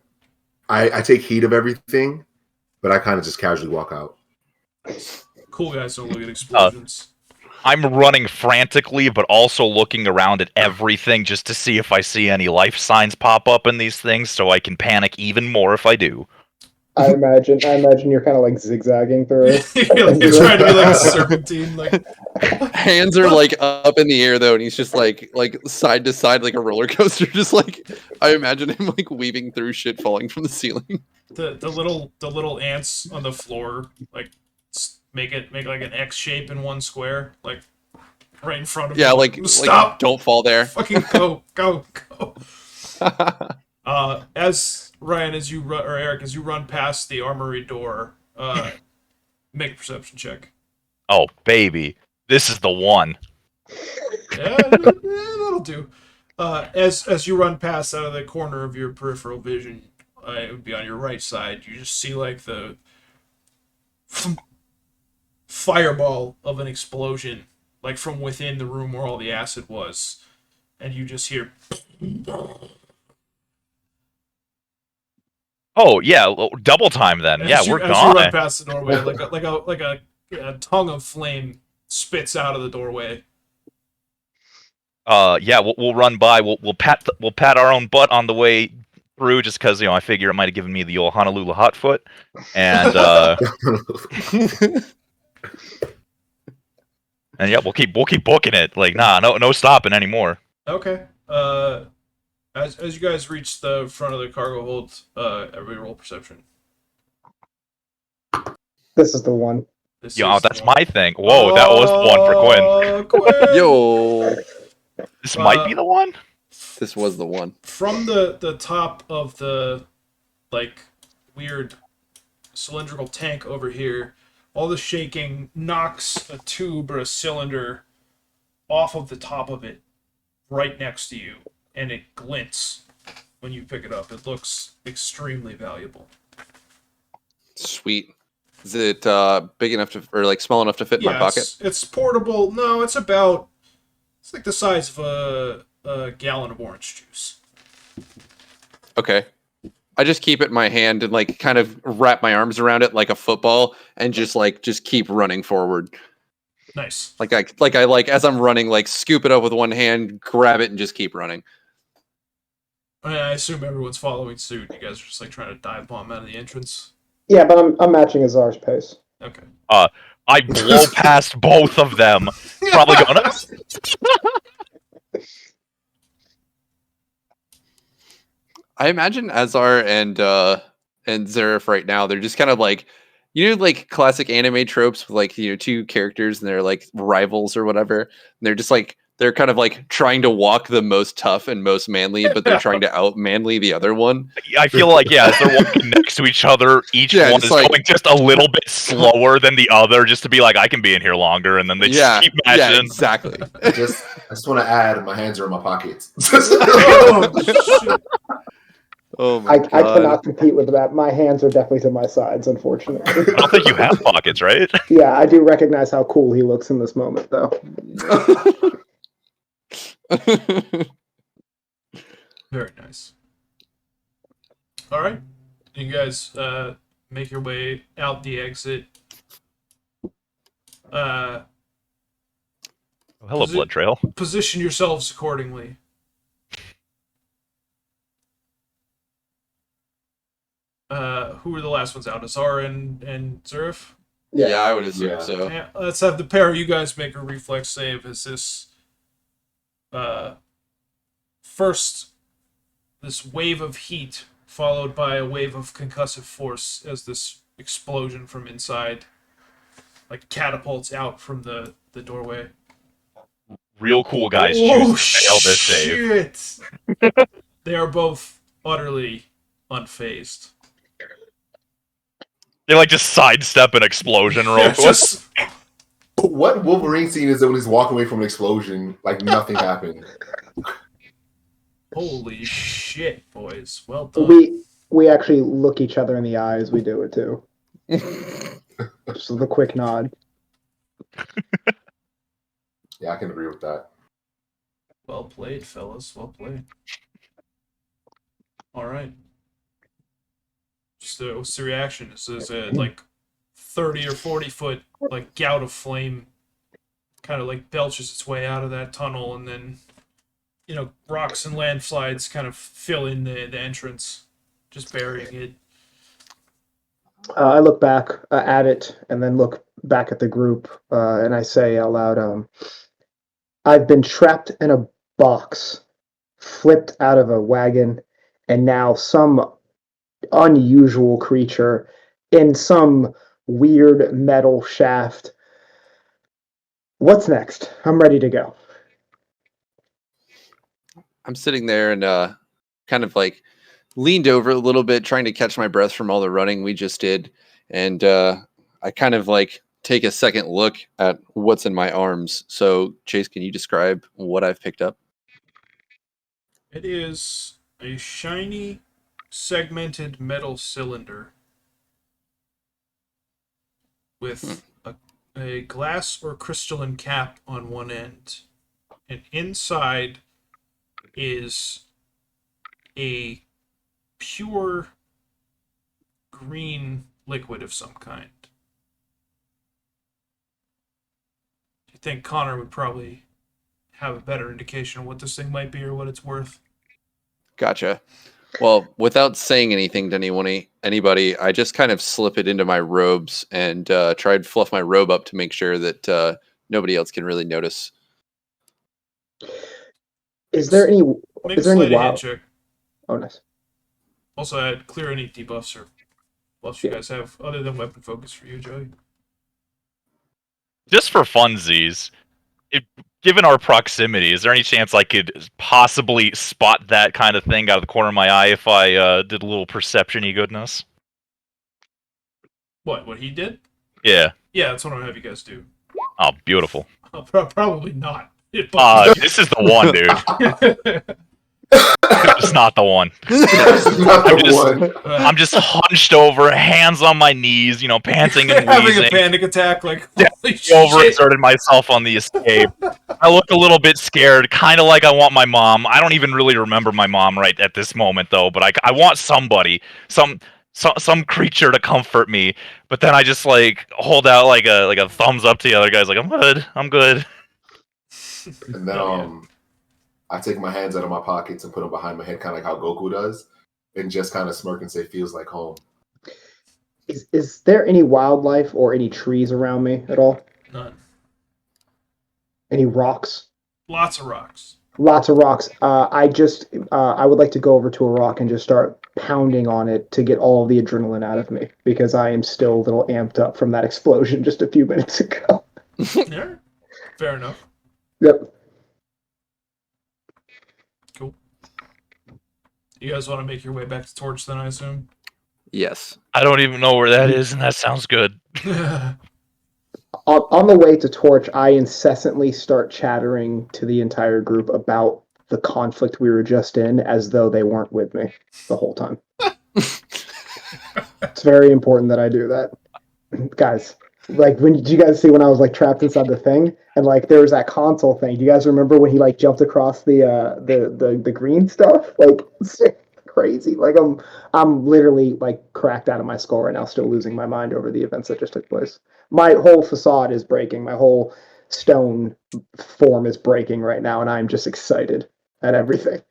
S5: I take heed of everything, but I kind of just casually walk out.
S1: cool guys don't look at explosions.
S4: I'm running frantically, but also looking around at everything just to see if I see any life signs pop up in these things, so I can panic even more if I do.
S2: I imagine you're kind of like zigzagging through.
S1: You're trying to be like a serpentine, like
S6: hands are like up in the air though, and he's just like side to side like a roller coaster. Just like I imagine him like weaving through shit falling from the ceiling.
S1: the little ants on the floor, like make like an X shape in one square, like right in front of
S6: Yeah,
S1: you.
S6: like
S1: Stop!
S6: don't fall there.
S1: Fucking go. As Ryan, as you run, or Eric, as you run past the armory door, make a perception check.
S4: Oh, baby. This is the one.
S1: Yeah, that'll do. As you run past out of the corner of your peripheral vision, it would be on your right side. You just see like the fireball of an explosion, like from within the room where all the acid was, and you just hear.
S4: Oh, yeah, double time then.
S1: As
S4: Yeah,
S1: you,
S4: we're
S1: as you run
S4: gone.
S1: past the doorway, like a tongue of flame spits out of the doorway.
S4: Yeah, we'll run by. We'll pat our own butt on the way through, just because I figure it might have given me the old Honolulu hot foot, and and yeah, we'll keep booking it. Like, nah, no stopping anymore.
S1: Okay. As you guys reach the front of the cargo hold, everybody roll perception.
S2: This is the one.
S1: This
S4: Yo,
S1: is the
S4: that's
S1: one.
S4: my thing. Whoa, that was the one for Quin.
S1: Quin!
S6: Yo,
S4: This might be the one.
S6: this was the one.
S1: From the top of the like weird cylindrical tank over here, all the shaking knocks a tube or a cylinder off of the top of it right next to you, and it glints when you pick it up. It looks extremely valuable.
S6: Sweet. Is it big enough to, or like small enough to fit in my pocket?
S1: It's portable. No, it's like the size of a gallon of orange juice.
S6: Okay. I just keep it in my hand and like kind of wrap my arms around it like a football and just keep running forward.
S1: Nice.
S6: Like as I'm running, like scoop it up with one hand, grab it, and just keep running.
S1: I assume everyone's following suit. You guys are just like trying to dive bomb out of the entrance.
S2: Yeah, but I'm matching Azar's pace.
S1: Okay.
S4: I blow past both of them. Probably gonna.
S6: I imagine Azar and Zuref right now, they're just kind of like, like classic anime tropes with like, two characters and they're like rivals or whatever. And they're just like, they're kind of like trying to walk the most tough and most manly, but they're trying to out manly the other one.
S4: I feel like, yeah, as they're walking next to each other, each one is going just a little bit slower than the other, just to be like, I can be in here longer, and then they just keep matching.
S6: Yeah, exactly.
S5: I just want to add, my hands are in my pockets.
S1: Oh, shit.
S6: Oh my
S2: I
S6: God.
S2: cannot compete with that. My hands are definitely to my sides, unfortunately.
S4: I don't think you have pockets, right?
S2: Yeah, I do recognize how cool he looks in this moment, though.
S1: Very nice. All right. You guys make your way out the exit.
S4: Oh, hello, Blood Trail.
S1: Position yourselves accordingly. Who are the last ones out? Azar and Zuref?
S6: Yeah, I would assume
S5: Yeah.
S6: so.
S1: Yeah, let's have the pair of you guys make a reflex save as this first this wave of heat followed by a wave of concussive force as this explosion from inside, like catapults out from the doorway.
S4: Real cool guys
S1: Oh
S4: choose to fail this save.
S1: shit! They are both utterly unfazed.
S4: They like just sidestep an explosion real
S1: They're
S4: quick.
S1: just
S5: What Wolverine scene is it when he's walking away from an explosion like nothing happened?
S1: holy shit, boys! Well done.
S2: We actually look each other in the eye as we do it too. Just with a quick nod.
S5: Yeah, I can agree with that.
S1: Well played, fellas. Well played. All right. Just what's the reaction? Is this a like 30 or 40 foot like gout of flame kind of like belches its way out of that tunnel, and then rocks and landslides kind of fill in the entrance, just burying it.
S2: I look back at it and then look back at the group and I say out loud, I've been trapped in a box, flipped out of a wagon, and now some unusual creature in some weird metal shaft. What's next? I'm ready to go.
S6: I'm sitting there and kind of like leaned over a little bit, trying to catch my breath from all the running we just did. And I kind of like take a second look at what's in my arms. So, Chase, can you describe what I've picked up?
S1: It is a shiny, segmented metal cylinder with a glass or crystalline cap on one end. And inside is a pure green liquid of some kind. You think Connor would probably have a better indication of what this thing might be or what it's worth?
S6: Gotcha. Well, without saying anything to anybody, I just kind of slip it into my robes and try to fluff my robe up to make sure that nobody else can really notice.
S2: Is there any
S1: Make
S2: is
S1: a
S2: there any
S1: sleight of hand
S2: wild?
S1: check.
S2: Oh, nice.
S1: Also, I'd clear any debuffs or buffs you guys have other than weapon focus for you, Joey.
S4: Just for funsies, given our proximity, is there any chance I could possibly spot that kind of thing out of the corner of my eye if I did a little perception-y goodness?
S1: What he did?
S4: Yeah.
S1: Yeah, that's what I'm gonna have you guys do.
S4: Oh, beautiful.
S1: Probably not.
S4: This is the one, dude. It's not the one.
S5: This is not the one.
S4: I'm just hunched over, hands on my knees, panting and
S1: having
S4: wheezing.
S1: a panic attack, like
S4: Yeah,
S1: holy shit.
S4: Overexerted myself on the escape. I look a little bit scared, kind of like I want my mom. I don't even really remember my mom right at this moment, though. But I want somebody, some creature to comfort me. But then I just like hold out like a thumbs up to the other guys, like I'm good.
S5: And then I take my hands out of my pockets and put them behind my head, kind of like how Goku does, and just kind of smirk and say, "Feels like home."
S2: Is there any wildlife or any trees around me at all?
S1: None.
S2: Any rocks?
S1: Lots of rocks.
S2: Lots of rocks. I would like to go over to a rock and just start pounding on it to get all the adrenaline out of me because I am still a little amped up from that explosion just a few minutes ago.
S1: Yeah, fair enough.
S2: Yep.
S1: Cool. You guys want to make your way back to Torch then, I assume?
S6: Yes.
S4: I don't even know where that is, and that sounds good.
S2: On the way to Torch, I incessantly start chattering to the entire group about the conflict we were just in as though they weren't with me the whole time. It's very important that I do that. Guys, like, did you guys see when I was like trapped inside the thing and like there was that console thing? Do you guys remember when he like jumped across the green stuff? Like, it's crazy. Like I'm literally like cracked out of my skull right now, still losing my mind over the events that just took place. My whole facade is breaking. My whole stone form is breaking right now, and I'm just excited at everything.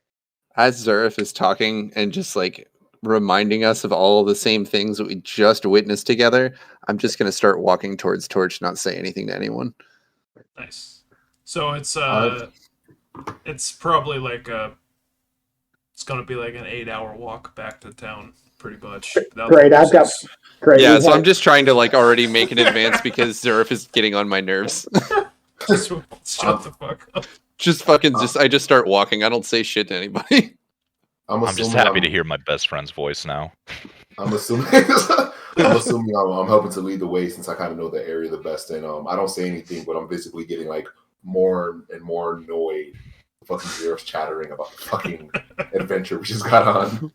S6: As Zuref is talking and just like reminding us of all the same things that we just witnessed together, I'm just going to start walking towards Torch, not say anything to anyone.
S1: Nice. So it's probably like it's gonna be like an 8-hour walk back to town pretty much. Without
S2: Great,
S1: the
S2: I've got
S1: horses.
S2: great.
S6: Yeah,
S2: we
S6: so
S2: have-
S6: I'm just trying to like already make an advance because Zuref is getting on my nerves.
S1: Just shut the fuck up.
S6: I just start walking. I don't say shit to anybody.
S5: I'm
S4: I'm just
S5: assuming
S4: happy to hear my best friend's voice now.
S5: I'm assuming I'm helping to lead the way since I kind of know the area the best. And I don't say anything, but I'm basically getting like more and more annoyed. Fucking Zuref's chattering about the fucking adventure we just got on.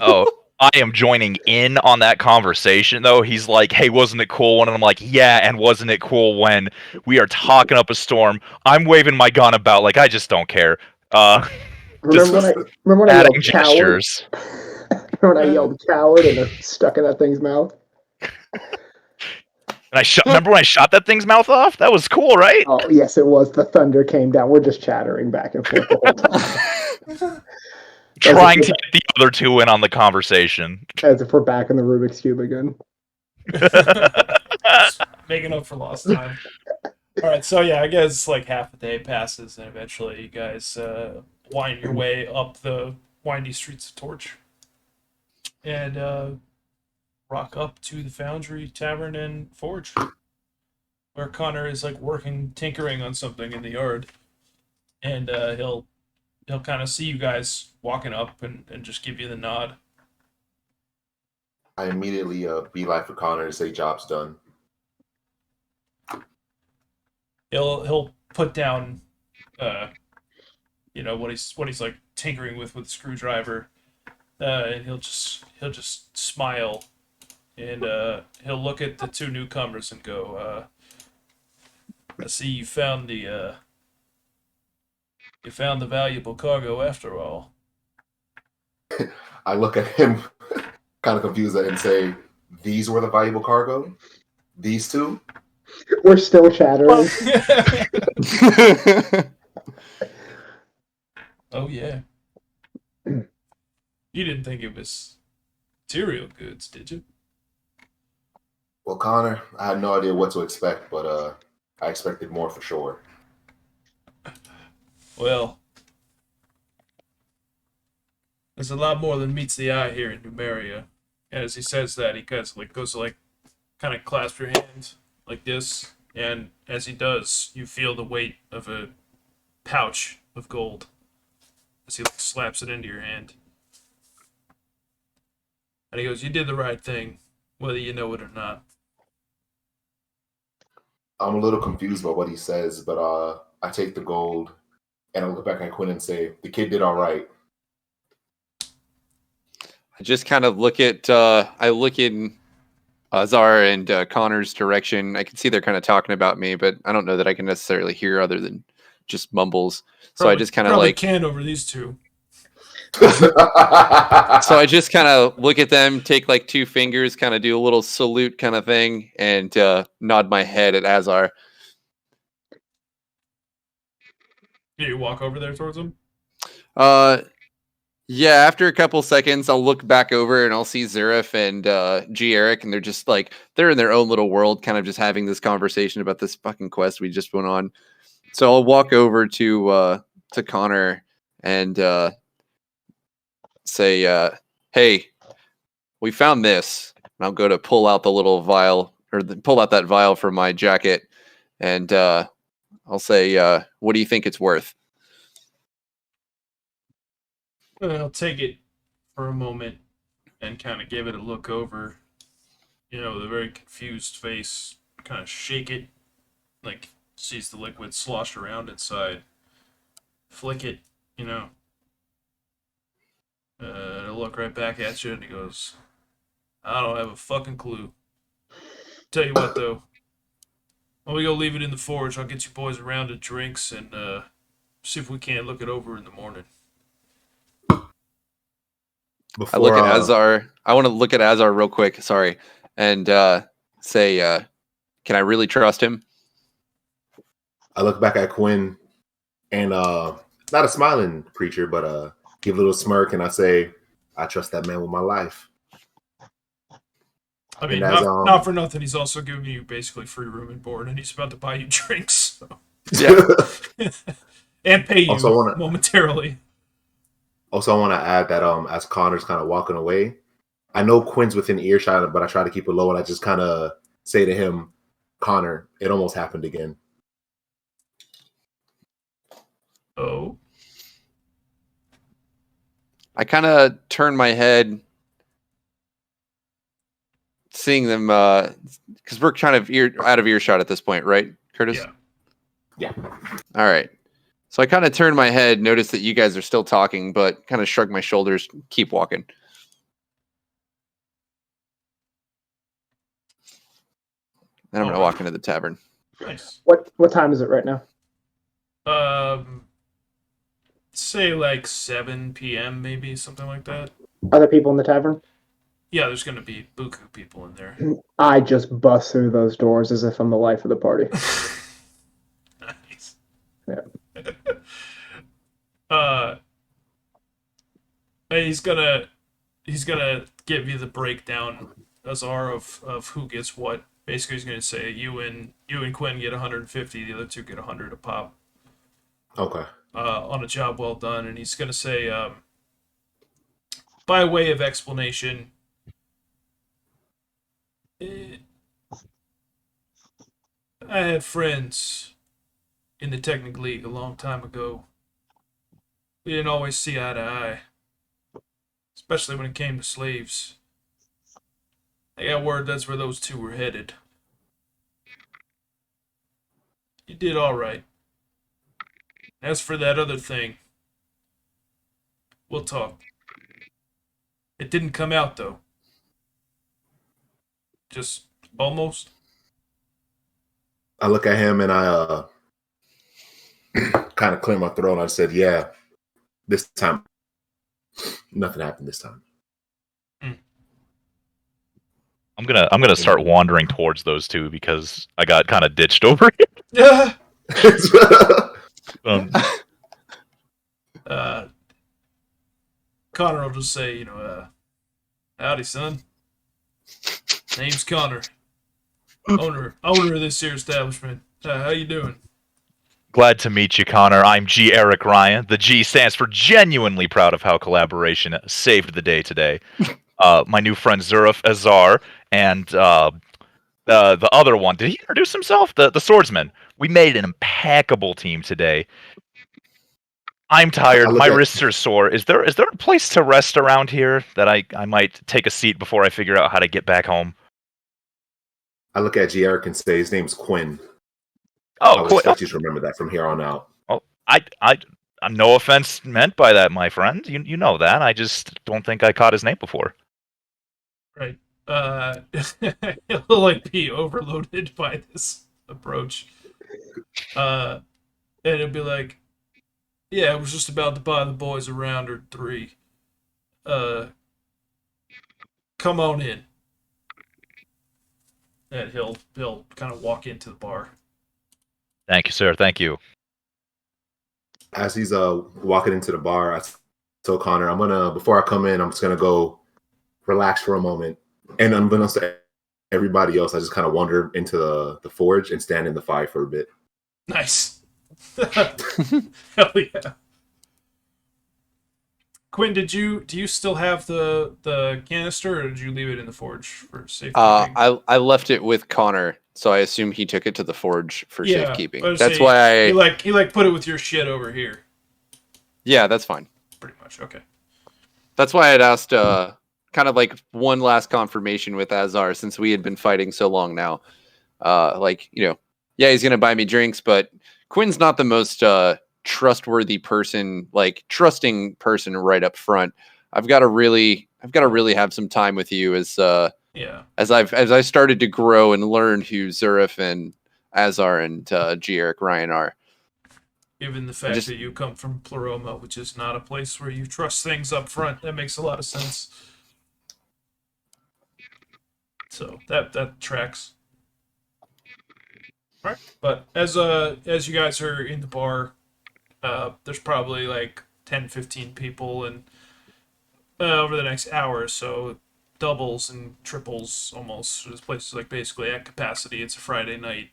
S4: Oh, I am joining in on that conversation, though. He's like, hey, wasn't it cool when? And I'm like, yeah, and wasn't it cool when we are talking up a storm? I'm waving my gun about like I just don't care.
S2: remember when I
S4: Adding
S2: yelled coward?
S4: gestures.
S2: Remember when I yelled coward and it stuck in that thing's mouth?
S4: And remember when I shot that thing's mouth off? That was cool, right?
S2: Oh, yes, it was. The thunder came down. We're just chattering back and forth the whole time.
S4: Trying to get the other two in on the conversation.
S2: As if we're back in the Rubik's Cube again.
S1: Making up for lost time. All right, so yeah, I guess like half a day passes, and eventually you guys wind your way up the windy streets of Torch, and rock up to the Foundry Tavern and Forge, where Connor is like tinkering on something in the yard, and he'll kind of see you guys walking up and just give you the nod.
S5: I immediately beeline for Connor to say job's done.
S1: He'll put down what he's like tinkering with the screwdriver, and he'll just smile, and he'll look at the two newcomers and go, I see you found the valuable cargo after all.
S5: I look at him kind of confused and say, these were the valuable cargo? These two?
S2: We're still chattering.
S1: Oh yeah. You didn't think it was material goods, did you?
S5: Well, Connor, I had no idea what to expect, but I expected more for sure.
S1: Well, there's a lot more than meets the eye here in Numeria. And as he says that, he goes to kind of clasp your hand like this, and as he does, you feel the weight of a pouch of gold as he slaps it into your hand. And he goes, "You did the right thing, whether you know it or not."
S5: I'm a little confused by what he says, but I take the gold and I look back at Quin and say, the kid did all right.
S6: I just kind of look in Azar and Connor's direction. I can see they're kind of talking about me, but I don't know that I can necessarily hear other than just mumbles. So I just kind of like
S1: can over these two.
S6: So I just kind of look at them, take like two fingers, kind of do a little salute kind of thing, and nod my head at Azar.
S1: You walk over there towards him?
S6: Yeah, after a couple seconds, I'll look back over and I'll see Zuref and G. Eric, and they're just like, they're in their own little world, kind of just having this conversation about this fucking quest we just went on. So I'll walk over to Connor and say, hey, we found this. And I'll go to pull out the little vial, or pull out that vial from my jacket, and I'll say, what do you think it's worth?
S1: I'll take it for a moment and kind of give it a look over. With a very confused face, kind of shake it, like sees the liquid slosh around inside. Flick it, I'll look right back at you, and he goes, "I don't have a fucking clue. Tell you what, though. When we go leave it in the forge, I'll get you boys a round of drinks and see if we can't look it over in the morning."
S6: I look at Azar. I want to look at Azar real quick. Sorry. And say, can I really trust him?
S5: I look back at Quin and not a smiling creature, but give a little smirk, and I say, I trust that man with my life.
S1: I mean, not for nothing, he's also giving you basically free room and board, and he's about to buy you drinks. So.
S6: Yeah.
S1: And pay you momentarily.
S5: Also, I want to add that as Connor's kind of walking away, I know Quinn's within earshot, but I try to keep it low, and I just kind of say to him, Connor, it almost happened again.
S1: Oh.
S6: I kind of turn my head, seeing them, because we're kind of out of earshot at this point, right, Curtis?
S1: Yeah.
S5: Yeah.
S6: All right. So I kind of turn my head, notice that you guys are still talking, but kind of shrug my shoulders, keep walking. And I'm going to walk into the tavern.
S1: Nice.
S2: What time is it right now?
S1: Say like 7 p.m. maybe, something like that.
S2: Are there people in the tavern?
S1: Yeah, there's gonna be buku people in there.
S2: I just bust through those doors as if I'm the life of the party.
S1: Nice.
S2: Yeah.
S1: And he's gonna give you the breakdown, Azar, of who gets what. Basically, he's gonna say you and Quin get 150, the other two get 100 a pop.
S5: Okay.
S1: On a job well done, and he's gonna say, by way of explanation, I had friends in the Technic League a long time ago. We didn't always see eye to eye, especially when it came to slaves. I got word that's where those two were headed. You did all right. As for that other thing, we'll talk. It didn't come out, though. Just almost.
S5: I look at him and I kind of clear my throat. And I said, "Yeah, this time, nothing happened this time."
S4: I'm gonna start wandering towards those two because I got kind of ditched over here.
S1: Yeah.
S4: Um,
S1: Connor will just say, howdy, son. Name's Connor. Owner of this here establishment. How you doing?
S4: Glad to meet you, Connor. I'm G. Eric Ryan. The G stands for genuinely proud of how collaboration saved the day today. My new friend Zuref, Azar, and the other one. Did he introduce himself? The swordsman. We made an impeccable team today. I'm tired. My wrists are sore. Is there a place to rest around here that I might take a seat before I figure out how to get back home?
S5: I look at G. Eric and say, "His name's Quin."
S4: Oh,
S5: I would
S4: Quin.
S5: expect you to remember that from here on out.
S4: Oh, I'm no offense meant by that, my friend. You know that. I just don't think I caught his name before.
S1: Right. He'll be overloaded by this approach. And it'll be like, yeah, I was just about to buy the boys a round or 3. Come on in. And he'll kind of walk into the bar.
S4: Thank you, sir. Thank you.
S5: As he's walking into the bar, I tell Connor, before I come in, I'm just gonna go relax for a moment. And unbeknownst to everybody else, I just kind of wander into the forge and stand in the fire for a bit.
S1: Nice. Hell yeah. Quin, do you still have the canister, or did you leave it in the forge for safekeeping?
S6: I left it with Connor, so I assume he took it to the forge for safekeeping. That's why
S1: he put it with your shit over here.
S6: Yeah, that's fine.
S1: Pretty much, okay.
S6: That's why I'd asked kind of like one last confirmation with Azar, since we had been fighting so long now. Yeah, he's gonna buy me drinks, but Quin's not the most trustworthy person, trusting person right up front. I've got to really have some time with you as I started to grow and learn who Zuref and Azar and G. Eric Ryan are.
S1: Given the fact that you come from Pleroma, which is not a place where you trust things up front, that makes a lot of sense. So that tracks. All right, but as you guys are in the bar, there's probably 10-15 people, and over the next hour or so, doubles and triples almost. This place is basically at capacity. It's a Friday night.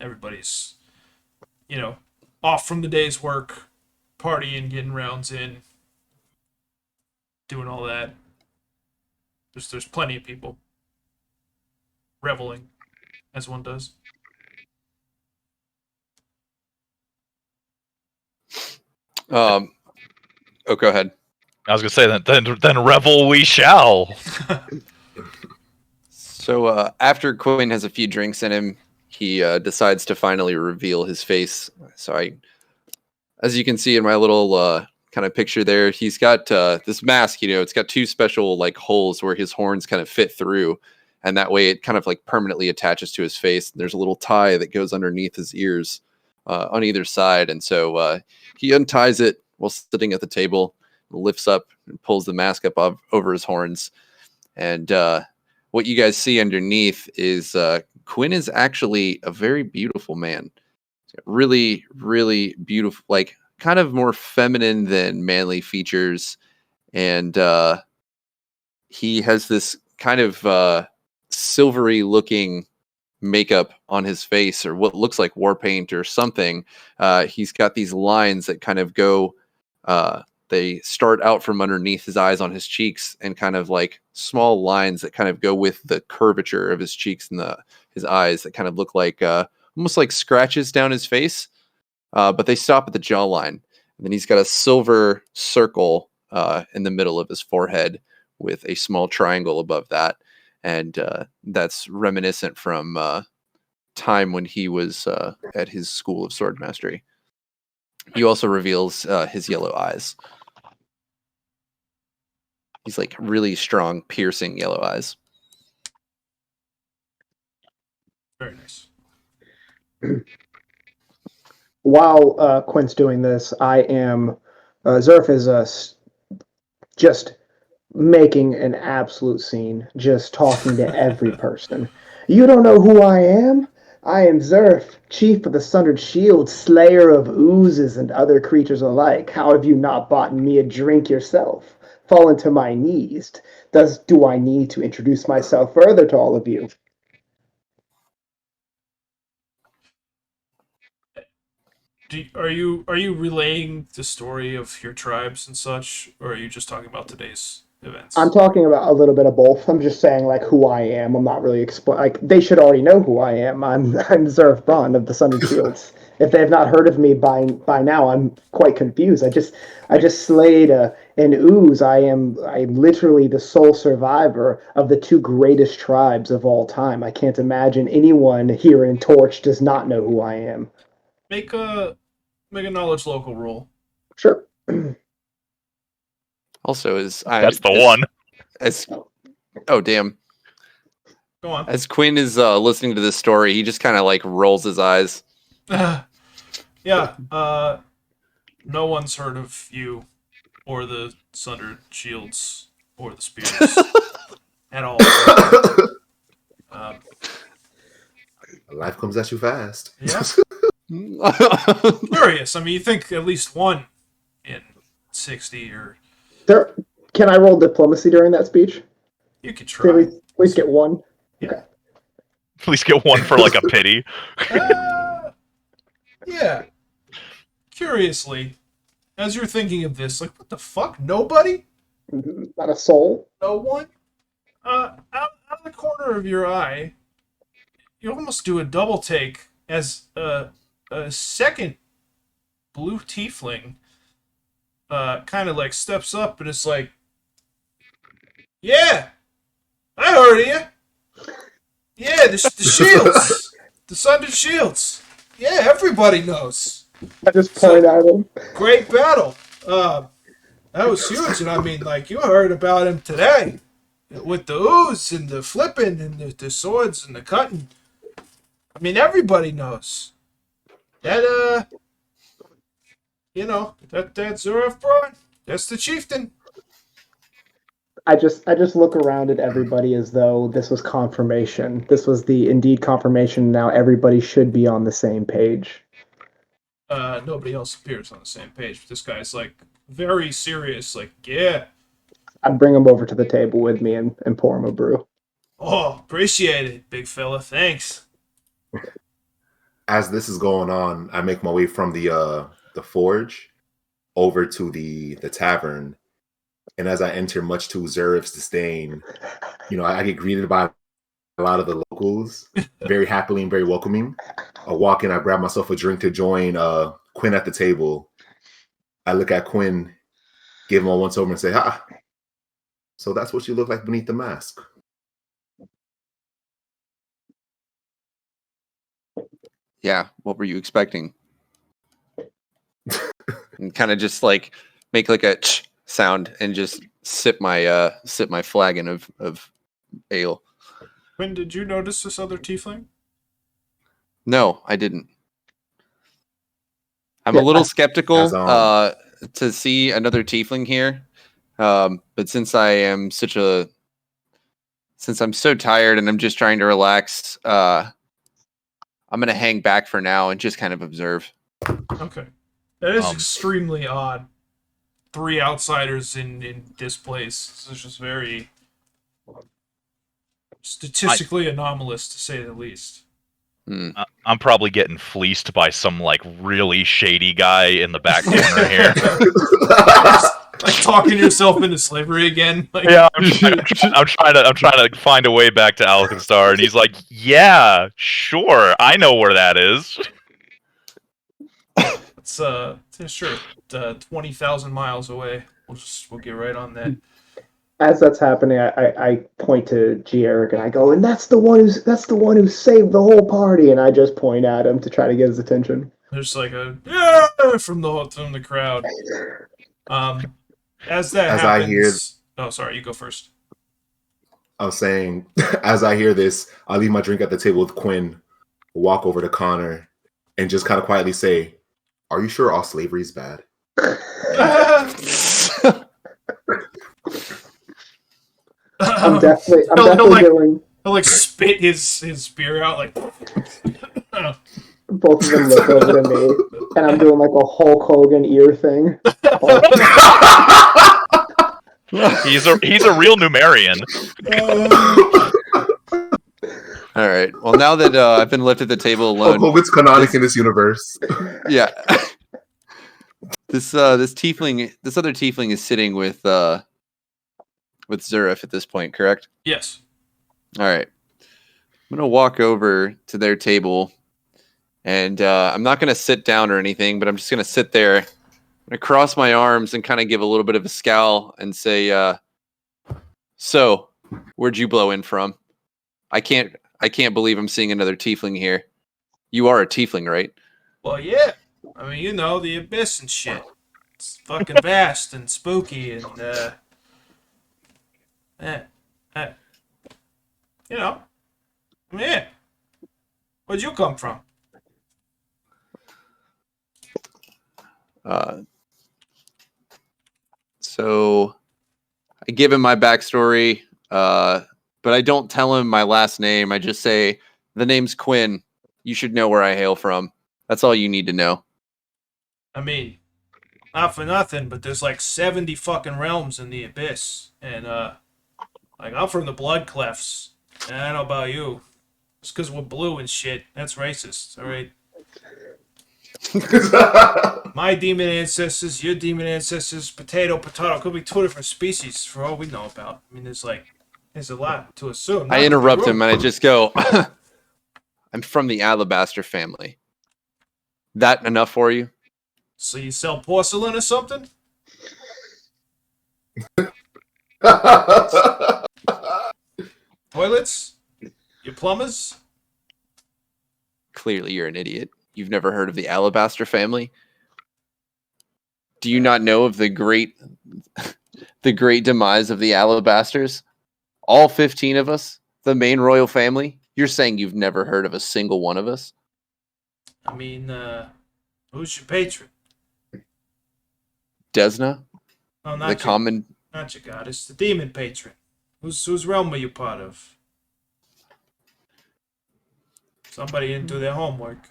S1: Everybody's, off from the day's work, partying, getting rounds in, doing all that. There's plenty of people reveling, as one does.
S6: Oh, go ahead.
S4: I was gonna say that then revel we shall.
S6: So after Quinn has a few drinks in him, he decides to finally reveal his face. So as you can see in my little kind of picture there, he's got this mask. It's got two special like holes where his horns kind of fit through, and that way it kind of like permanently attaches to his face. There's a little tie that goes underneath his ears on either side, and so he unties it while sitting at the table, lifts up and pulls the mask up over his horns, and what you guys see underneath is Quinn is actually a very beautiful man. Really, really beautiful, like kind of more feminine than manly features. And he has this kind of silvery looking makeup on his face, or what looks like war paint or something. He's got these lines that kind of go, they start out from underneath his eyes on his cheeks, and kind of like small lines that kind of go with the curvature of his cheeks and his eyes that kind of look like almost like scratches down his face, but they stop at the jawline. And then he's got a silver circle in the middle of his forehead with a small triangle above that, and that's reminiscent from time when he was at his school of sword mastery. He also reveals his yellow eyes. He's like really strong, piercing yellow eyes.
S1: Very nice.
S2: While Quint's doing this, I am Zuref is just making an absolute scene, just talking to every person. You don't know who I am? I am Zuref, chief of the Sundered Shield, slayer of oozes and other creatures alike. How have you not bought me a drink yourself? Fallen to my knees. Do I need to introduce myself further to all of you?
S1: Are you relaying the story of your tribes and such, or are you just talking about today's events?
S2: I'm talking about a little bit of both. I'm just saying like who I am. I'm not really like they should already know who I am. I'm Zuref Bron of the Sundered Shields. If they have not heard of me by now, I'm quite confused. I just slayed an ooze. I'm literally the sole survivor of the two greatest tribes of all time. I can't imagine anyone here in Torch does not know who I am.
S1: Make a knowledge local roll.
S2: Sure.
S6: Also,
S4: That's the one.
S6: Oh damn!
S1: Go on.
S6: As Quinn is listening to this story, he just kind of like rolls his eyes.
S1: Yeah. No one's heard of you, or the Sundered Shields, or the Spears at all.
S5: Life comes at you fast.
S1: Yeah. Curious. I mean, you think at least one in 60 or...
S2: Can I roll diplomacy during that speech?
S1: You could try.
S2: Can we at least get one?
S1: Yeah.
S2: Okay.
S4: At least get one for like a pity.
S1: Yeah. Curiously, as you're thinking of this, like, what the fuck? Nobody?
S2: Not a soul?
S1: No one? Out of the corner of your eye, you almost do a double take as a second blue tiefling kind of like steps up and it's like, yeah, I heard of you. Yeah, the shields. The Sundered Shields. Yeah, everybody knows.
S2: I just point at him.
S1: Great battle. That was huge, and I mean, like, you heard about him today. With the ooze and the flipping and the swords and the cutting. I mean, everybody knows. That, that Zuref Bron, that's the chieftain.
S2: I just look around at everybody as though this was confirmation. This was the indeed confirmation. Now everybody should be on the same page.
S1: Nobody else appears on the same page, but this guy's like very serious, like, yeah.
S2: I'd bring him over to the table with me and pour him a brew.
S1: Oh, appreciate it, big fella. Thanks.
S5: As this is going on, I make my way from the forge over to the tavern, And as I enter, much to Zuref's disdain, I get greeted by a lot of the locals, very happily and very welcoming. I walk in, I grab myself a drink to join Quin at the table. I look at Quin, give him a once over and say, so that's what you look like beneath the mask.
S6: Yeah, what were you expecting? And kind of just like make like a sound and just sip my flagon of ale.
S1: When did you notice this other tiefling?
S6: No, I didn't. I'm a little skeptical to see another tiefling here, but since I'm so tired and I'm just trying to relax, I'm gonna hang back for now and just kind of observe.
S1: Okay, that is extremely odd. 3 outsiders in this place. This is just very statistically anomalous, to say the least.
S4: I'm probably getting fleeced by some like really shady guy in the back corner here.
S1: Like talking yourself into slavery again. Like,
S4: Yeah, I'm trying to find a way back to Alkenstar, and he's like, "Yeah, sure, I know where that is."
S1: it's sure, 20,000 miles away. We'll get right on that.
S2: As that's happening, I point to G. Eric and I go, and that's the one who saved the whole party, and I just point at him to try to get his attention.
S1: There's like a yeah from the crowd. As that happens, oh sorry, you go first.
S5: I was saying, as I hear this, I leave my drink at the table with Quin, walk over to Connor, and just kind of quietly say, "Are you sure all slavery is bad?"
S2: I'm definitely doing.
S1: He'll like spit his spear out like.
S2: Both of them look over to me, and I'm doing like a Hulk Hogan ear thing.
S4: He's a real Numerian.
S6: All right. Well, now that I've been left at the table alone,
S5: Hogan's canonic in this universe.
S6: Yeah. This other tiefling is sitting with Zuref at this point, correct?
S1: Yes.
S6: All right. I'm gonna walk over to their table, and I'm not gonna sit down or anything, but I'm just gonna sit there. I'm gonna cross my arms and kind of give a little bit of a scowl and say, "So, where'd you blow in from? I can't believe I'm seeing another tiefling here. You are a tiefling, right?"
S1: Well, yeah. I mean, the abyss and shit. It's fucking vast and spooky and yeah. Where'd you come from?
S6: So I give him my backstory, but I don't tell him my last name. I just say, the name's Quin. You should know where I hail from. That's all you need to know. I
S1: mean, not for nothing, but there's like 70 fucking realms in the abyss. And, like, I'm from the Blood Clefts. And I don't know about you. It's because we're blue and shit. That's racist, alright? My demon ancestors, your demon ancestors, potato, could be 2 different species for all we know about. I mean, there's a lot to assume.
S6: I interrupt him and I just go, I'm from the Alabaster family. That enough for you?
S1: So you sell porcelain or something? Toilets? You plumbers?
S6: Clearly you're an idiot. You've never heard of the Alabaster family? Do you not know of the great demise of the Alabasters? All 15 of us, the main royal family? You're saying you've never heard of a single one of us?
S1: I mean, who's your patron?
S6: Desna?
S1: No,
S6: not
S1: your goddess, the demon patron. Whose realm are you part of? Somebody didn't do their homework.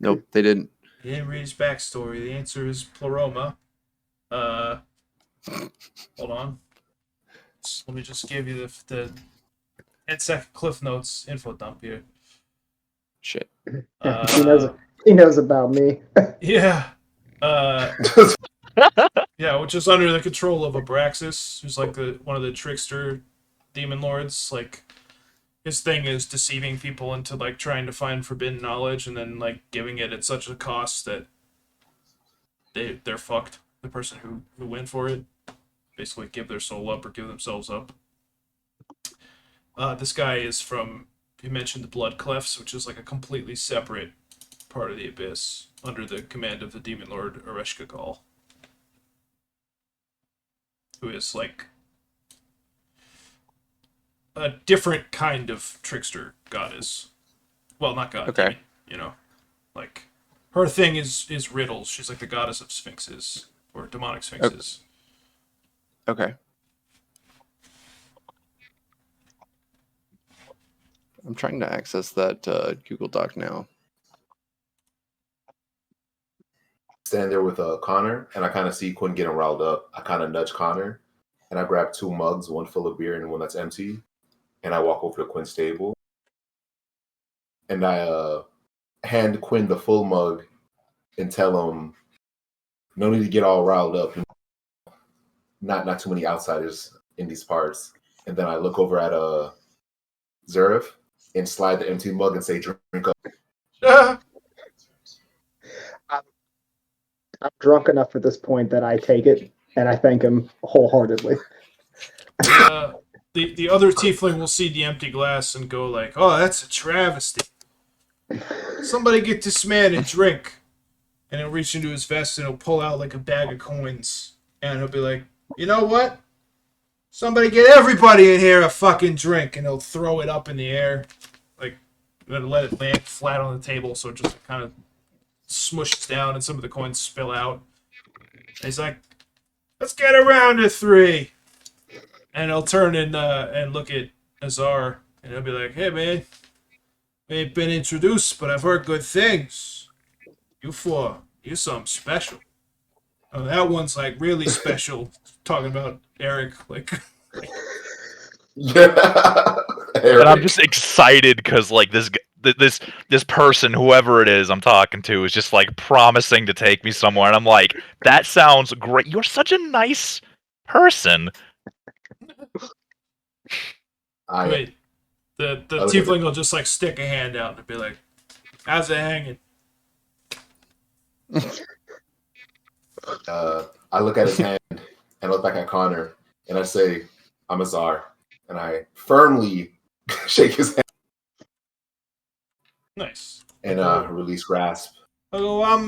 S6: Nope, they didn't.
S1: He didn't read his backstory. The answer is Pleroma. Hold on. Let me just give you the 10-second Cliff Notes info dump here.
S6: Shit.
S2: He knows about me.
S1: Yeah. Yeah, which is under the control of Abraxas, who's like one of the trickster demon lords. Like his thing is deceiving people into like trying to find forbidden knowledge and then like giving it at such a cost that they're fucked. The person who went for it basically give their soul up or give themselves up. This guy is from, you mentioned the Blood Clefts, which is like a completely separate part of the Abyss under the command of the demon lord Ereshkigal, who is like a different kind of trickster goddess. Well, not god,
S6: Okay.
S1: demon, you know, like her thing is riddles. She's like the goddess of sphinxes or demonic sphinxes.
S6: Okay. I'm trying to access that Google Doc now.
S5: Stand there with Connor, and I kind of see Quinn getting riled up. I kind of nudge Connor, and I grab 2 mugs, one full of beer and one that's empty, and I walk over to Quinn's table, and I hand Quinn the full mug and tell him, no need to get all riled up. Not too many outsiders in these parts. And then I look over at Zuref and slide the empty mug and say, drink up.
S2: I'm drunk enough at this point that I take it and I thank him wholeheartedly.
S1: The other tiefling will see the empty glass and go like, "Oh, that's a travesty. Somebody get this man a drink." And he'll reach into his vest and he'll pull out like a bag of coins. And he'll be like, "You know what? Somebody get everybody in here a fucking drink." And he'll throw it up in the air. Like, then let it land flat on the table so it just kind of smushes down and some of the coins spill out. And he's like, "Let's get around to 3. And he'll turn and look at Azar, and he'll be like, "Hey, man, we ain't been introduced, but I've heard good things. You're something special. Oh, that one's like really special." Talking about Eric, like.
S5: Yeah.
S4: And I'm just excited because like this person, whoever it is I'm talking to, is just like promising to take me somewhere, and I'm like, that sounds great. You're such a nice person.
S1: Wait, the tiefling will just like stick a hand out and be like, "How's it hanging?"
S5: I look at his hand and look back at Connor, and I say, "I'm Azar," and I firmly shake his hand
S1: Nice.
S5: and release grasp.
S1: Oh, I'm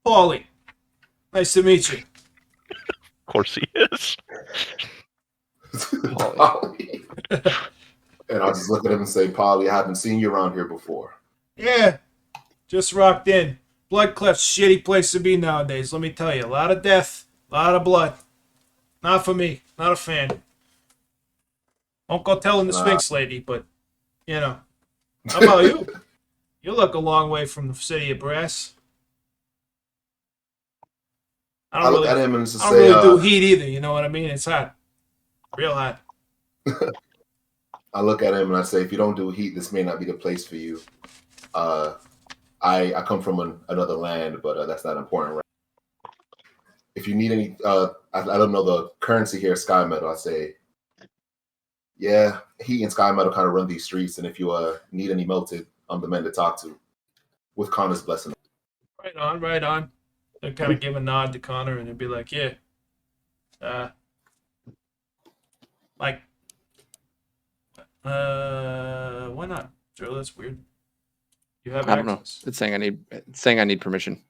S1: Paulie. Nice to meet you.
S4: Of course he is.
S5: Polly. And I'll just look at him and say, "Polly, I haven't seen you around here before."
S1: Yeah, just rocked in. Bloodcliff's shitty place to be nowadays. Let me tell you, a lot of death, a lot of blood. Not for me. Not a fan. Won't go telling the Sphinx lady, but you know. How about you? You look a long way from the city of brass.
S5: I look at him and just
S1: I don't
S5: say,
S1: really do heat either. You know what I mean? It's hot, real hot.
S5: I look at him and I say, "If you don't do heat, this may not be the place for you. I come from another land, but that's not important. Right? If you need any, I don't know the currency here, Sky Metal. I say, yeah, heat and Sky Metal kind of run these streets, and if you need any melted, I'm the man to talk to, with Connor's blessing."
S1: Right on, right on. They'll kind of give a nod to Connor, and he'll be like, "Yeah, like, why not, Joe? That's weird. You have
S6: I don't know.
S1: access."
S6: It's saying I need permission.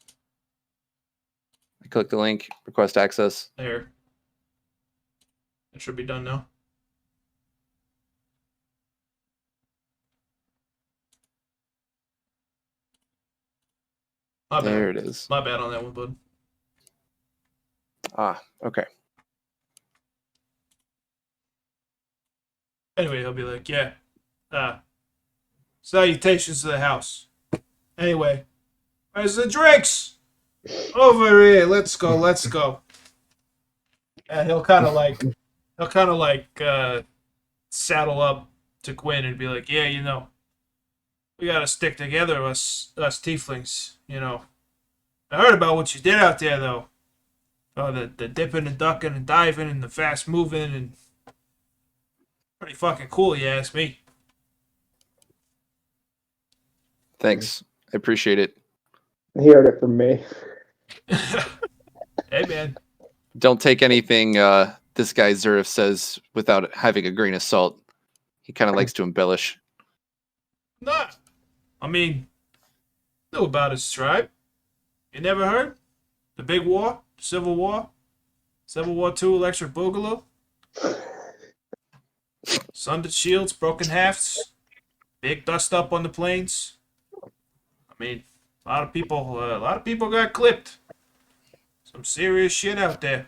S6: I click the link, request access.
S1: There. It should be done now. My bad.
S6: There it is.
S1: My bad on that one, bud.
S6: Ah, okay.
S1: Anyway, he'll be like, "Yeah, salutations to the house. Anyway, where's the drinks? Over here. Let's go." And he'll kind of like saddle up to Quin and be like, "Yeah, you know, we gotta stick together, us tieflings. You know, I heard about what you did out there, though. Oh, the dipping and ducking and diving and the fast moving and pretty fucking cool, you ask me.
S6: Thanks. I appreciate it.
S2: He heard it from me.
S1: Hey, man.
S6: Don't take anything this guy Zuref says without having a grain of salt. He kind of likes to embellish.
S1: Nah. I mean, knew about his tribe. You never heard? The Big War? Civil War? Civil War II Electric Boogaloo? Sundered shields, broken halves, big dust up on the plains. I mean, a lot of people got clipped. Some serious shit out there.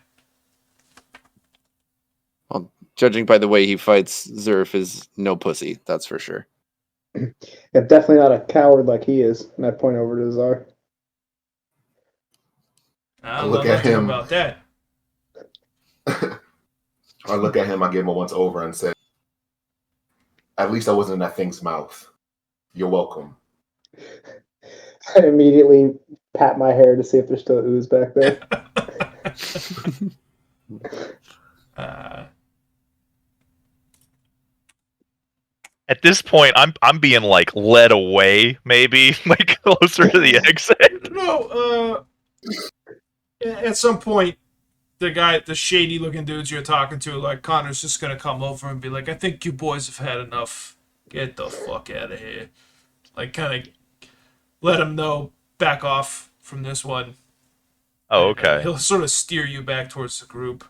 S6: Well, judging by the way he fights, Zuref is no pussy. That's for sure.
S2: Yeah, definitely not a coward like he is. And I point over to Azar.
S1: I don't
S5: look
S1: know
S5: at
S1: nothing
S5: him.
S1: about that.
S5: I look at him, I give him a once over and say, at least I wasn't in that thing's mouth. You're welcome.
S2: I immediately pat my hair to see if there's still ooze back there.
S4: At this point, I'm being like led away, maybe like closer to the exit.
S1: No, at some point, the shady looking dudes you're talking to, like Connor's just gonna come over and be like, I think you boys have had enough. Get the fuck out of here. Like, kind of let him know, back off from this one.
S4: Oh,
S1: And,
S4: okay.
S1: he'll sort of steer you back towards the group.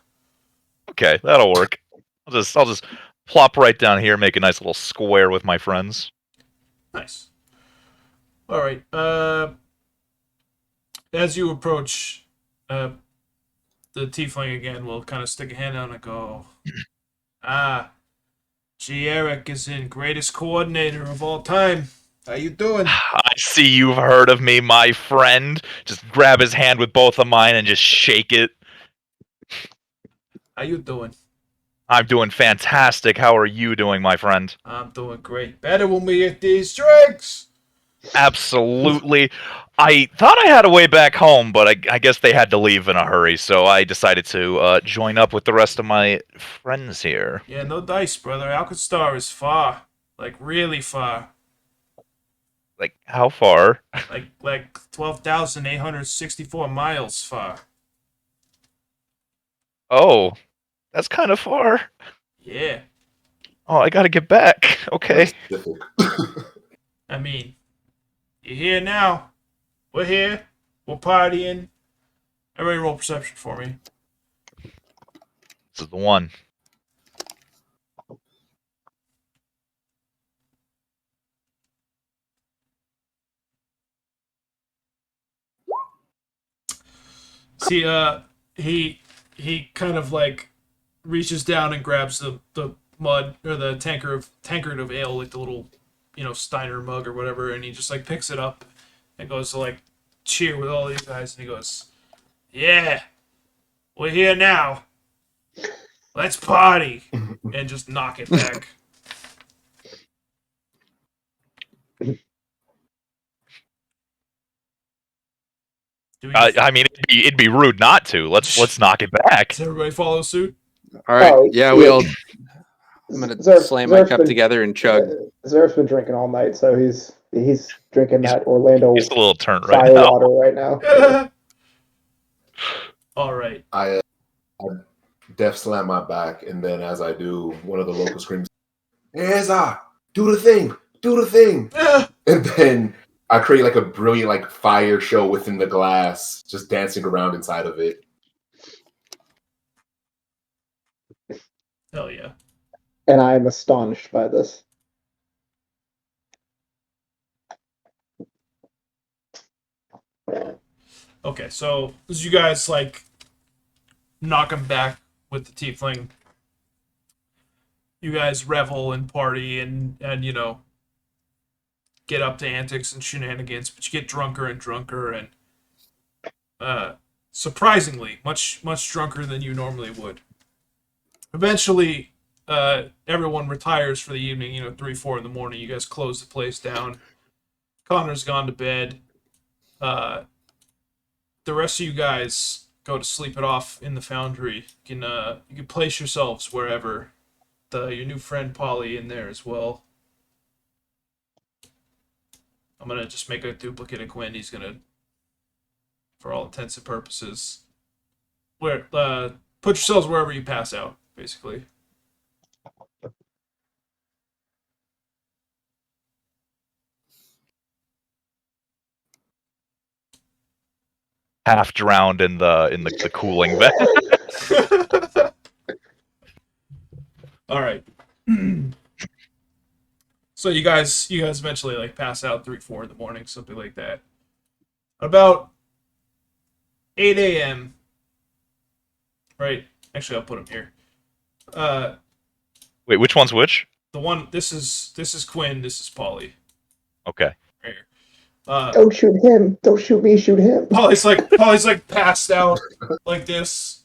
S4: Okay, that'll work. I'll just plop right down here, make a nice little square with my friends.
S1: Nice. All right. As you approach, the Teifling again will kind of stick a hand out and go, G. Eric is in greatest coordinator of all time. How you doing?
S4: I see you've heard of me, my friend. Just grab his hand with both of mine and just shake it.
S1: How you doing?
S4: I'm doing fantastic. How are you doing, my friend?
S1: I'm doing great. Better when we get these drinks.
S4: Absolutely. I thought I had a way back home, but I guess they had to leave in a hurry, so I decided to join up with the rest of my friends here.
S1: Yeah, no dice, brother. Alcastar is far. Like, really far.
S4: Like, how far?
S1: Like 12,864 miles far.
S4: Oh, that's kind of far.
S1: Yeah.
S4: Oh, I gotta get back. Okay.
S5: Specific.
S1: I mean, you're here now. We're here. We're partying. Everybody roll perception for me.
S4: This is the one.
S1: See, he kind of like reaches down and grabs the mud or the tankard of ale, like the little, Steiner mug or whatever, and he just like picks it up and goes to like cheer with all these guys, and he goes, "Yeah, we're here now. Let's party," and just knock it back.
S4: I mean, it'd be rude not to. Let's knock it back.
S1: Does everybody follow suit?
S6: All right.
S2: Oh,
S6: Yeah, we
S2: yeah.
S6: all. I'm gonna
S2: Zuref-
S6: slam my
S2: Zuref's
S6: cup
S2: been-
S6: together and chug.
S2: Zuref's been drinking all night, so he's drinking that Orlando
S4: He's a little turnt right
S2: fire
S4: now.
S2: water right now.
S1: All right.
S5: I def slam my back, and then as I do, one of the locals screams, "Hey, Azar, do the thing! Do the thing!" And then I create like a brilliant like fire show within the glass, just dancing around inside of it.
S1: Hell yeah.
S2: And I am astonished by this.
S1: Okay, so as you guys like knock him back with the Tiefling, you guys revel and party and get up to antics and shenanigans, but you get drunker and drunker and surprisingly much drunker than you normally would. Eventually, everyone retires for the evening. 3, 4 in the morning. You guys close the place down. Connor's gone to bed. the rest of you guys go to sleep it off in the foundry. You can place yourselves wherever. Your new friend Polly in there as well. I'm gonna just make a duplicate of Quin. He's gonna, for all intents and purposes, put yourselves wherever you pass out, basically.
S4: Half drowned in the cooling vent.
S1: All right. So you guys eventually like pass out 3-4 in the morning, something like that. About 8 a.m. Right? Actually, I'll put them here.
S4: Wait, which one's which?
S1: The one this is Quin. This is Polly.
S4: Okay.
S1: Right here.
S2: Don't shoot him. Don't shoot me. Shoot him.
S1: Polly's like passed out like this,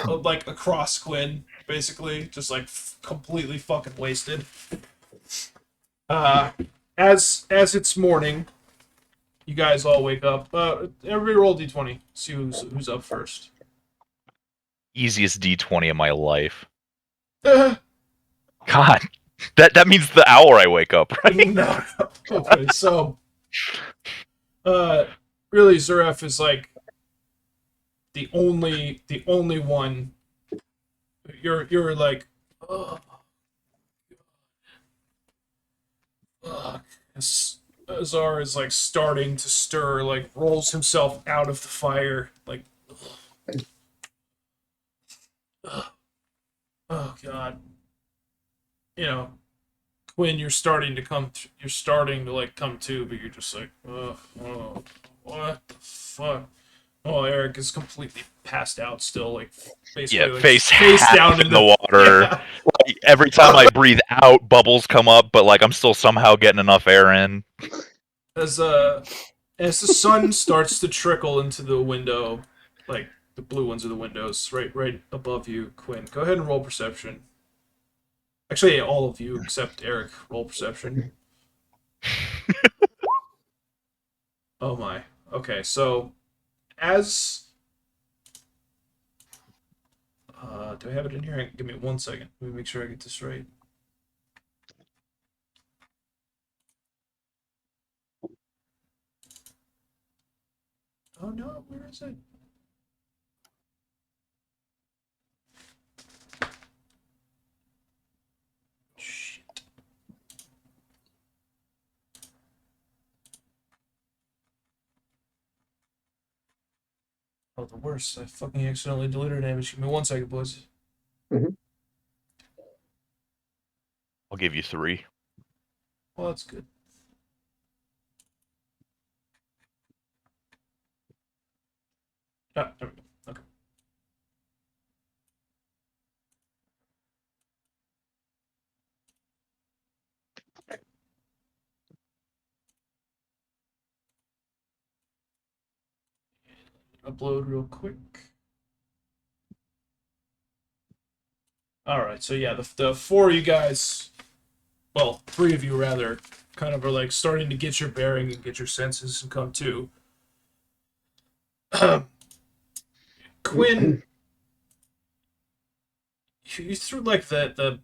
S1: like across Quin, basically, just like completely fucking wasted. As it's morning, you guys all wake up. Everybody roll d20. See who's up first.
S4: Easiest D20 of my life. God, that means the hour I wake up, right?
S1: No. Okay, so, really, Zuref is like the only one. You're like, oh, fuck. Azar is like starting to stir, like rolls himself out of the fire, like, oh god. You know, Quin, you're starting to come to, but you're just like, oh, what the fuck? Oh, Eric is completely passed out still, like basically like,
S4: face
S1: down
S4: in the water.
S1: Yeah.
S4: Like, every time I breathe out, bubbles come up, but like I'm still somehow getting enough air in.
S1: As the sun starts to trickle into the window, like the blue ones are the windows, right above you, Quin. Go ahead and roll perception. Actually, all of you except Eric, roll perception. Oh my. Okay, so as do I have it in here? Give me 1 second. Let me make sure I get this right. Oh no, where is it? Shit. Oh, the worst. I fucking accidentally deleted damage. Give me 1 second, boys.
S4: I'll give you 3.
S1: Well, that's good. Ah, there we go. Okay. Upload real quick. Alright, so yeah, the 4 of you guys, well, 3 of you rather, kind of are like starting to get your bearing and get your senses and come to. Quin, you threw like the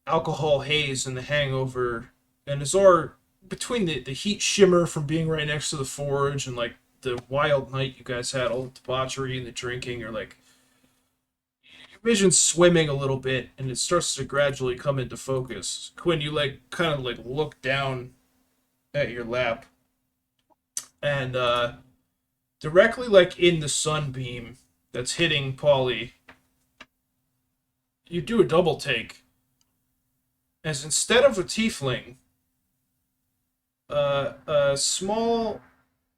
S1: alcohol haze and the hangover, and Azar, between the heat shimmer from being right next to the forge and like the wild night you guys had, all the debauchery and the drinking, are like your vision's swimming a little bit, and it starts to gradually come into focus. Quin, you like kind of like look down at your lap, and directly like in the sunbeam that's hitting Polly, you do a double take. As instead of a tiefling, a small,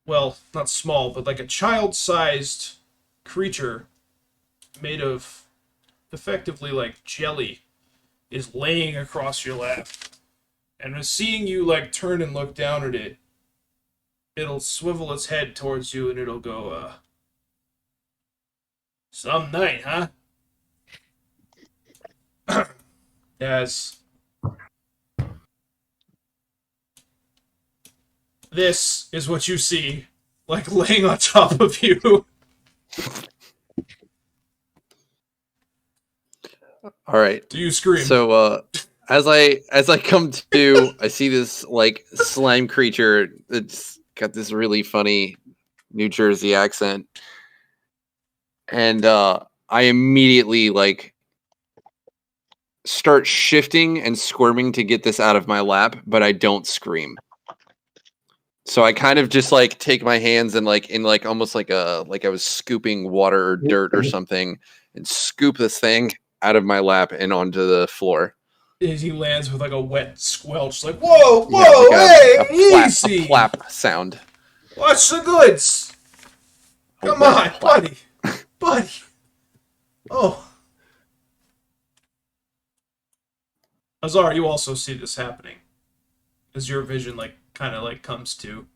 S1: well, not small, but like a child-sized creature made of effectively like jelly is laying across your lap. And seeing you like turn and look down at it, it'll swivel its head towards you and it'll go, some night, huh? As this is what you see like laying on top of you.
S6: All right.
S1: Do you scream?
S6: So as I come to, I see this like slime creature that's got this really funny New Jersey accent, and I immediately like start shifting and squirming to get this out of my lap, but I don't scream. So I kind of just like take my hands and like in like almost like I was scooping water or dirt or something, and scoop this thing out of my lap and onto the floor.
S1: He lands with like a wet squelch, like whoa,
S6: Yeah, like
S1: hey, easy,
S6: a plap sound.
S1: Watch the goods. Come on, buddy, buddy. Oh, Azar, you also see this happening as your vision like kind of like comes to.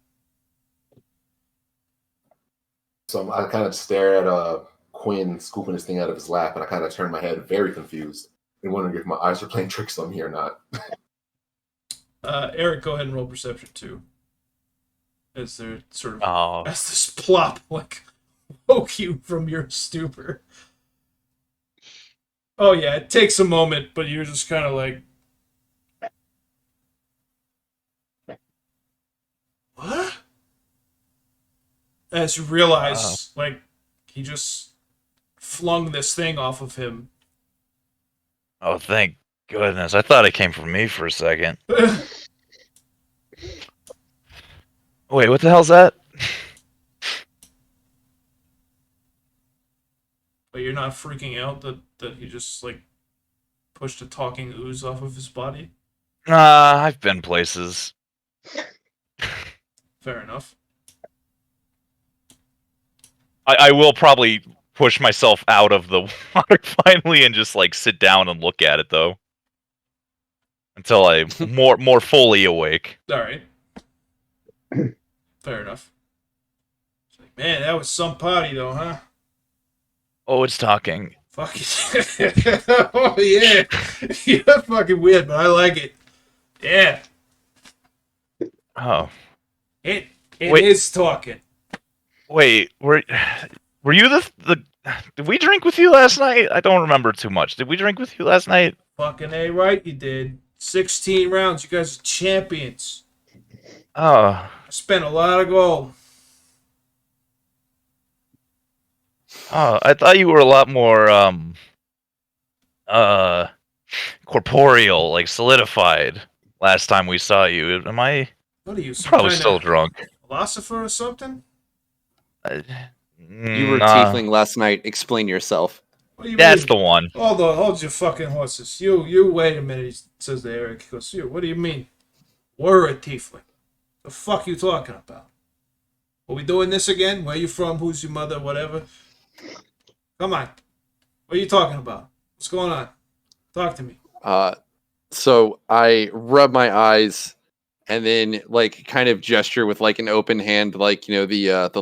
S5: So I kind of stare at Quin scooping this thing out of his lap, and I kind of turn my head very confused and wondering if my eyes are playing tricks on me or not.
S1: Eric, go ahead and roll perception too. As they're sort of as this plop like woke you from your stupor. Oh yeah, it takes a moment, but you're just kind of like, what? As you realize, like, he just flung this thing off of him.
S4: Oh, thank goodness. I thought it came from me for a second. Wait, what the hell's that?
S1: But you're not freaking out that he just, like, pushed a talking ooze off of his body?
S4: I've been places.
S1: Fair enough.
S4: I will probably push myself out of the water finally and just like sit down and look at it though. Until I'm more fully awake.
S1: Alright. Fair enough. It's like, man, that was some party though, huh?
S4: Oh, it's talking.
S1: Fuck it. Oh yeah. You're fucking weird, but I like it. Yeah.
S4: Oh.
S1: It is talking.
S4: Wait, were you the did we drink with you last night? I don't remember too much. Did we drink with you last night?
S1: Fucking A right, you did. 16 rounds. You guys are champions.
S4: Oh.
S1: I spent a lot of gold.
S4: Oh, I thought you were a lot more corporeal, like solidified last time we saw you. Am I
S1: What are you, some
S4: probably
S1: kind
S4: still
S1: of
S4: drunk?
S1: philosopher or something?
S6: You were tiefling last night. Explain yourself.
S1: What do you
S4: That's
S1: mean?
S4: the one.
S1: Hold your fucking horses. You wait a minute, he says to Eric. He goes, what do you mean? We're a tiefling. The fuck you talking about? Are we doing this again? Where you from? Who's your mother? Whatever. Come on. What are you talking about? What's going on? Talk to me.
S6: So I rub my eyes and then like kind of gesture with like an open hand, like, you know, the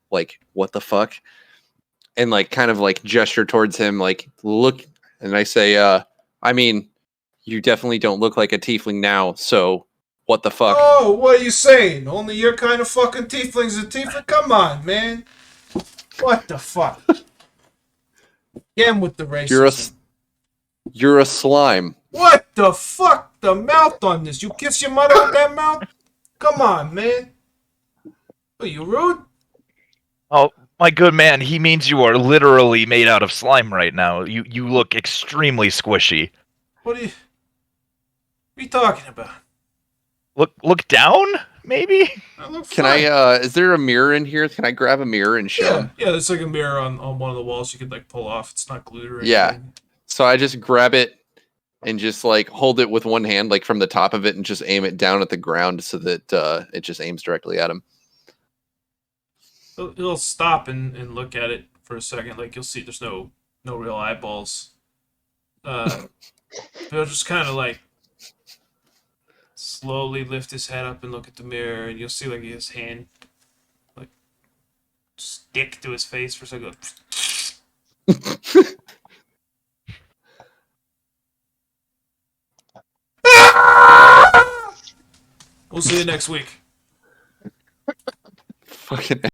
S6: like what the fuck? And like kind of like gesture towards him, like look, and I say, I mean, you definitely don't look like a tiefling now, so what the fuck?
S1: Oh, what are you saying? Only your kind of fucking tiefling's a tiefling? Come on, man. What the fuck? Again with the racism.
S6: You're a slime.
S1: What the fuck? The mouth on this. You kiss your mother with that mouth? Come on, man. Are you rude?
S4: Oh, my good man, he means you are literally made out of slime right now. You look extremely squishy.
S1: What are you talking about?
S4: Look down, maybe?
S1: I look
S6: Can
S1: fine.
S6: is there a mirror in here? Can I grab a mirror and show him?
S1: Yeah, there's like a mirror on one of the walls you could like pull off. It's not glued or anything.
S6: Yeah. So I just grab it and just like hold it with one hand, like from the top of it, and just aim it down at the ground so that it just aims directly at him.
S1: He'll stop and look at it for a second. Like you'll see there's no real eyeballs. He'll just kind of like slowly lift his head up and look at the mirror, and you'll see like his hand like stick to his face for a second. We'll see you next week.
S6: Fucking